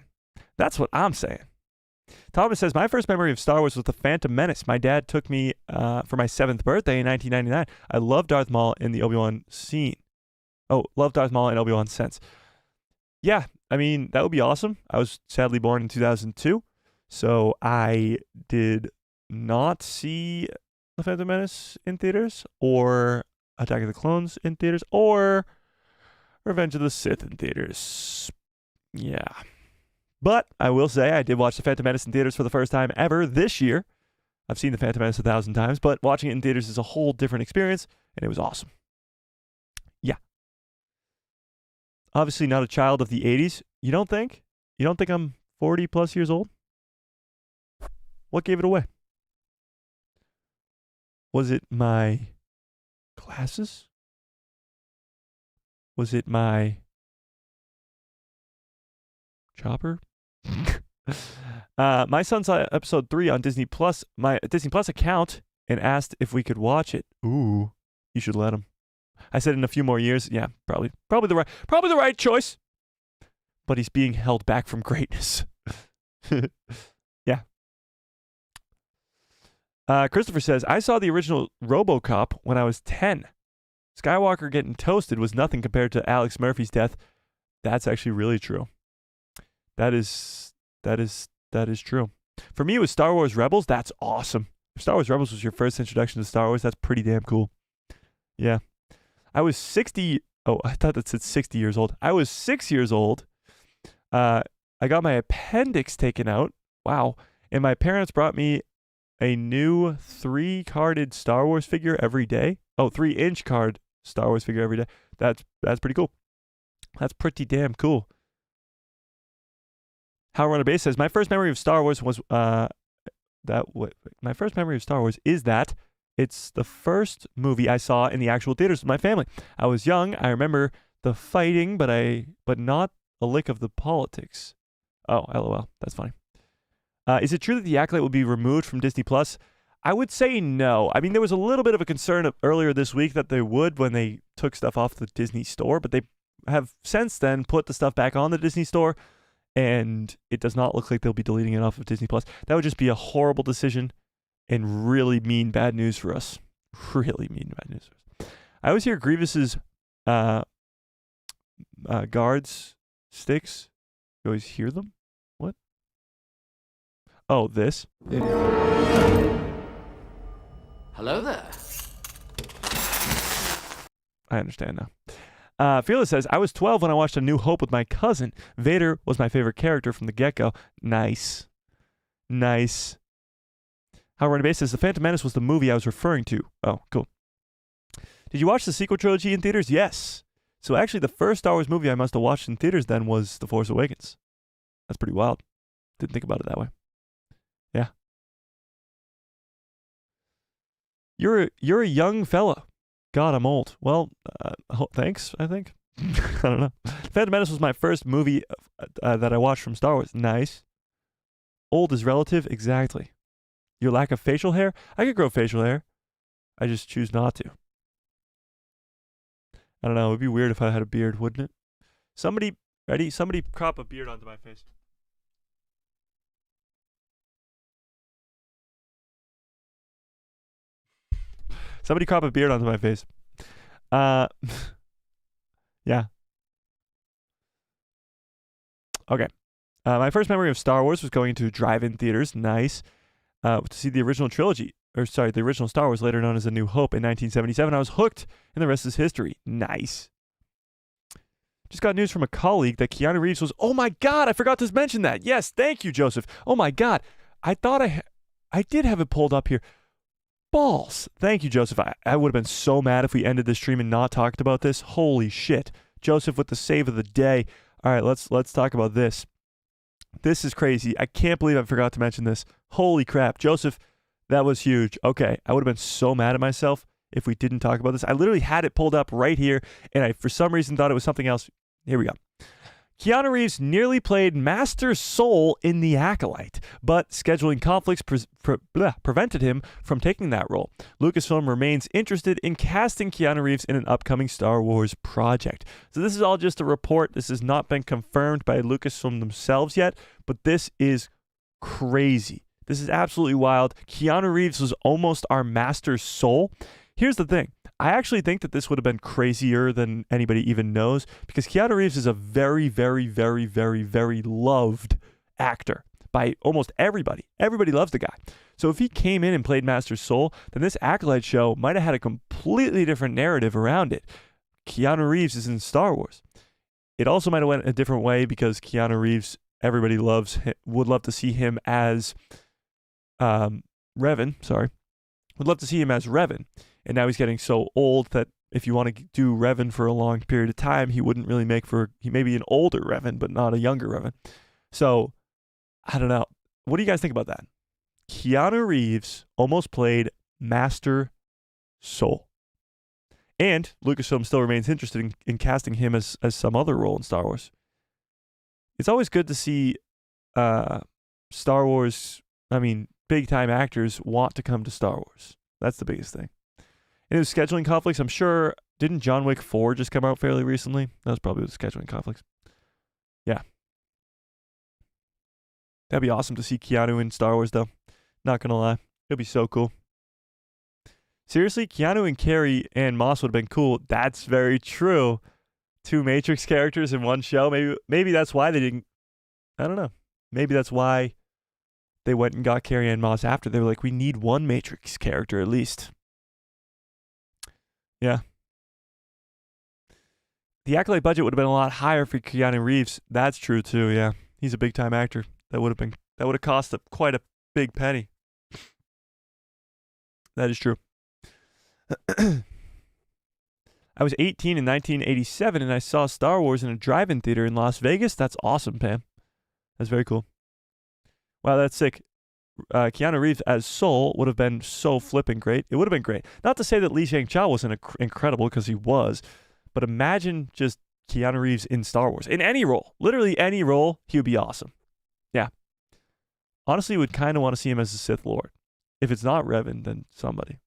Thomas says, my first memory of Star Wars was The Phantom Menace. My dad took me for my 7th birthday in 1999. I love Darth Maul in the Obi-Wan scene. Oh, love Darth Maul and Obi-Wan sense. Yeah, I mean, that would be awesome. I was sadly born in 2002, so I did not see The Phantom Menace in theaters, or Attack of the Clones in theaters, or Revenge of the Sith in theaters. Yeah. But I will say I did watch The Phantom Menace in theaters for the first time ever this year. I've seen The Phantom Menace 1,000 times, but watching it in theaters is a whole different experience, and it was awesome. Yeah. Obviously not a child of the 80s. You don't think? You don't think I'm 40 plus years old? What gave it away? Was it my glasses? Was it my chopper? My son saw episode 3 on Disney Plus, my Disney Plus account, and asked if we could watch it. Ooh, you should let him. I said in a few more years, yeah, probably the right choice. But he's being held back from greatness. Yeah. Christopher says, I saw the original RoboCop when I was 10. Skywalker getting toasted was nothing compared to Alex Murphy's death. That's actually really true. That is true. For me, it was Star Wars Rebels. That's awesome. If Star Wars Rebels was your first introduction to Star Wars, that's pretty damn cool. Yeah. I was 60. Oh, I thought that said 60 years old. I was 6 years old. I got my appendix taken out. Wow. And my parents brought me a new 3-carded Star Wars figure every day. Oh, 3-inch card Star Wars figure every day. That's pretty cool. That's pretty damn cool. How Runner Base says, my first memory of Star Wars was my first memory of Star Wars is that it's the first movie I saw in the actual theaters with my family. I was young. I remember the fighting, but not a lick of the politics. Oh, LOL. That's funny. Is it true that the Acolyte will be removed from Disney Plus? I would say no. I mean, there was a little bit of a concern earlier this week that they would when they took stuff off the Disney Store, but they have since then put the stuff back on the Disney Store, and it does not look like they'll be deleting it off of Disney Plus. That would just be a horrible decision and really mean bad news for us. Really mean bad news for us. I always hear Grievous's guards sticks. You always hear them? What? Oh, this. Hello there. I understand now. Fearless says, I was 12 when I watched A New Hope with my cousin. Vader was my favorite character from the get-go. Nice. Nice. How Running Base says, The Phantom Menace was the movie I was referring to. Oh, cool. Did you watch the sequel trilogy in theaters? Yes. So actually, the first Star Wars movie I must have watched in theaters then was The Force Awakens. That's pretty wild. Didn't think about it that way. Yeah. You're a young fella. God, I'm old. Well, thanks, I think. I don't know. Phantom Menace was my first movie that I watched from Star Wars. Nice. Old is relative? Exactly. Your lack of facial hair? I could grow facial hair. I just choose not to. I don't know. It would be weird if I had a beard, wouldn't it? Somebody, ready? Somebody crop a beard onto my face. Somebody crop a beard onto my face. Yeah. Okay. My first memory of Star Wars was going to drive-in theaters. Nice. To see the original trilogy. The original Star Wars, later known as A New Hope, in 1977. I was hooked, and the rest is history. Nice. Just got news from a colleague that Keanu Reeves was... Oh my God, I forgot to mention that. Yes, thank you, Joseph. Oh my God. I thought I did have it pulled up here. Balls. Thank you, Joseph. I would have been so mad if we ended this stream and not talked about this. Holy shit. Joseph with the save of the day. All right, let's talk about this. This is crazy. I can't believe I forgot to mention this. Holy crap. Joseph, that was huge. Okay, I would have been so mad at myself if we didn't talk about this. I literally had it pulled up right here, and I, for some reason, thought it was something else. Here we go. Keanu Reeves nearly played Master Soul in The Acolyte, but scheduling conflicts prevented him from taking that role. Lucasfilm remains interested in casting Keanu Reeves in an upcoming Star Wars project. So this is all just a report. This has not been confirmed by Lucasfilm themselves yet, but this is crazy. This is absolutely wild. Keanu Reeves was almost our Master Soul. Here's the thing. I actually think that this would have been crazier than anybody even knows, because Keanu Reeves is a very, very, very, very, very loved actor by almost everybody. Everybody loves the guy. So if he came in and played Master Soul, then this Acolyte show might have had a completely different narrative around it. Keanu Reeves is in Star Wars. It also might have went a different way because Keanu Reeves, everybody would love to see him as Revan. Sorry. Would love to see him as Revan. And now he's getting so old that if you want to do Revan for a long period of time, he wouldn't really he may be an older Revan, but not a younger Revan. So, I don't know. What do you guys think about that? Keanu Reeves almost played Master Soul. And Lucasfilm still remains interested in casting him as some other role in Star Wars. It's always good to see Star Wars, big-time actors want to come to Star Wars. That's the biggest thing. And it was scheduling conflicts. I'm sure, didn't John Wick 4 just come out fairly recently? That was probably with scheduling conflicts. Yeah. That'd be awesome to see Keanu in Star Wars, though. Not going to lie. It'd be so cool. Seriously, Keanu and Carrie Ann Moss would have been cool. That's very true. 2 Matrix characters in one show. Maybe that's why they didn't. I don't know. Maybe that's why they went and got Carrie Ann Moss after. They were like, we need 1 Matrix character at least. Yeah. The Acolyte budget would have been a lot higher for Keanu Reeves. That's true too, yeah. He's a big time actor. That would have cost quite a big penny. That is true. I was 18 in 1987 and I saw Star Wars in a drive-in theater in Las Vegas. That's awesome, Pam. That's very cool. Wow, that's sick. Keanu Reeves as Soul would have been so flipping great. It would have been great. Not to say that Lee Shang-Chao wasn't incredible, because he was, but imagine just Keanu Reeves in Star Wars. In any role. Literally any role, he would be awesome. Yeah. Honestly, would kind of want to see him as a Sith Lord. If it's not Revan, then somebody.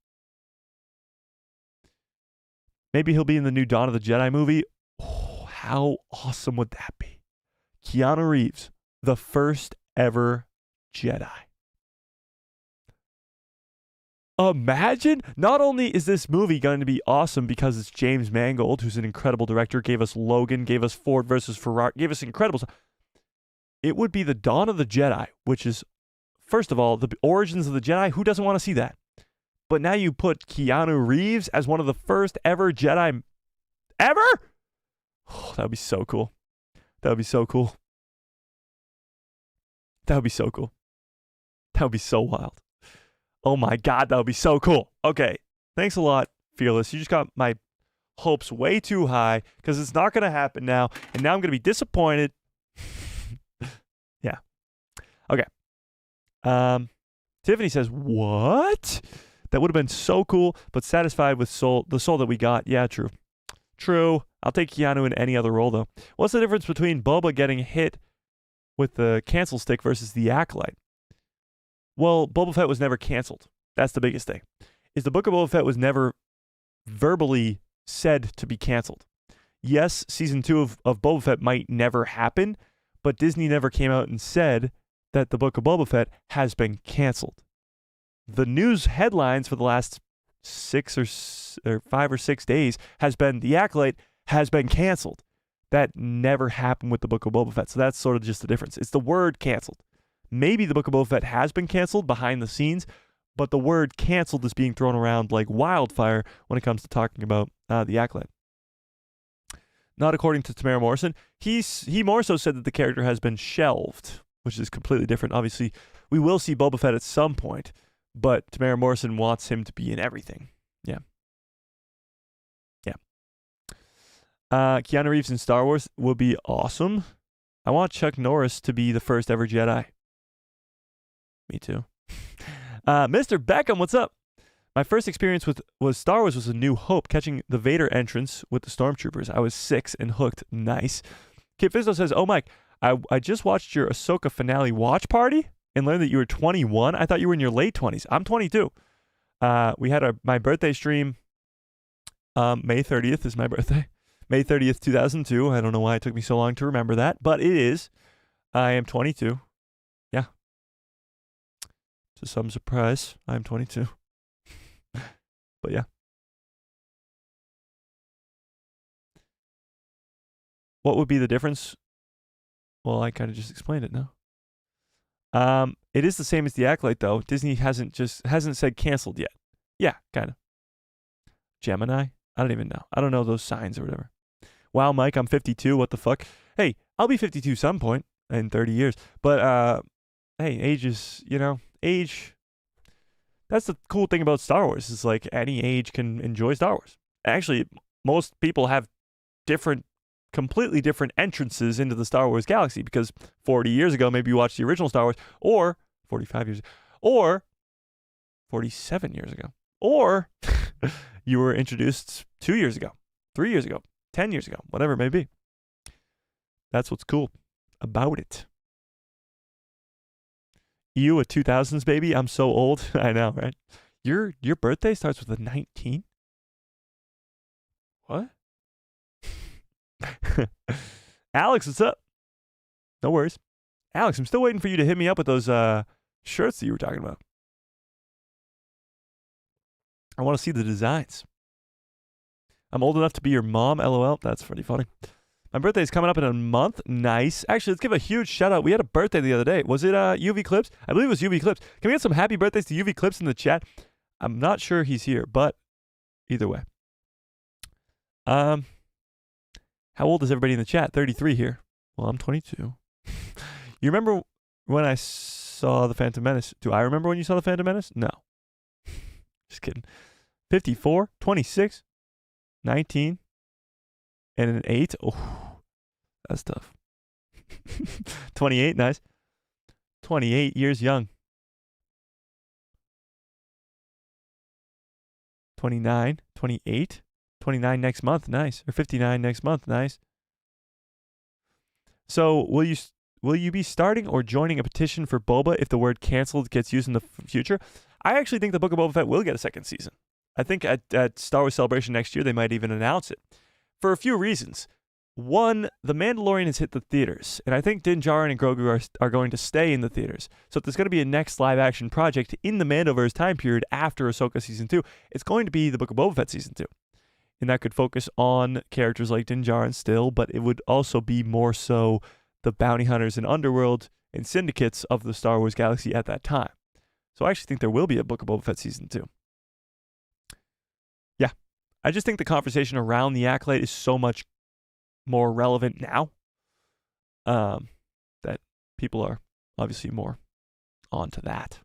Maybe he'll be in the new Dawn of the Jedi movie. Oh, how awesome would that be? Keanu Reeves, the first ever Jedi. Imagine, not only is this movie going to be awesome because it's James Mangold, who's an incredible director, gave us Logan, gave us Ford versus Ferrari, gave us incredible stuff. It would be the Dawn of the Jedi, which is, first of all, the origins of the Jedi. Who doesn't want to see that? But now you put Keanu Reeves as one of the first ever Jedi ever? Oh, that would be so cool. That would be so cool. That would be so cool. That would be so wild. Oh my God, that would be so cool. Okay, thanks a lot, Fearless. You just got my hopes way too high because it's not going to happen now. And now I'm going to be disappointed. Yeah. Okay. Tiffany says, what? That would have been so cool, but satisfied with the soul that we got. Yeah, true. True. I'll take Keanu in any other role, though. What's the difference between Boba getting hit with the cancel stick versus the Acolyte? Well, Boba Fett was never canceled. That's the biggest thing. Is the Book of Boba Fett was never verbally said to be canceled. Yes, season 2 of Boba Fett might never happen, but Disney never came out and said that the Book of Boba Fett has been canceled. The news headlines for the last 5 or 6 days has been the Acolyte has been canceled. That never happened with the Book of Boba Fett. So that's sort of just the difference. It's the word canceled. Maybe the Book of Boba Fett has been canceled behind the scenes, but the word canceled is being thrown around like wildfire when it comes to talking about the Acolyte. Not according to Tamara Morrison. He more so said that the character has been shelved, which is completely different. Obviously, we will see Boba Fett at some point, but Tamara Morrison wants him to be in everything. Yeah. Yeah. Keanu Reeves in Star Wars would be awesome. I want Chuck Norris to be the first ever Jedi. Me too. Mr. Beckham, what's up? My first experience with Star Wars was A New Hope, catching the Vader entrance with the Stormtroopers. I was 6 and hooked. Nice. Kid Fizzo says, oh, Mike, I just watched your Ahsoka finale watch party and learned that you were 21. I thought you were in your late 20s. I'm 22. We had my birthday stream. May 30th is my birthday. May 30th, 2002. I don't know why it took me so long to remember that, but it is. I am 22. Yeah. To some surprise, I'm 22. But yeah. What would be the difference? Well, I kind of just explained it now. It is the same as the Acolyte though. Disney hasn't said canceled yet. Yeah, kind of. Gemini? I don't even know. I don't know those signs or whatever. Wow, Mike, I'm 52. What the fuck? Hey, I'll be 52 some point in 30 years. But hey, age is, age. That's the cool thing about Star Wars. Is like any age can enjoy Star Wars. Actually, most people have completely different entrances into the Star Wars galaxy because 40 years ago, maybe you watched the original Star Wars, or 45 years, or 47 years ago, or you were introduced 2 years ago, 3 years ago, 10 years ago, whatever it may be. That's what's cool about it. You a 2000s baby? I'm so old. I know, right? Your birthday starts with a 19? What? Alex, what's up? No worries. Alex, I'm still waiting for you to hit me up with those shirts that you were talking about. I want to see the designs. I'm old enough to be your mom, LOL. That's pretty funny. My birthday is coming up in a month. Nice. Actually, let's give a huge shout out. We had a birthday the other day. Was it UV Clips? I believe it was UV Clips. Can we get some happy birthdays to UV Clips in the chat? I'm not sure he's here, but either way. How old is everybody in the chat? 33 here. Well, I'm 22. You remember when I saw The Phantom Menace? Do I remember when you saw The Phantom Menace? No. Just kidding. 54, 26, 19, and an 8. Oh, that's tough. 28, nice. 28 years young. 29, 28, 29 next month, nice. Or 59 next month, nice. So will you be starting or joining a petition for Boba if the word canceled gets used in the future? I actually think the Book of Boba Fett will get a second season. I think at Star Wars Celebration next year, they might even announce it. For a few reasons. One, The Mandalorian has hit the theaters, and I think Din Djarin and Grogu are going to stay in the theaters. So if there's going to be a next live-action project in the Mandoverse time period after Ahsoka Season 2, it's going to be the Book of Boba Fett Season 2. And that could focus on characters like Din Djarin still, but it would also be more so the bounty hunters and underworld and syndicates of the Star Wars galaxy at that time. So I actually think there will be a Book of Boba Fett Season 2. Yeah. I just think the conversation around the Acolyte is so much more relevant now that people are obviously more onto that.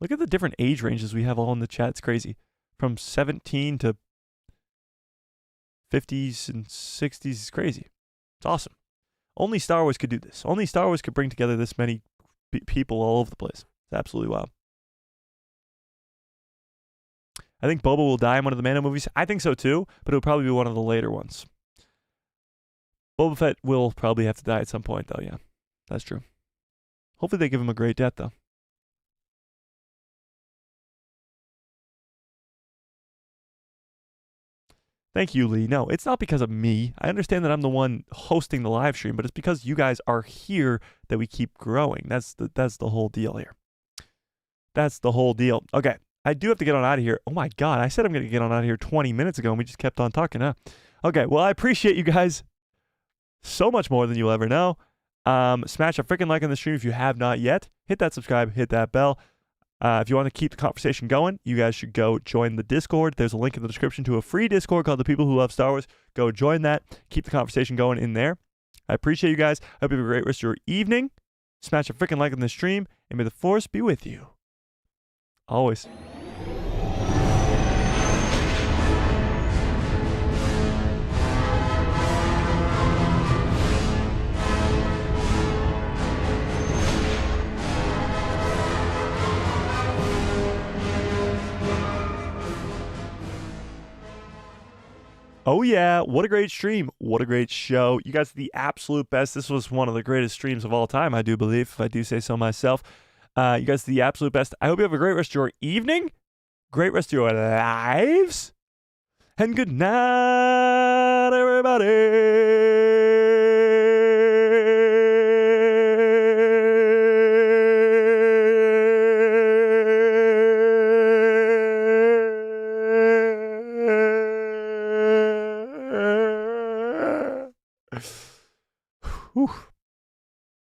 Look at the different age ranges we have all in the chat. It's crazy. From 17 to 50s and 60s is crazy. It's awesome. Only Star Wars could do this. Only Star Wars could bring together this many people all over the place. It's absolutely wild. I think Boba will die in one of the Mando movies. I think so too, but it'll probably be one of the later ones. Boba Fett will probably have to die at some point, though, yeah. That's true. Hopefully they give him a great death, though. Thank you, Lee. No, it's not because of me. I understand that I'm the one hosting the live stream, but it's because you guys are here that we keep growing. That's the whole deal here. That's the whole deal. Okay, I do have to get on out of here. Oh my God, I said I'm going to get on out of here 20 minutes ago, and we just kept on talking, huh? Okay, well, I appreciate you guys so much more than you'll ever know. Smash a freaking like on the stream if you have not yet. Hit that subscribe, hit that bell. If you want to keep the conversation going, you guys should go join the Discord. There's a link in the description to a free Discord called The People Who Love Star Wars. Go join that. Keep the conversation going in there. I appreciate you guys. I hope you have a great rest of your evening. Smash a freaking like on the stream, and may the Force be with you. Always. Oh yeah, what a great stream. What a great show. You guys are the absolute best. This was one of the greatest streams of all time, I do believe, if I do say so myself. You guys are the absolute best. I hope you have a great rest of your evening, great rest of your lives, and good night, everybody. Whew.